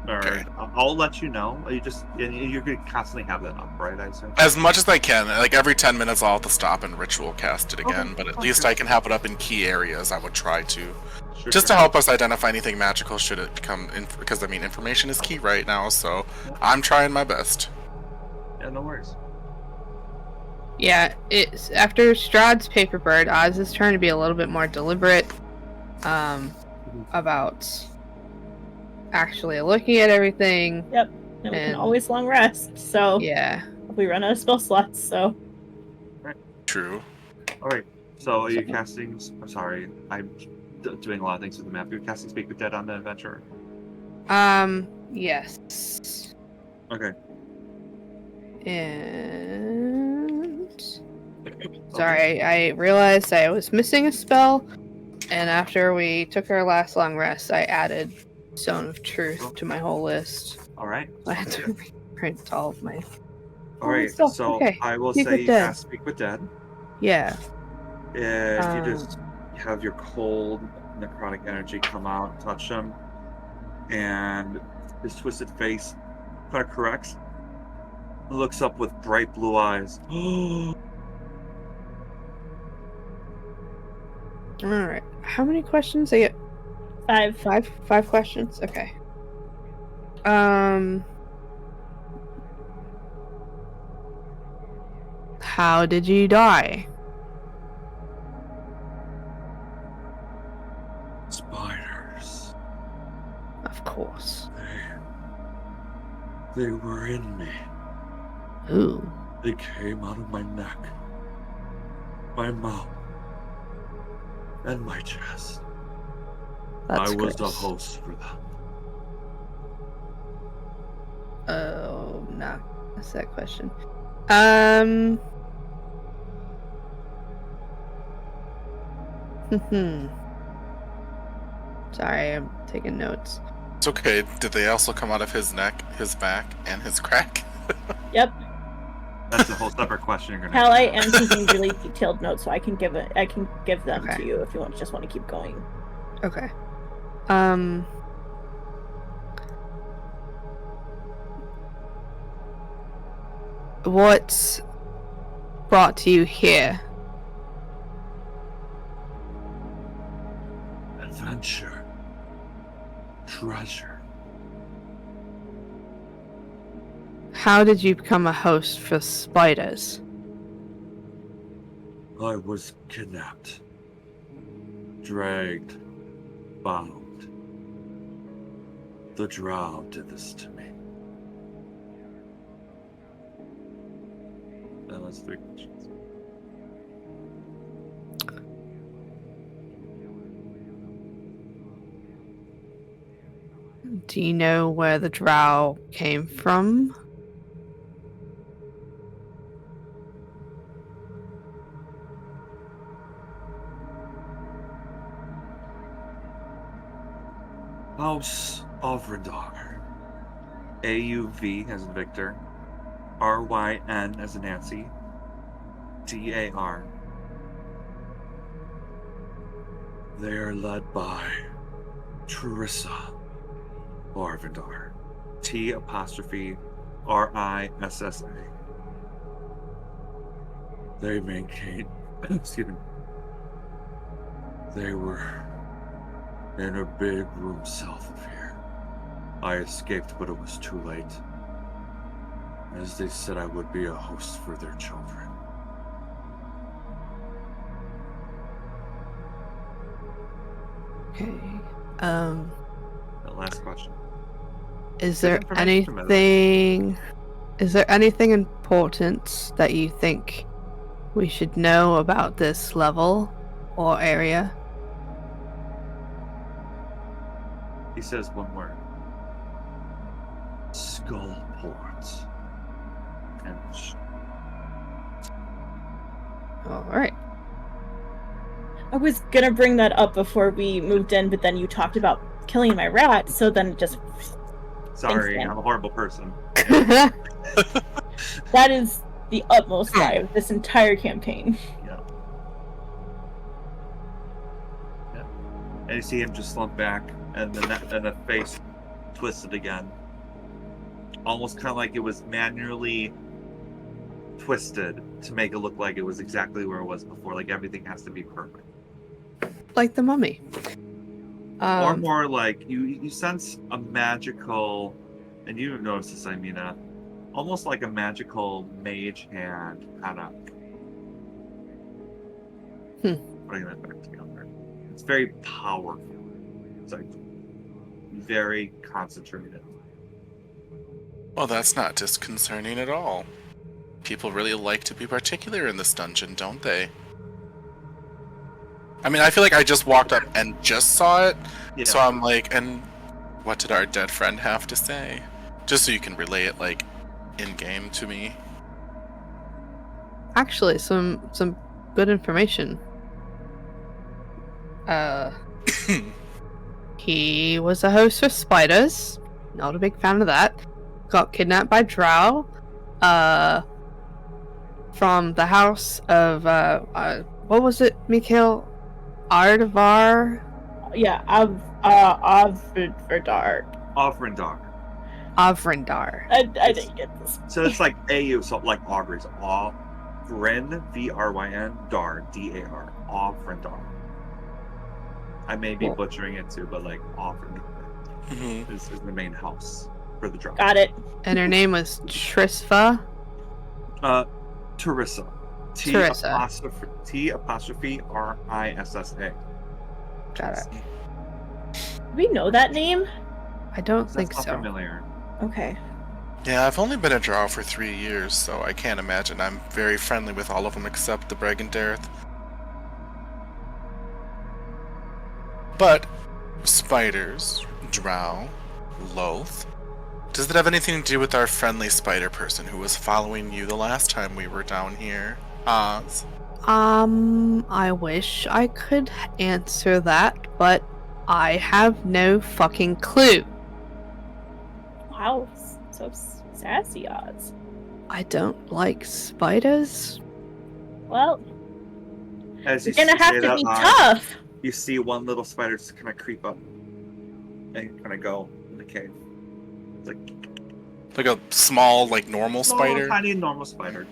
Okay. I'll let you know. You're gonna constantly have that up, right? I assume. As much as I can. Every 10 minutes, I'll have to stop and ritual cast it again. But at least I can have it up in key areas. I would try to, to help us identify anything magical should it become. Because information is key right now. So I'm trying my best. Yeah, no worries. Yeah, it's after Strahd's paper bird, Oz is trying to be a little bit more deliberate about actually looking at everything. Yep, and we can always long rest, so yeah. We run out of spell slots, so... Right. True. Alright, so are you casting... I'm sorry, I'm doing a lot of things with the map. You're casting Speak with Dead on the adventure? Yes. Okay. And... Sorry, I realized I was missing a spell, and after we took our last long rest, I added Stone of Truth to my whole list. Alright. I had to reprint all of my... Alright, so okay. I will say you cast Speak with Dead. Yeah. And you just have your cold necrotic energy come out and touch him, and his twisted face kind of corrects. Looks up with bright blue eyes. Alright. How many questions? I get 5. 5 questions? Okay. How did you die? Spiders. Of course. They were in me. Ooh. They came out of my neck, my mouth, and my chest. That's I was the gross. host for them. Oh, no. That's that question. Sorry, I'm taking notes. It's okay. Did they also come out of his neck, his back, and his crack? Yep. That's a whole separate question you're gonna Hallie am taking really detailed notes, so I can give them Okay. to you if you just want to keep going. Okay. What brought you here? Adventure. Treasure. How did you become a host for spiders? I was kidnapped. Dragged. Bound. The drow did this to me. That was 3 questions. Do you know where the drow came from? House of Radar. AUV as in Victor. RYN as in Nancy. DAR. They are led by Teresa Arvindar. T apostrophe RISSA. They maintain. Excuse me. They were in a big room south of here. I escaped, but it was too late. As they said, I would be a host for their children. Okay. The last question. Is there anything important that you think we should know about this level or area? He says one word. Skullport. And All right. I was gonna bring that up before we moved in, but then you talked about killing my rat, so then just... sorry, Thanks, I'm a horrible person. That is the utmost lie of this entire campaign. Yeah. Yeah. And you see him just slump back, and the face twisted again. Almost kind of like it was manually twisted to make it look like it was exactly where it was before. Like everything has to be perfect. Like the mummy. Or more like you sense a magical, and you notice this, Imina, almost like a magical mage hand kind of putting that back together. It's very powerful. It's like very concentrated. Well, that's not disconcerting at all. People really like to be particular in this dungeon, don't they? I mean, I feel like I just walked up and just saw it, so I'm like, and what did our dead friend have to say? Just so you can relay it, like, in-game to me. Actually, some good information. He was a host for spiders. Not a big fan of that. Got kidnapped by Drow. From the house of what was it, Mikhail? Ardvar? Yeah, Avrindar. Avrindar. I didn't get this. So it's like AU, so like Aubrey's. Vryn, V-R-Y-N, Dar, D-A-R. Avrindar. I may be butchering it too, but like Avrindar is the main house for the Drow. Got it. And her name was Trisva? Terissa. T''R-I-S-S-A. Got it. Do we know that name? I don't think That's so. not familiar. Okay. Yeah, I've only been a Drow for 3 years, so I can't imagine I'm very friendly with all of them except the Bragendareth. But spiders, Drow, Loth. Does it have anything to do with our friendly spider person who was following you the last time we were down here? Oz? I wish I could answer that, but I have no fucking clue. Wow, so sassy, Oz. I don't like spiders. Well, As you're gonna have to be tough. You see one little spider just kind of creep up and kind of go in the cave. It's like a small, like normal spider? Tiny normal spider.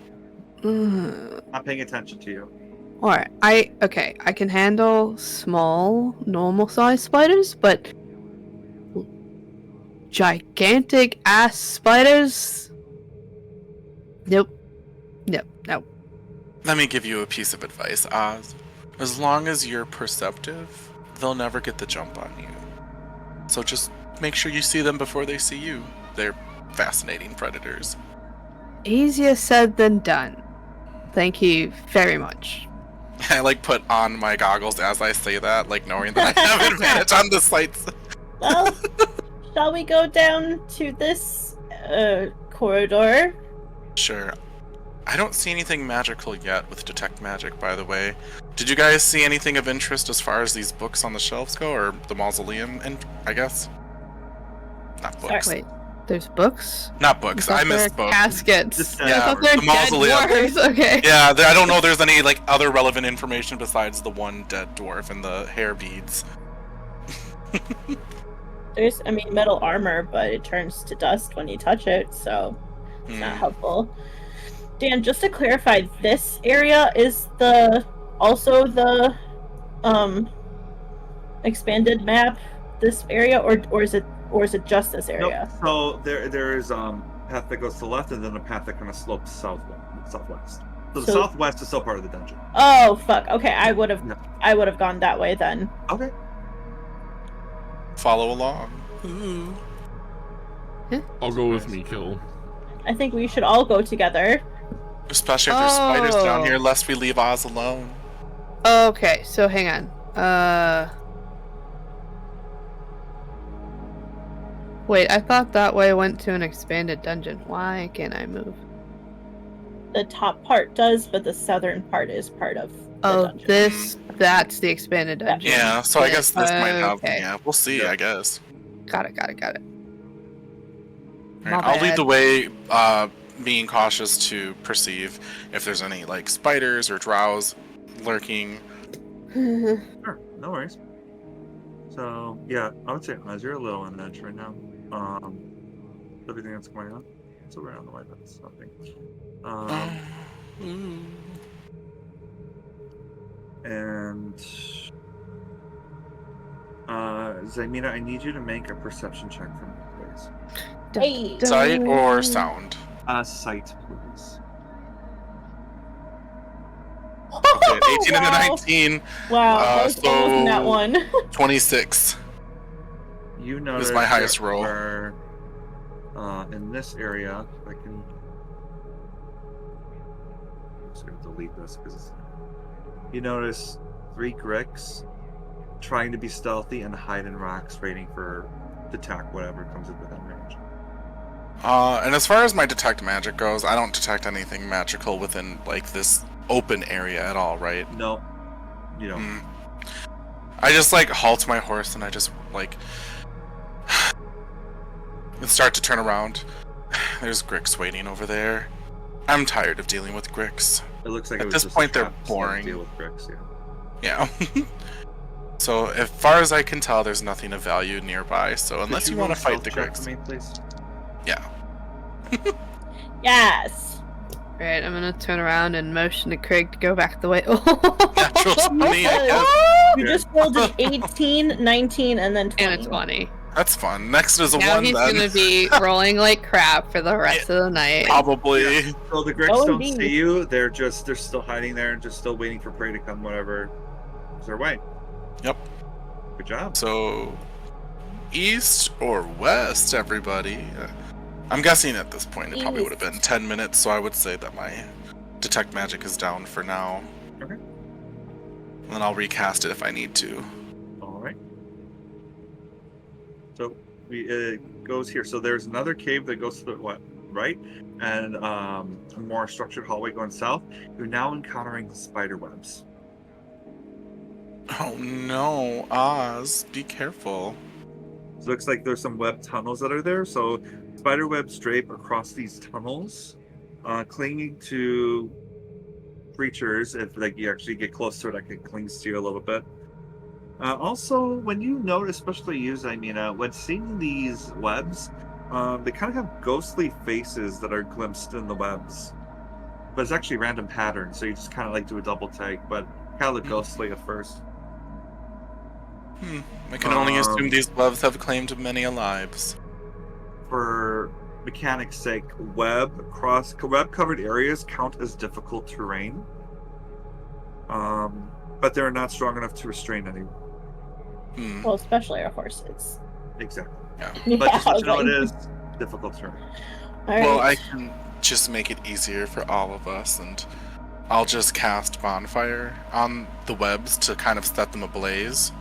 Not paying attention to you. Alright, I can handle small, normal sized spiders, but gigantic ass spiders? Nope. Let me give you a piece of advice, Oz. As long as you're perceptive, they'll never get the jump on you. So just make sure you see them before they see you. They're fascinating predators. Easier said than done. Thank you very much. I like put on my goggles as I say that, like knowing that I have advantage on the sights. Well, shall we go down to this corridor? Sure. I don't see anything magical yet with Detect Magic, by the way. Did you guys see anything of interest as far as these books on the shelves go, or the mausoleum, and I guess? Not books. Wait, there's books? Not books, I misspoke. Caskets. Yeah, I thought they're the dead mausoleum. dwarves. Okay. Yeah, I don't know if there's any like other relevant information besides the one dead dwarf and the hair beads. There's, metal armor, but it turns to dust when you touch it, so it's not helpful. Dan, just to clarify, this area is also the expanded map. This area, or is it just this area? No, so there is path that goes to the left, and then a path that kind of slopes southwest. So the southwest is still part of the dungeon. Oh fuck! Okay, I would have gone that way then. Okay. Follow along. Ooh. I'll go with Mikhail. I think we should all go together. Especially if there's spiders down here, lest we leave Oz alone. Okay, so hang on. Wait, I thought that way went to an expanded dungeon. Why can't I move? The top part does, but the southern part is part of the dungeon. That's the expanded dungeon. Yeah, so I guess this might have. Okay. Yeah, we'll see. I guess. Got it. All right, I'll lead the way, being cautious to perceive if there's any like spiders or drows lurking. Sure, no worries. So yeah, I would say Oz, you're a little on edge right now. Everything that's going on. So we're on the way. That's nothing. And Zymina, I need you to make a perception check for me, please. Hey. Sight or sound? Sight, please. Okay, 18 and a 19. Wow, so that one. 26. You notice is my highest roll. Where, in this area, I can. I'm just going to delete this because you notice 3 Gricks trying to be stealthy and hide in rocks, waiting for detect whatever comes within range. And as far as my detect magic goes, I don't detect anything magical within like this open area at all, right? No, you don't. I just like halt my horse and I just like and start to turn around. There's Gricks waiting over there. I'm tired of dealing with Gricks. It looks like at it was this just point a they're trap to boring. deal with Gricks, Yeah. So as far as I can tell, there's nothing of value nearby. So unless you want to fight the Gricks, for me, please. Yeah. Yes. Right, I'm gonna turn around and motion to Craig to go back the way. Natural 20, I guess. You just rolled an 18, 19, and then 20. And a 20. That's fun. Next is a Now 1 he's then. gonna be rolling like crap for the rest of the night. Probably. Yeah. So the Gricks don't see you. They're still hiding there and just still waiting for prey to come. Whatever is their way. Yep. Good job. So, east or west, everybody? I'm guessing at this point it probably would have been 10 minutes, so I would say that my detect magic is down for now. Okay. And then I'll recast it if I need to. All right. So it goes here. So there's another cave that goes to the right, and a more structured hallway going south. You're now encountering spider webs. Oh no, Oz, be careful. So it looks like there's some web tunnels that are there. So spider webs drape across these tunnels, clinging to creatures. If like you actually get close to it, it clings to you a little bit. Also, when you notice, especially you, Zymina, when seeing these webs, they kind of have ghostly faces that are glimpsed in the webs. But it's actually random patterns, so you just kind of like do a double take, but kind of look ghostly at first. I can only assume these webs have claimed many lives. For mechanics' sake, web-covered areas count as difficult terrain, but they're not strong enough to restrain anyone. Well, especially our horses. Exactly. Yeah. But just let you know it is difficult terrain. Well, I can just make it easier for all of us, and I'll just cast Bonfire on the webs to kind of set them ablaze,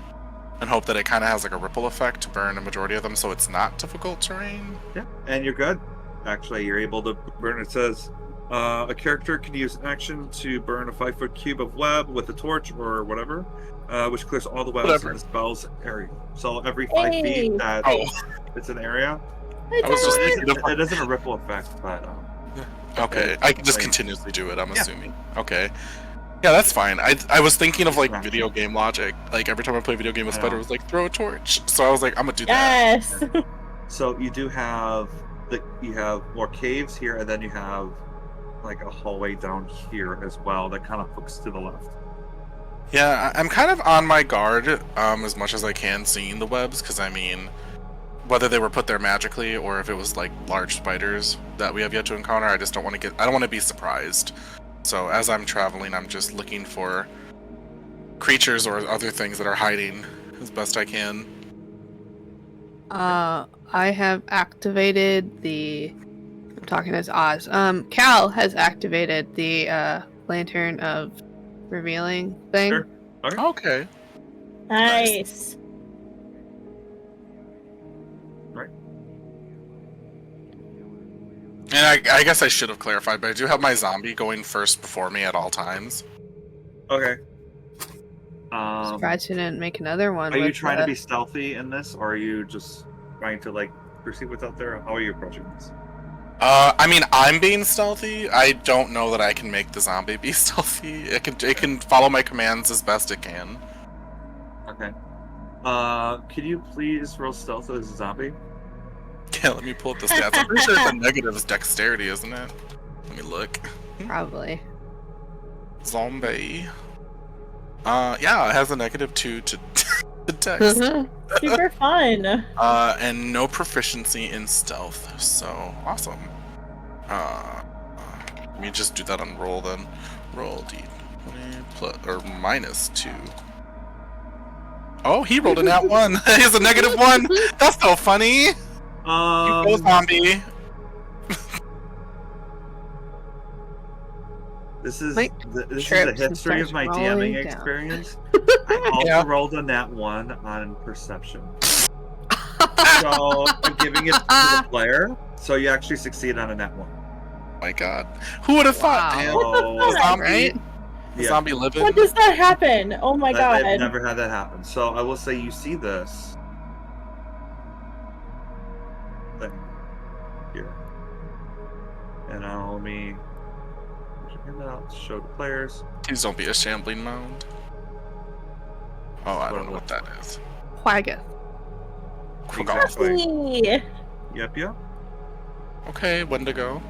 and hope that it kind of has like a ripple effect to burn a majority of them, so it's not difficult terrain. Yeah, and you're good. Actually, you're able to burn. It says a character can use an action to burn a 5-foot cube of web with a torch or whatever, which clears all the webs in the spell's area. So every 5 feet that it's an area. It isn't a ripple effect, but okay, I can just continuously do it. I'm assuming. Okay. Yeah, that's fine. I was thinking of like video game logic. Like every time I play a video game with Spider, it was like throw a torch. So I was like, I'm gonna do that. Yes. So you do have more caves here, and then you have like a hallway down here as well that kind of hooks to the left. Yeah, I'm kind of on my guard as much as I can seeing the webs, because I mean, whether they were put there magically or if it was like large spiders that we have yet to encounter, I just don't want to I don't want to be surprised. So as I'm traveling, I'm just looking for creatures or other things that are hiding as best I can. I have activated I'm talking as Oz. Cal has activated the lantern of revealing thing. Sure. Okay. Nice. Right. And I guess I should have clarified, but I do have my zombie going first before me at all times. Okay. Surprised you didn't make another one. Are you trying to be stealthy in this, or are you just trying to like perceive what's out there? How are you approaching this? I mean, I'm being stealthy. I don't know that I can make the zombie be stealthy. It can follow my commands as best it can. Okay. Could you please roll stealth as a zombie? Yeah, let me pull up the stats. I'm pretty sure the negative is dexterity, isn't it? Let me look. Probably. Zombie. Yeah, it has a -2 to dex. Super fun. And no proficiency in stealth, so awesome. Let me just do that on roll then. Roll d20 plus or -2. Oh, he rolled a nat 1. He has a -1. That's so funny. You go, zombie. This is the history of my DMing experience. I also rolled a nat 1 on perception. So I'm giving it to the player. So you actually succeed on a nat 1. Oh my god. Who would have thought? What the Zombie, right? Yeah. Zombie living. When does that happen? Oh my god. I've never had that happen. So I will say you see this thing here. And now let me hand that out to show the players. Please don't be a shambling mound. Oh, I don't know what that is. Quagga. Puppy. Yep. Okay, Wendigo.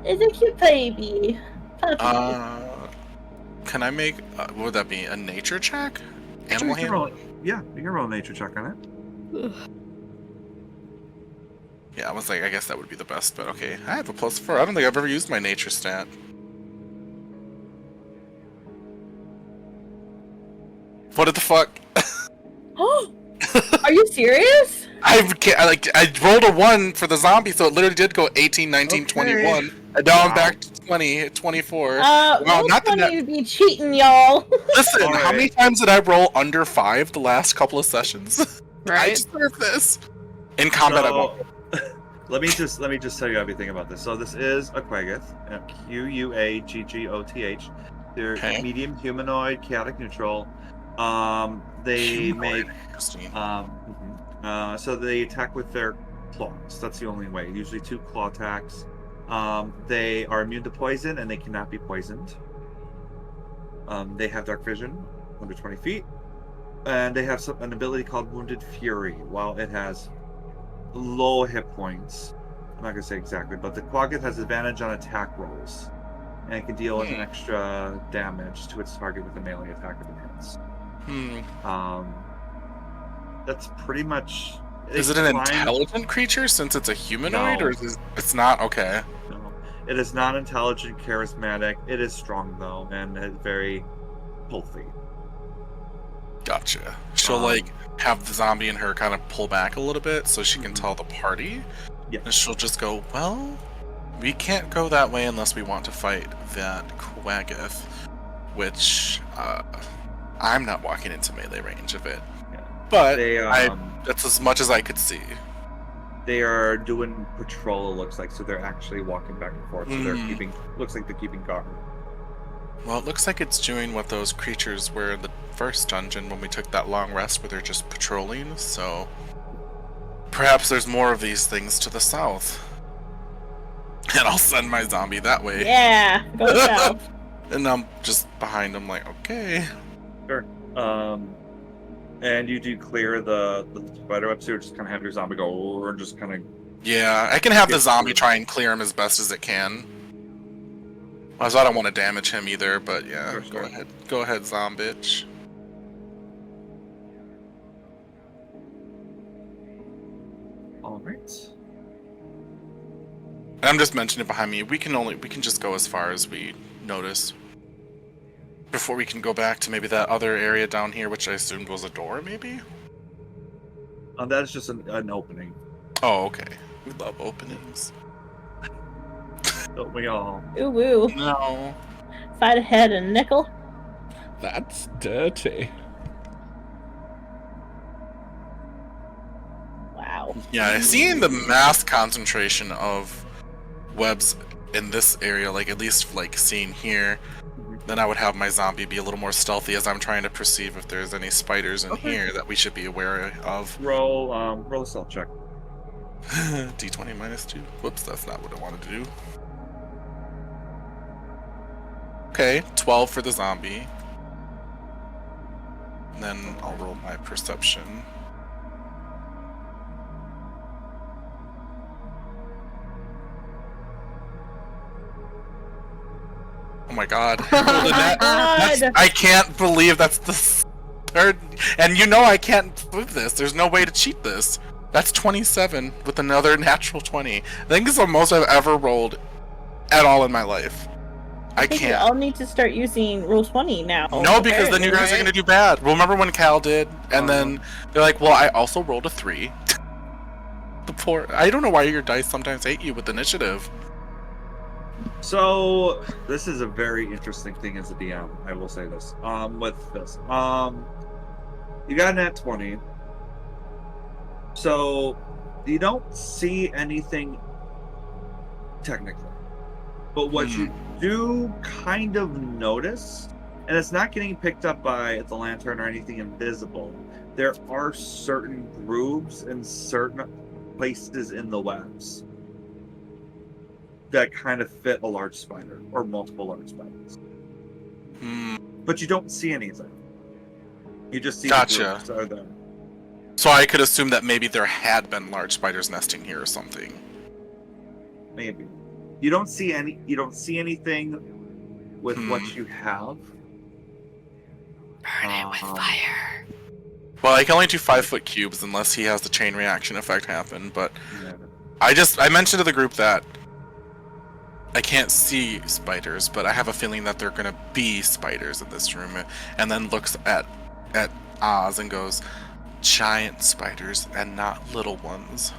It's a cute baby. Puppy. Can I make, what would that be, a nature check? Actually, Animal handling? you can roll a nature check on it. Yeah, I was like, I guess that would be the best, but okay. I have a +4. I don't think I've ever used my nature stat. What the fuck? Are you serious? I rolled a 1 for the zombie, so it literally did go 18, 19, 21. And now I'm back to 20, 24. Well, not the you'd be cheating, y'all. Listen, how many times did I roll under 5 the last couple of sessions? Right. I deserve this. In combat, I won't. Let me just tell you everything about this. So this is a Quaggoth, Quagggoth. They're medium humanoid, chaotic neutral. They make so they attack with their claws. That's the only way. Usually 2 claw attacks. They are immune to poison and they cannot be poisoned. They have dark vision, under 20 feet, and they have an ability called Wounded Fury. While it has low hit points, I'm not gonna say exactly, but the Quaggoth has advantage on attack rolls, and it can deal an extra damage to its target with a melee attack if it hits. That's pretty much. Is it an intelligent creature since it's a humanoid, or is it's not? Okay. No, it is not intelligent, charismatic. It is strong though, and it's very healthy. Gotcha. She'll like have the zombie and her kind of pull back a little bit so she can tell the party. Yeah. And she'll just go, well, we can't go that way unless we want to fight that Quaggoth, which I'm not walking into melee range of it. Yeah. But that's as much as I could see. They are doing patrol, it looks like, so they're actually walking back and forth. So they're looks like they're keeping guard. Well, it looks like it's doing what those creatures were in the first dungeon when we took that long rest where they're just patrolling, so perhaps there's more of these things to the south. And I'll send my zombie that way. Yeah, go south. And I'm just behind him like, okay. Sure. And you do clear the spider web, so you just kind of have your zombie go over and just kind of... Yeah, I can have the zombie try and clear him as best as it can. Also, I don't want to damage him either, but yeah, Sure. Go ahead. Go ahead, zombitch. Alright. And I'm just mentioning it behind me. We can just go as far as we notice. Before we can go back to maybe that other area down here, which I assumed was a door, maybe? That is just an opening. Oh, okay. We love openings. Don't we all? Ooh, woo. No. If I'd had a nickel. That's dirty. Wow. Yeah, seeing the mass concentration of webs in this area, like at least like seen here, then I would have my zombie be a little more stealthy as I'm trying to perceive if there's any spiders in here that we should be aware of. Roll a stealth check. D20 -2. Whoops, that's not what I wanted to do. Okay, 12 for the zombie. And then I'll roll my perception. Oh my god. I can't believe that's the third. And you know I can't move this. There's no way to cheat this. That's 27 with another natural 20. I think it's the most I've ever rolled at all in my life. I can't. We all need to start using Roll 20 now. No, because then you guys are going to do bad. Remember when Cal did? And then they're like, well, I also rolled a 3. The poor... I don't know why your dice sometimes hate you with initiative. So, this is a very interesting thing as a DM, I will say this. With this. You got a nat 20. So, you don't see anything technically. But what you do kind of notice, and it's not getting picked up by the lantern or anything invisible, there are certain grooves in certain places in the webs that kind of fit a large spider, or multiple large spiders. But you don't see anything. You just see the grooves are there. So I could assume that maybe there had been large spiders nesting here or something. Maybe. You don't see anything with what you have. Burn it with fire. Well, I can only do 5-foot cubes unless he has the chain reaction effect happen, but I mentioned to the group that I can't see spiders, but I have a feeling that they're gonna be spiders in this room, and then looks at Oz and goes, giant spiders and not little ones.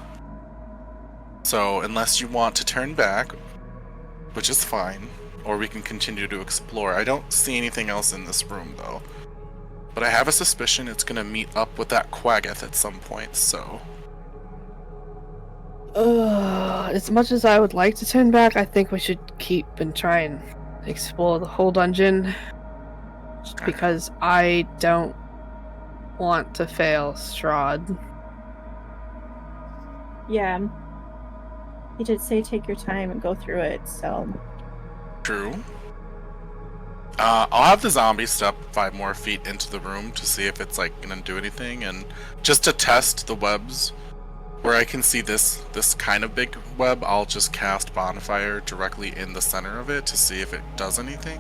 So unless you want to turn back, which is fine, or we can continue to explore. I don't see anything else in this room though, but I have a suspicion it's gonna meet up with that Quaggoth at some point, so. As much as I would like to turn back, I think we should keep and try and explore the whole dungeon. Just because I don't want to fail Strahd. Yeah. He did say take your time and go through it, so... True. I'll have the zombie step 5 more feet into the room to see if it's like gonna do anything, and just to test the webs. Where I can see this kind of big web, I'll just cast Bonfire directly in the center of it to see if it does anything.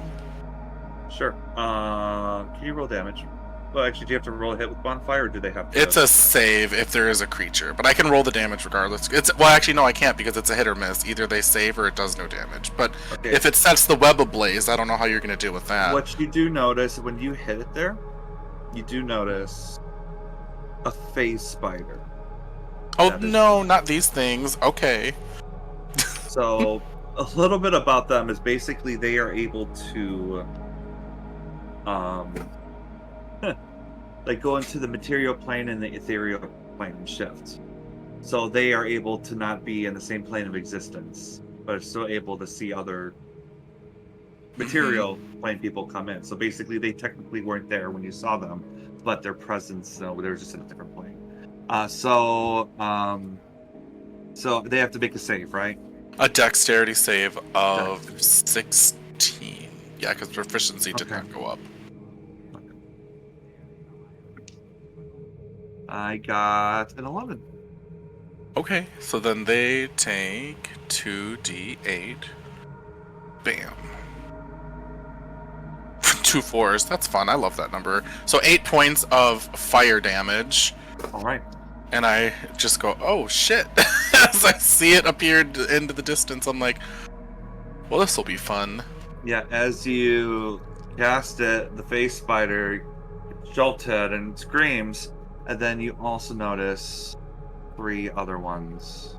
Sure. Can you roll damage? Well, actually, do you have to roll a hit with Bonfire, or do they have to... It's a save if there is a creature, but I can roll the damage regardless. Well, actually, no, I can't, because it's a hit or miss. Either they save or it does no damage. But if it sets the web ablaze, I don't know how you're going to deal with that. What you do notice, when you hit it there, you do notice a phase spider. Oh, no, not these things. Okay. So, a little bit about them is basically they are able to like go into the material plane and the ethereal plane and shift. So they are able to not be in the same plane of existence, but are still able to see other material plane people come in. So basically they technically weren't there when you saw them, but their presence, they were just in a different plane. So they have to make a save, right? A dexterity save of 16. Yeah, because proficiency did not go up. I got an 11. Okay, so then they take 2d8. Bam. 2 4s. That's fun. I love that number. So 8 points of fire damage. All right. And I just go, oh shit. As I see it appear into the distance, I'm like, well, this will be fun. Yeah, as you cast it, the face spider jolted and screams, and then you also notice 3 other ones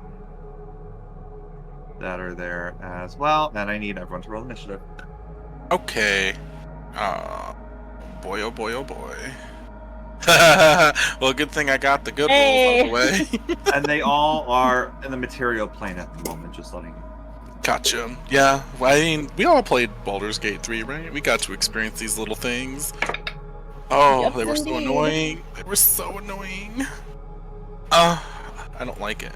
that are there as well, and I need everyone to roll initiative. Okay. Boy, oh boy, oh boy. Well, good thing I got the good rolls out of the way. And they all are in the material plane at the moment, just letting you know. Gotcha. Yeah, well, I mean, we all played Baldur's Gate 3, right? We got to experience these little things. Oh, Yep, they were so indeed. annoying. They were so annoying. I don't like it.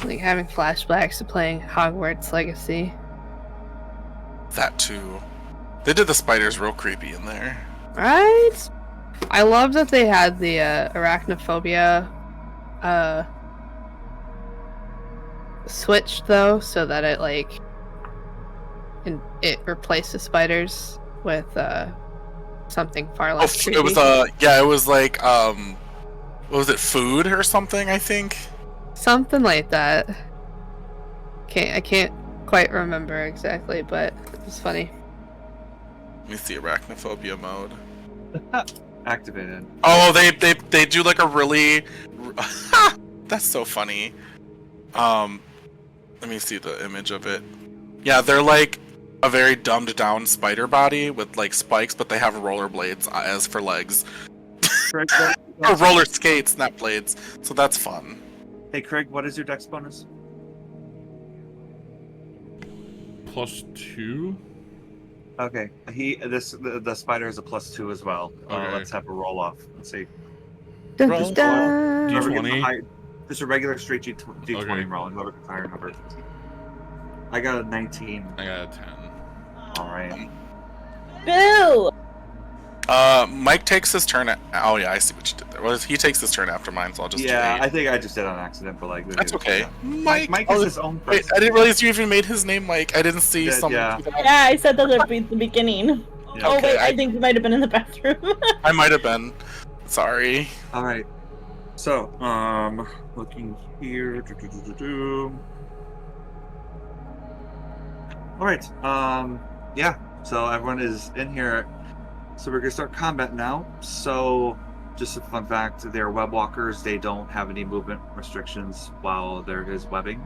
Like having flashbacks to playing Hogwarts Legacy. That too. They did the spiders real creepy in there. Right? I love that they had the arachnophobia switched though, so that it like it replaces spiders with something far less creepy. It was it was like what was it, food or something, I think? Something like that. I can't quite remember exactly, but it was funny. Let me see arachnophobia mode. Activated. Oh, they do like a really that's so funny. Let me see the image of it. Yeah, they're like a very dumbed down spider body with like spikes, but they have rollerblades as for legs. Craig, Or roller skates, not blades. So that's fun. Hey Craig, what is your dex bonus? +2. Okay, the spider is a +2 as well. Okay. Let's have a roll off. Let's see. Dun, Roll. dun, dun. Whoever gets the D20. high- Just a regular straight D20 Okay. roll. Whoever gets higher number. I got a 19. I got a 10. All right. Boo! Mike takes his turn at. Oh yeah, I see what you did there. Well, he takes his turn after mine, so I'll just. Yeah, do I think I just did on accident, but like That's okay. Mike is his own person. Wait, I didn't realize you even made his name Mike. I didn't see Yeah, something. yeah. Yeah, I said that at the beginning. Yeah. Oh Okay, wait, I think you might have been in the bathroom. I might have been. Sorry. All right. So, looking here. All right. Yeah. So everyone is in here. So we're gonna start combat now. So, just a fun fact: they're web walkers. They don't have any movement restrictions while there is webbing.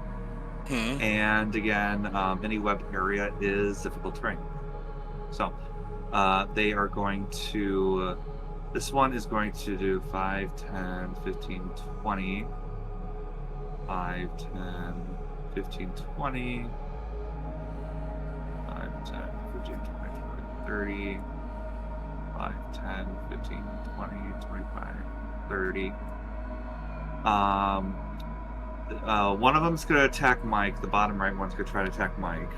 And again, any web area is difficult terrain. So, they are going to. This one is going to do 5, 10, 15, 20. 5, 10, 15, 20. 5, 10, 15, 20, 30. 5, 10, 15, 20, 25, 30. One of them's going to attack Mike. The bottom right one's going to try to attack Mike.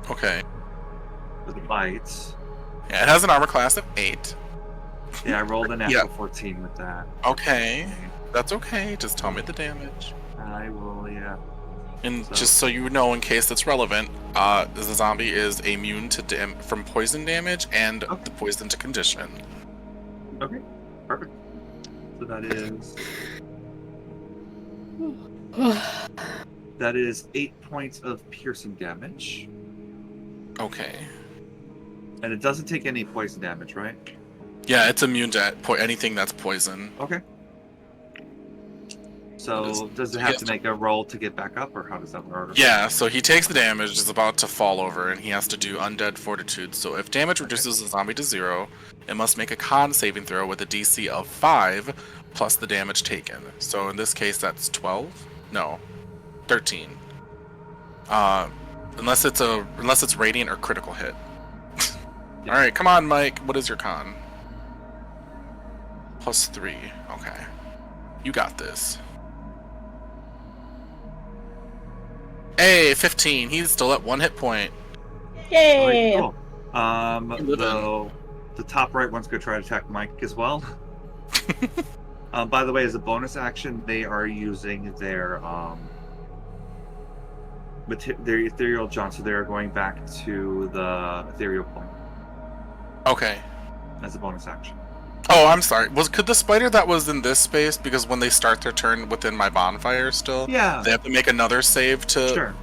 Okay. With the bites. Yeah, it has an armor class of 8. Yeah, I rolled a natural 14 with that. Okay. That's okay. Just tell me the damage. I will, yeah. And just so you know, in case it's relevant, the zombie is immune to from poison damage and the poison to condition. Okay, perfect. So that is 8 points of piercing damage. Okay. And it doesn't take any poison damage, right? Yeah, it's immune to anything that's poison. Okay. So does it have to make a roll to get back up, or how does that work? Yeah, so he takes the damage, is about to fall over, and he has to do Undead Fortitude. So if damage reduces the zombie to 0, it must make a con saving throw with a DC of 5 plus the damage taken. So in this case, that's 12? No, 13. Unless it's radiant or critical hit. Yeah. All right, come on, Mike. What is your con? +3. Okay, you got this. Hey, 15. He's still at 1 hit point. Yay! All right, cool. The top right one's gonna try to attack Mike as well. By the way, as a bonus action, they are using their ethereal jaunt, so they're going back to the ethereal plane. Okay. As a bonus action. Oh, I'm sorry. Could the spider that was in this space, because when they start their turn within my bonfire still, Yeah, they have to make another save to. sure.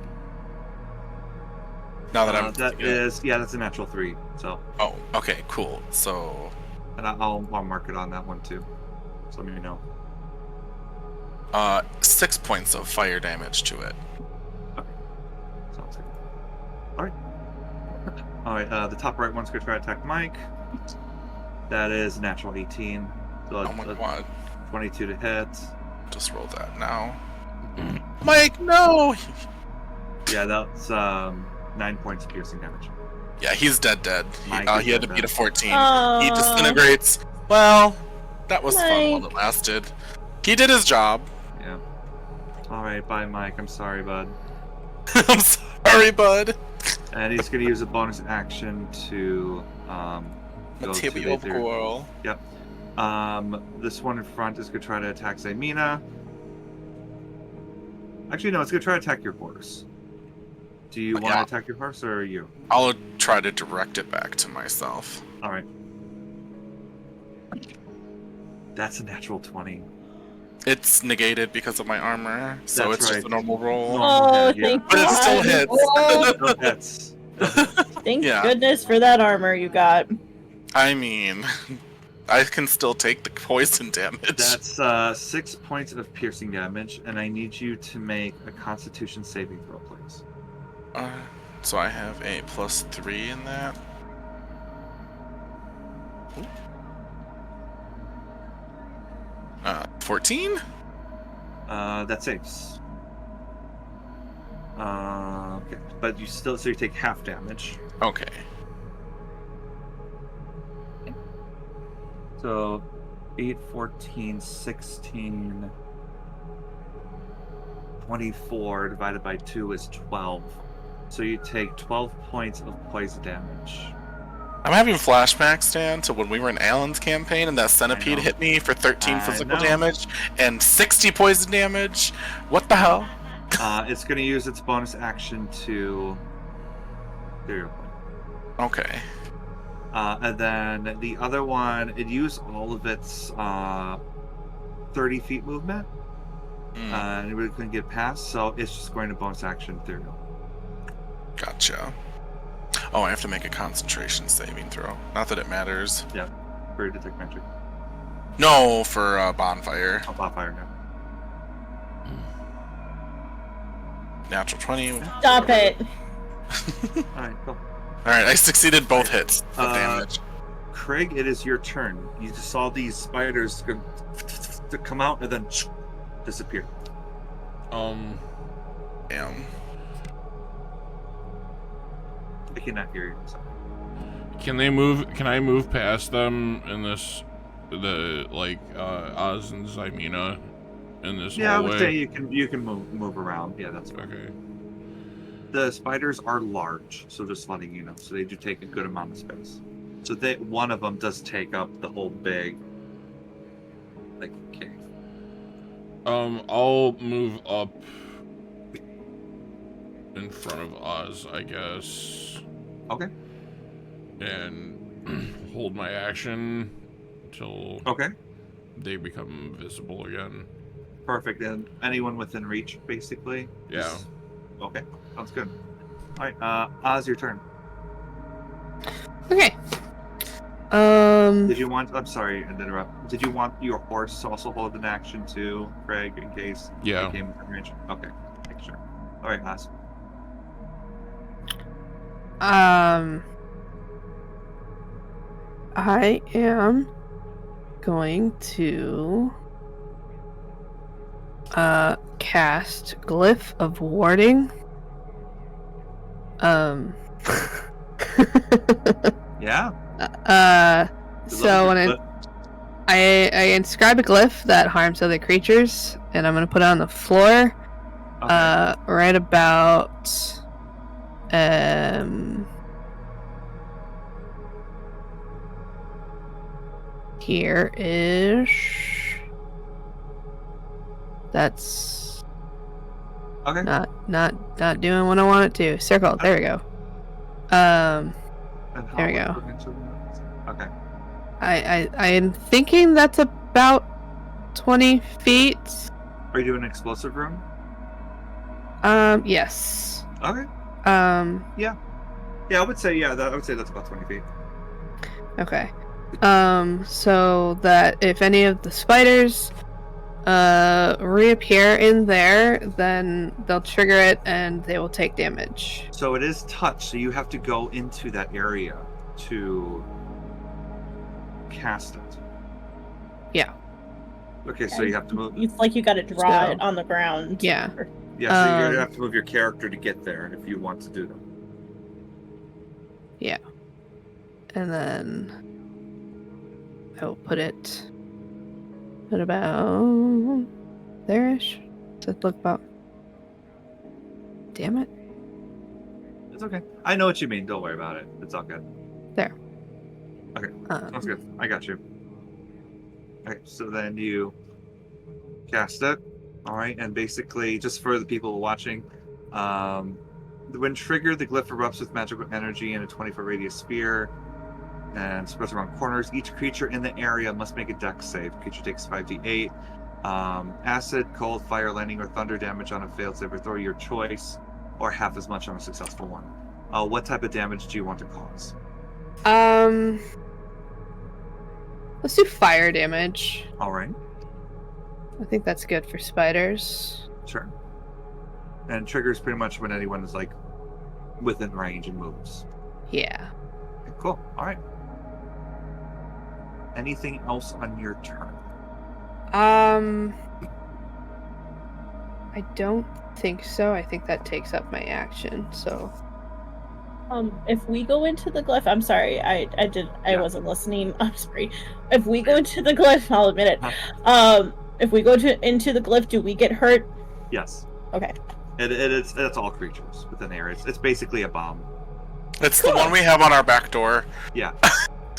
Now that I'm. That's a natural 3. So. Oh, okay, cool. So. And I'll mark it on that one too. So let me know. 6 points of fire damage to it. Okay. Sounds good. All right. All right. The top right one's gonna try to attack Mike. That is a natural 18. So Oh my god. 22 to hit. Just roll that now. Mike, no! Yeah, that's 9 points of piercing damage. Yeah, he's dead. He had to beat a 14. Aww. He disintegrates. Well, that was fun while Mike. it lasted. He did his job. Yeah. All right, bye, Mike. I'm sorry, bud. I'm sorry, bud. And he's going to use a bonus action to go to Material the girl. Yep. This one in front is going to try to attack Zaymina. Actually, no, it's going to try to attack your horse. Do you want to attack your horse, or you? I'll try to direct it back to myself. All right. That's a natural 20. It's negated because of my armor, so That's it's right. just a normal roll. Oh, yeah. thank But it God. still hits. Oh, No, that's... thank Yeah. goodness for that armor you got. I mean, I can still take the poison damage. That's 6 points of piercing damage, and I need you to make a Constitution saving throw, please. So I have a +3 in that. 14? That saves. Okay, but you still, so you take half damage. Okay. So 8, 14, 16, 24 divided by 2 is 12. So you take 12 points of poison damage. I'm having flashbacks, Dan, to when we were in Alan's campaign and that centipede hit me for 13 physical damage and 60 poison damage. What the hell? It's going to use its bonus action to... There you go. Okay. And then the other one, it used all of its 30 feet movement. And it really couldn't get past, so it's just going to bonus action through. Gotcha. Oh, I have to make a concentration saving throw. Not that it matters. Yeah, for detect magic. No, for bonfire. Oh, bonfire now. Natural 20. Stop it. Alright, cool. Alright, I succeeded both hits of damage. Craig, it is your turn. You just saw these spiders to come out and then disappear. Damn. I cannot hear you. Sorry. Can I move past them in this, Oz and Zaymina in this hallway? I would say you can move around. Yeah, that's fine. Okay. The spiders are large, so just letting you know. So they do take a good amount of space. So one of them does take up the whole big, cave. I'll move up in front of Oz, I guess. Okay. And hold my action until they become visible again. Perfect. And anyone within reach, basically? Yeah. Okay. Sounds good. Alright, Oz, your turn. Okay. Did you want... I'm sorry to interrupt. Did you want your horse to also hold an action too, Craig, in case they came within range? Okay. Make sure. Alright, Oz. I am going to cast Glyph of Warding. Yeah. So when I inscribe a glyph that harms other creatures, and I'm gonna put it on the floor. Right about here-ish. That's okay. Not doing what I want it to. Circle. There we go. There we go. Okay. I am thinking that's about 20 feet. Are you doing an explosive room? Yes. Okay. Yeah, I would say that's about 20 feet. Okay. So that if any of the spiders reappear in there, then they'll trigger it and they will take damage. So it is touch, so you have to go into that area to cast it. Yeah. Okay, so you have to move. It's like you got to draw it on the ground. Yeah. Yeah, so you're gonna have to move your character to get there if you want to do that. Yeah. And then I will put it at about there-ish. Does it look about... Damn it. It's okay. I know what you mean. Don't worry about it. It's all good. There. Okay. Sounds good. I got you. Okay, so then you cast it. All right, and basically, just for the people watching, when triggered, the glyph erupts with magical energy in a 20-foot radius sphere and spreads around corners. Each creature in the area must make a dex save. Creature takes 5d8. Acid, cold, fire, lightning, or thunder damage on a failed save or throw, your choice, or half as much on a successful one. What type of damage do you want to cause? Let's do fire damage. All right. I think that's good for spiders. Sure. And triggers pretty much when anyone is like within range and moves. Yeah. Okay, cool. All right. Anything else on your turn? I don't think so. I think that takes up my action. So. If we go into the glyph, I'm sorry, I wasn't listening. I'm sorry. If we go into the glyph, I'll admit it. If we go into the glyph, do we get hurt? Yes. Okay. It's all creatures within the area. It's basically a bomb. It's the one we have on our back door. Yeah.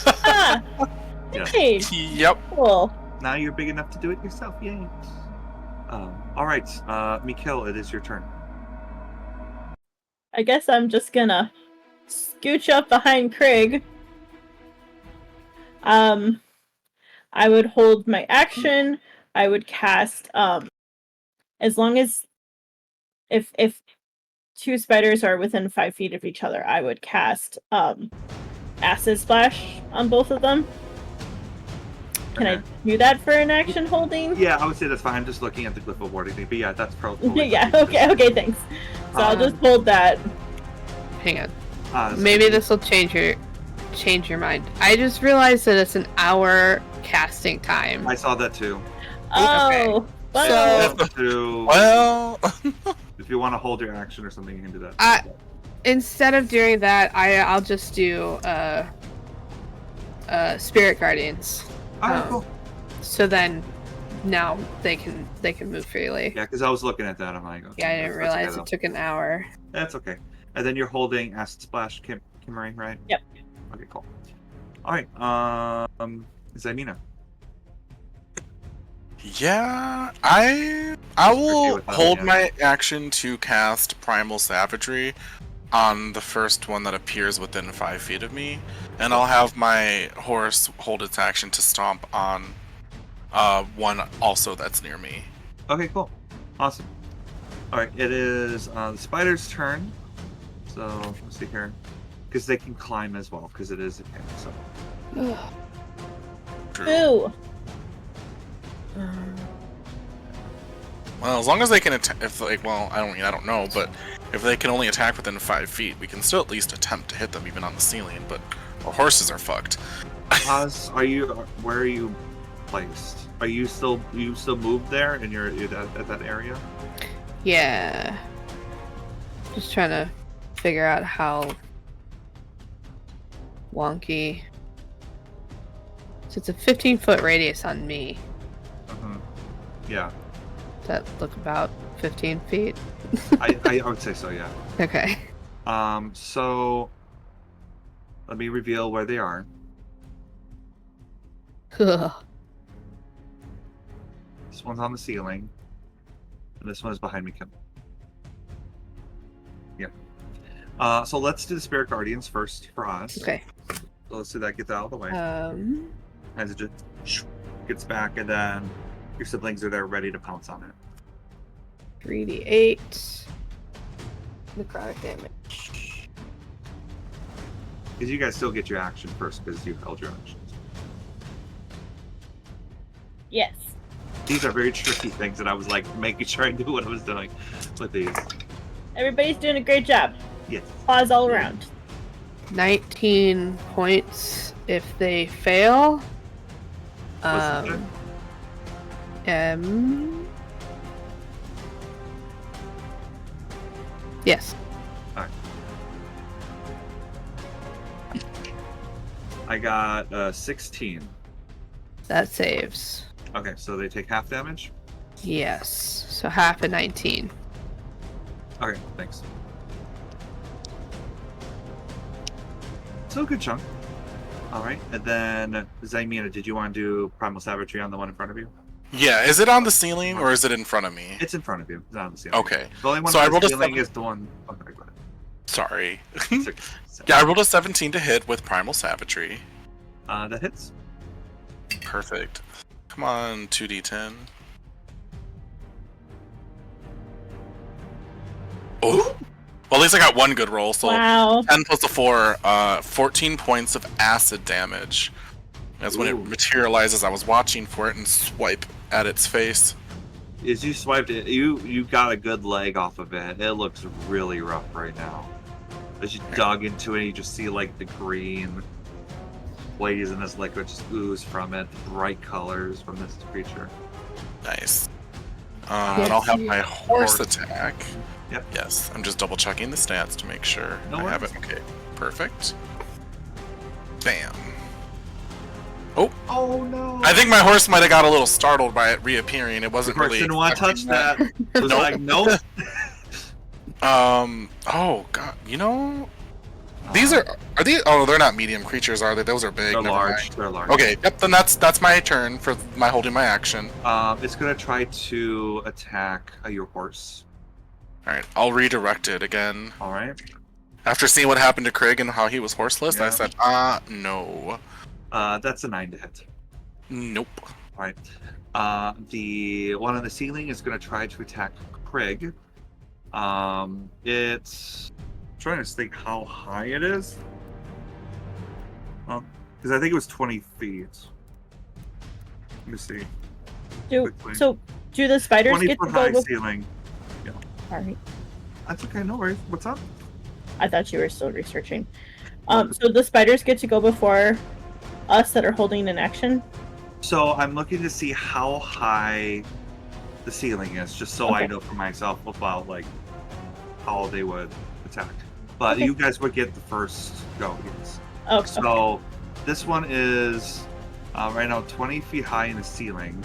Ah. Yeah. Hey. Yep. Cool. Now you're big enough to do it yourself. Yay. All right, Mikhail, it is your turn. I guess I'm just gonna scooch up behind Craig. I would hold my action. I would cast as long as if two spiders are within 5 feet of each other, I would cast acid splash on both of them. Can I do that for an action holding? Yeah, I would say that's fine. I'm just looking at the glyph of warding thing, but yeah, that's probably yeah. Okay, thanks. So I'll just hold that. Hang on. Maybe this will change your mind. I just realized that it's an hour casting time. I saw that too. Oh, okay. So well, if you want to hold your action or something, you can do that. Instead of doing that, I'll just do Spirit Guardians. Cool. So then, now they can move freely. Yeah, because I was looking at that. I'm like, okay, yeah, I didn't realize it took an hour. That's okay. And then you're holding Acid Splash, Kimarie, right? Yep. Okay, cool. All right. Zymina. Yeah, I will hold my action to cast Primal Savagery on the first one that appears within 5 feet of me, and I'll have my horse hold its action to stomp on one also that's near me. Okay, cool. Awesome. All right, it is the spider's turn. So let's see here, because they can climb as well, because it is a cave. So. True. Well, as long as they can attack, I don't know, but if they can only attack within 5 feet, we can still at least attempt to hit them even on the ceiling. But our horses are fucked. Oz, where are you placed? Are you still moved there, and you're at that area? Yeah. Just trying to figure out how wonky. So it's a 15-foot radius on me. Yeah. Does that look about 15 feet? I would say so, yeah. Okay. So let me reveal where they are. Ugh. This one's on the ceiling, and this one is behind me. Yeah. So let's do the Spirit Guardians first for us. Okay. So let's do that. Get that out of the way. As it just gets back, and then your siblings are there ready to pounce on it. 3d8 necrotic damage. Because you guys still get your action first because you held your actions. Yes. These are very tricky things, and I was like making sure I knew what I was doing with these. Everybody's doing a great job. Yes. Pause all around. 19 points if they fail. Yes. Alright. I got 16. That saves. Okay, so they take half damage? Yes. So half of 19. Okay, thanks. So good chunk. Alright, and then Zaimina, did you want to do Primal Savagery on the one in front of you? Yeah, is it on the ceiling or is it in front of me? It's in front of you. It's not on the ceiling. Okay. The only one So on I the ceiling is the one... Okay, go ahead. Sorry. Okay. Yeah, I rolled a 17 to hit with Primal Savagery. That hits. Perfect. Come on, 2d10. Oh! Well, at least I got one good roll, so Wow. 10 plus the 4, 14 points of acid damage. That's when it materializes. I was watching for it and swipe at its face. As you swiped it, you got a good leg off of it. It looks really rough right now. As you dug into it, you just see like the green poisonous liquid just ooze from it. Bright colors from this creature. Nice. And I'll have my horse attack. Yep. Yes, I'm just double checking the stats to make sure I have it. Okay, perfect. Bam. Oh no! I think my horse might have got a little startled by it reappearing. It wasn't The horse really. didn't want to touch that. It was like, nope. Oh god. You know, these are these? Oh, they're not medium creatures, are they? Those are big. They're Never large. mind. They're large. Okay. Yep. Then that's my turn for my holding my action. It's gonna try to attack your horse. All right. I'll redirect it again. All right. After seeing what happened to Craig and how he was horseless, I said, no. That's a 9 to hit. Nope. All right. The one on the ceiling is going to try to attack Craig. It's trying to think how high it is. Because I think it was 20 feet. Let me see. Do the spiders 20 get foot to high go? ceiling. Yeah. All right. That's okay. No worries. What's up? I thought you were still researching. So the spiders get to go before us that are holding an action? So I'm looking to see how high the ceiling is, just so I know for myself about like how they would attack. But you guys would get the first go. Yes. Oh. So this one is right now 20 feet high in the ceiling,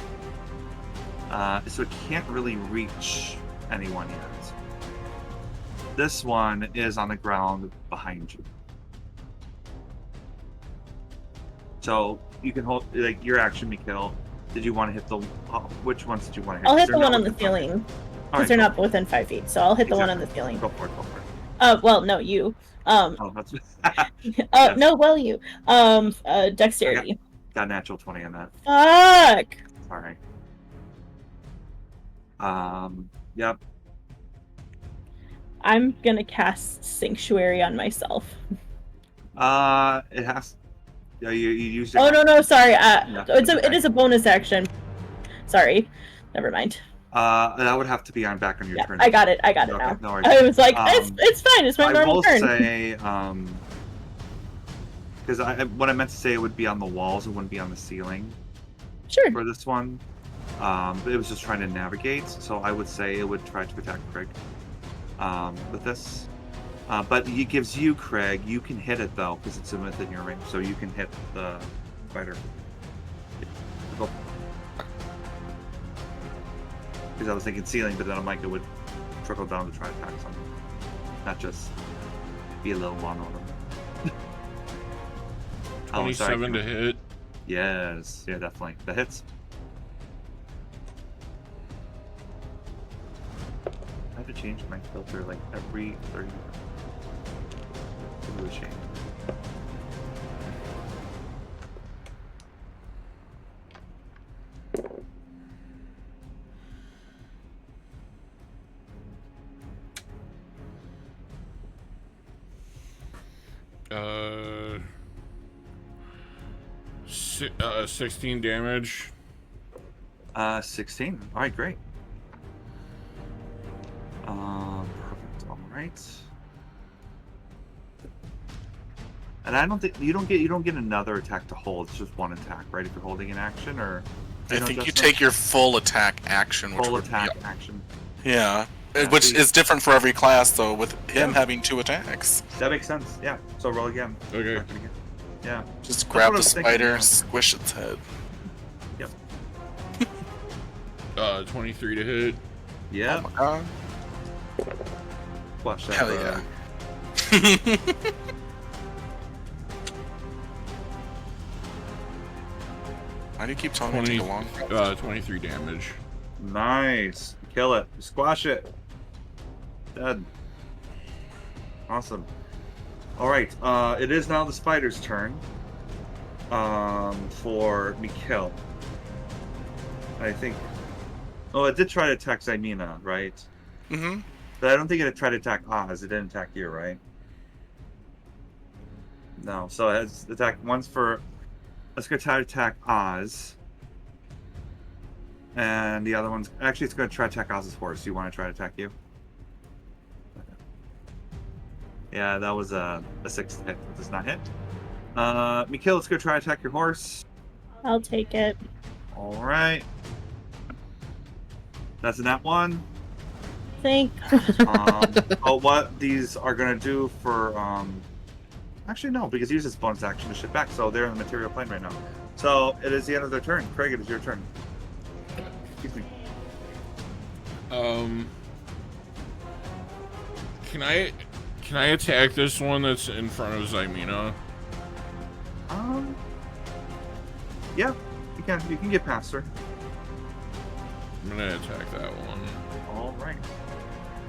so it can't really reach anyone yet. This one is on the ground behind you. So you can hold, like, your action be kill. Did you want to hit the, which ones did you want to hit? I'll hit the one on the ceiling. Because they're not within 5 feet, so I'll hit the one on the ceiling. Go for it. Well, no, you. Oh, that's... yes. No, well, you. Dexterity. Got natural 20 on that. Fuck! Alright. Yep. I'm gonna cast Sanctuary on myself. It has... Yeah, you used it. Oh, no, sorry. It is a bonus action. Sorry. Never mind. That would have to be back on your turn. I got it now. No worries. I was like, it's fine. It's my normal turn. I will say, because what I meant to say, it would be on the walls. It wouldn't be on the ceiling. Sure. For this one, but it was just trying to navigate. So I would say it would try to attack Craig. With this, but it gives you, Craig. You can hit it though, because it's within your range. So you can hit the spider. Go. Because I was thinking ceiling, but then I'm like, it would trickle down to try to attack something, not just be a little one on them. 27 to hit. Yes, yeah, definitely. That hits. I have to change my filter like every 30 minutes. It's a really shame. Uh, 16 damage. 16. All right, great. Perfect. All right. And I don't think you don't get another attack to hold. It's just one attack, right? If you're holding an action, or I think you take your full attack action. Full attack action. Yeah. Which is different for every class, though, with him having 2 attacks. That makes sense. Yeah. So roll again. Okay. Yeah. Just grab the spider, squish its head. Yep. 23 to hit. Yeah. Oh my god. Watch that. Hell yeah. Why do you keep telling me to take a long? 23 damage. Nice. Kill it. Squash it. Dead. Awesome. Alright, it is now the spider's turn. For Mikhail. I think... Oh, it did try to attack Zymina, right? Mm-hmm. But I don't think it tried to attack Oz. It didn't attack you, right? No, so it has attacked once for... Let's go try to attack Oz. And the other one's... Actually, it's going to try to attack Oz's horse. Do you want to try to attack you? Yeah, that was a 6 hit. It does not hit. Mikhail, let's go try to attack your horse. I'll take it. Alright. That's a nat 1. Thank what these are going to do for... Actually, no, because he uses bonus action to shift back, so they're in the material plane right now. So, it is the end of their turn. Craig, it is your turn. Excuse me. Can I attack this one that's in front of Zymina? Yeah, you can. You can get past her. I'm gonna attack that one. All right.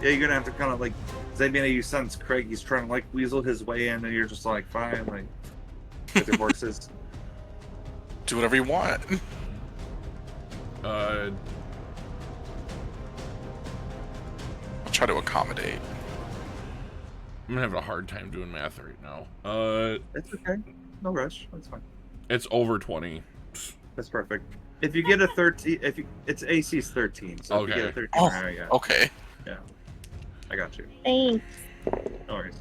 Yeah, you're gonna have to kind of like Zymina. You sense Craig. He's trying to like weasel his way in, and you're just like, fine, like with your horses. Do whatever you want. I'll try to accommodate. I'm gonna have a hard time doing math right now. It's okay. No rush. That's fine. It's over 20. That's perfect. If you get a 13, it's AC's 13. So if you get a 13, yeah. Okay. Yeah. I got you. Thanks. No worries.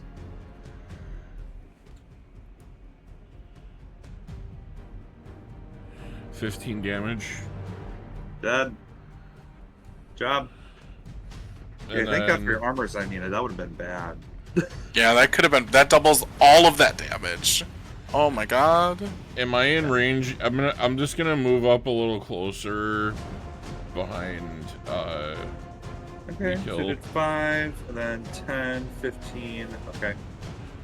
$15 damage. Dead. Job. And thank God for your armor, Zymina. That would have been bad. Yeah, that could have been. That doubles all of that damage. Oh my god. Am I in range? I'm just gonna move up a little closer behind okay, so did 5, and then 10, 15, okay.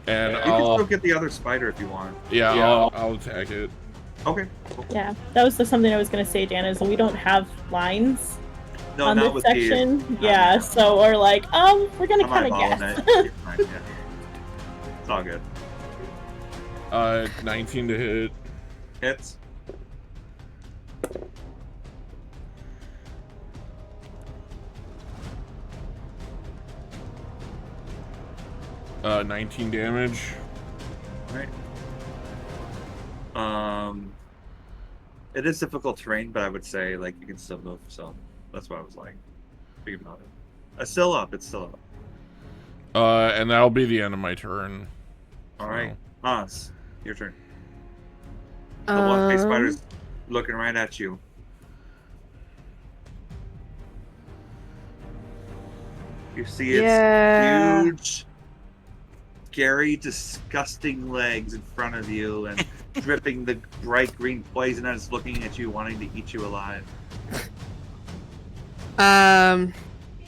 And you can still get the other spider if you want. Yeah, I'll attack it. Okay. Cool. Yeah, that was something I was gonna say, Dan, is we don't have lines on this section. Yeah, so we're like, we're gonna kind of guess. It's all good. 19 to hit. Hits. Uh, 19 damage. Right. It is difficult terrain, but I would say like you can still move. So that's what I was like. Thinking about it. It's still up. It's still up. And that'll be the end of my turn. All right, Oz, your turn. The one-faced spider's looking right at you. You see its huge, scary, disgusting legs in front of you and dripping the bright green poison as it's looking at you, wanting to eat you alive.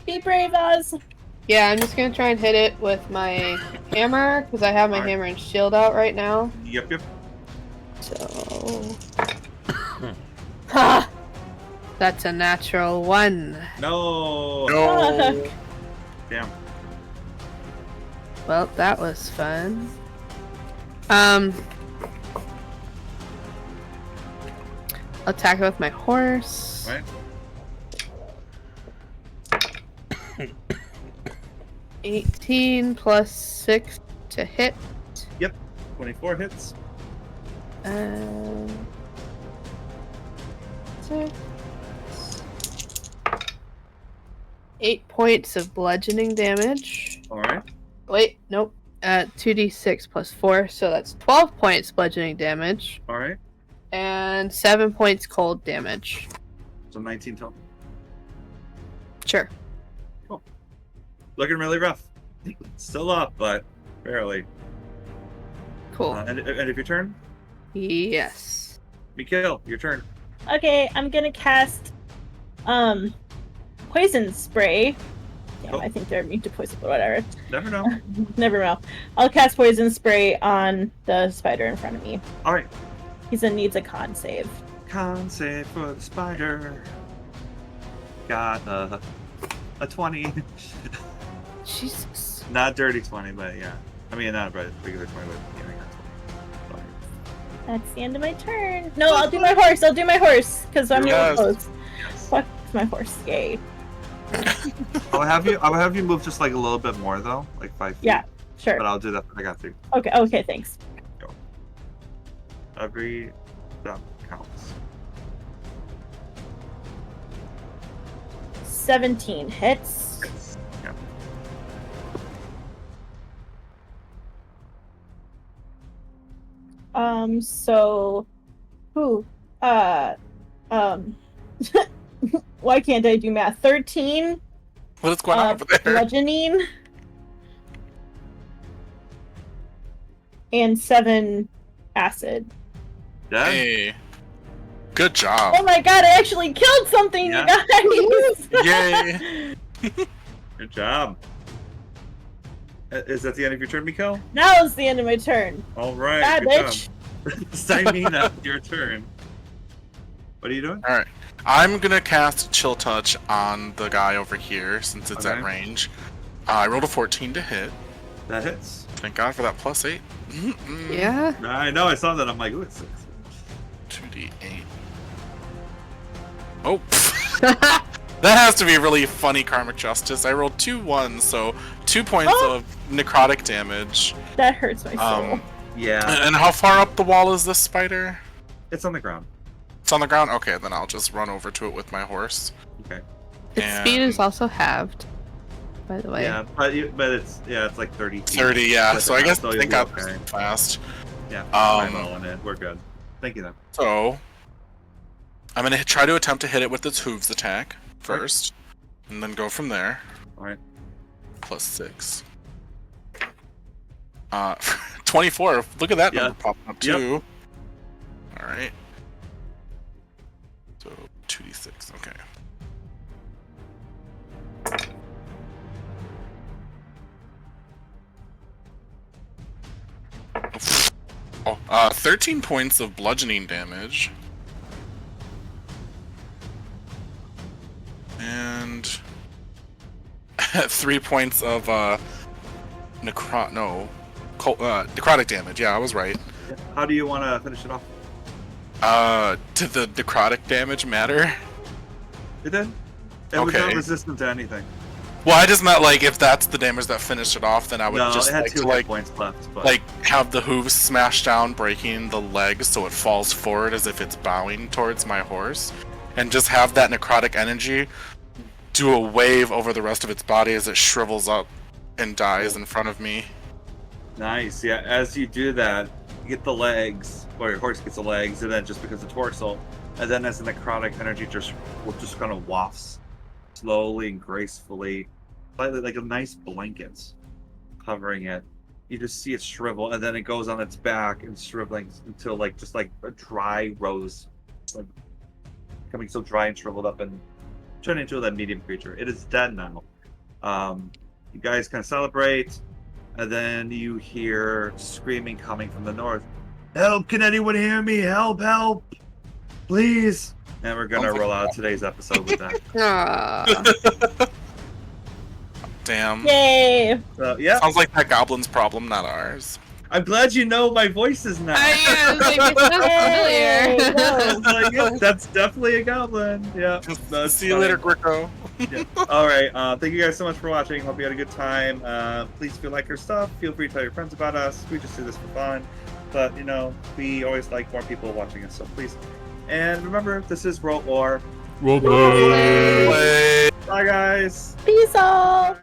Be brave, Oz. Yeah, I'm just gonna try and hit it with my hammer, because I have my hammer and shield out right now. Yep. So... Ha! That's a natural 1. No! Damn. Well, that was fun. Attack it with my horse. Right. 18 plus 6 to hit. Yep. 24 hits. 6. 8 points of bludgeoning damage. Alright. Wait, nope. 2d6 plus 4, so that's 12 points bludgeoning damage. Alright. And 7 points cold damage. So 19 total. Sure. Cool. Looking really rough. Still up, but barely. Cool. And if your turn? Yes. Mikhail, your turn. Okay, I'm gonna cast poison spray. Damn, I think they're immune to poison, but whatever. Never know. Never know. I'll cast poison spray on the spider in front of me. All right. Needs a con save. Con save for the spider. Got a 20. Jesus. Not dirty 20, but yeah. I mean, not a regular 20, but yeah, I got 20. That's the end of my turn. No, I'll do my horse. Because I'm really close. Fuck my horse. Yay. I'll have you move just like a little bit more though, like 5 feet. Yeah, sure. But I'll do that. I got 3. Okay, thanks. Go. Every step counts. 17 hits. Yeah. So, why can't I do math? 13. What is going on over there? Bludgeoning. And 7 acid. Dead? Hey. Good job. Oh my god, I actually killed something, Yeah. you guys! Yay. Good job. Is that the end of your turn, Mikhail? Now is the end of my turn. All right. Bad good bitch. job. Stymina, your turn. What are you doing? Alright. I'm gonna cast Chill Touch on the guy over here since it's Okay. at range. I rolled a 14 to hit. That hits. Thank God for that +8. Yeah. I know. I saw that. I'm like, ooh, it's 6. 2d8. Oh. That has to be really funny karmic justice. I rolled 2 1s, so 2 points of necrotic damage. That hurts my soul. Yeah. And how far up the wall is this spider? It's on the ground. It's on the ground? Okay, then I'll just run over to it with my horse. Okay. Its speed is also halved, by the way. Yeah, but it's like 30. 30, yeah. So I guess I think I'm okay. fast. Yeah. I'm all in it. We're good. Thank you, then. So I'm gonna try to attempt to hit it with its hooves attack first, and then go from there. All right. +6. 24. Look at that number popping up too. All right. So 2d6. Okay. Oh, 13 points of bludgeoning damage. And 3 points of necrotic damage. Yeah, I was right. How do you want to finish it off? Did the necrotic damage matter? It did. It was not resistant to anything. Well, I just meant like if that's the damage that finished it off, then I would just it had like 2 to hit points left. But... like have the hooves smash down, breaking the legs so it falls forward as if it's bowing towards my horse, and just have that necrotic energy do a wave over the rest of its body as it shrivels up and dies in front of me. Nice. Yeah. As you do that, you get the legs, or your horse gets the legs, and then just becomes a torso, and then as the necrotic energy just kind of wafts slowly and gracefully, slightly like a nice blanket covering it. You just see it shrivel, and then it goes on its back and shriveling until just like a dry rose, like becoming so dry and shriveled up and turning into that medium creature. It is dead now. You guys kind of celebrate, and then you hear screaming coming from the north. Help! Can anyone hear me? Help! Help! Please! And we're gonna roll out today's episode with that. Damn. Yay! Yeah. Sounds like that goblin's problem, not ours. I'm glad you know my voices now. That's definitely a goblin. Yeah. See you later, Greco. Yeah. All right. Thank you guys so much for watching. Hope you had a good time. Please, if you like our stuff, feel free to tell your friends about us. We just do this for fun, but we always like more people watching us. So please. And remember, this is Roll Or. Roleplay. Bye, guys. Peace out.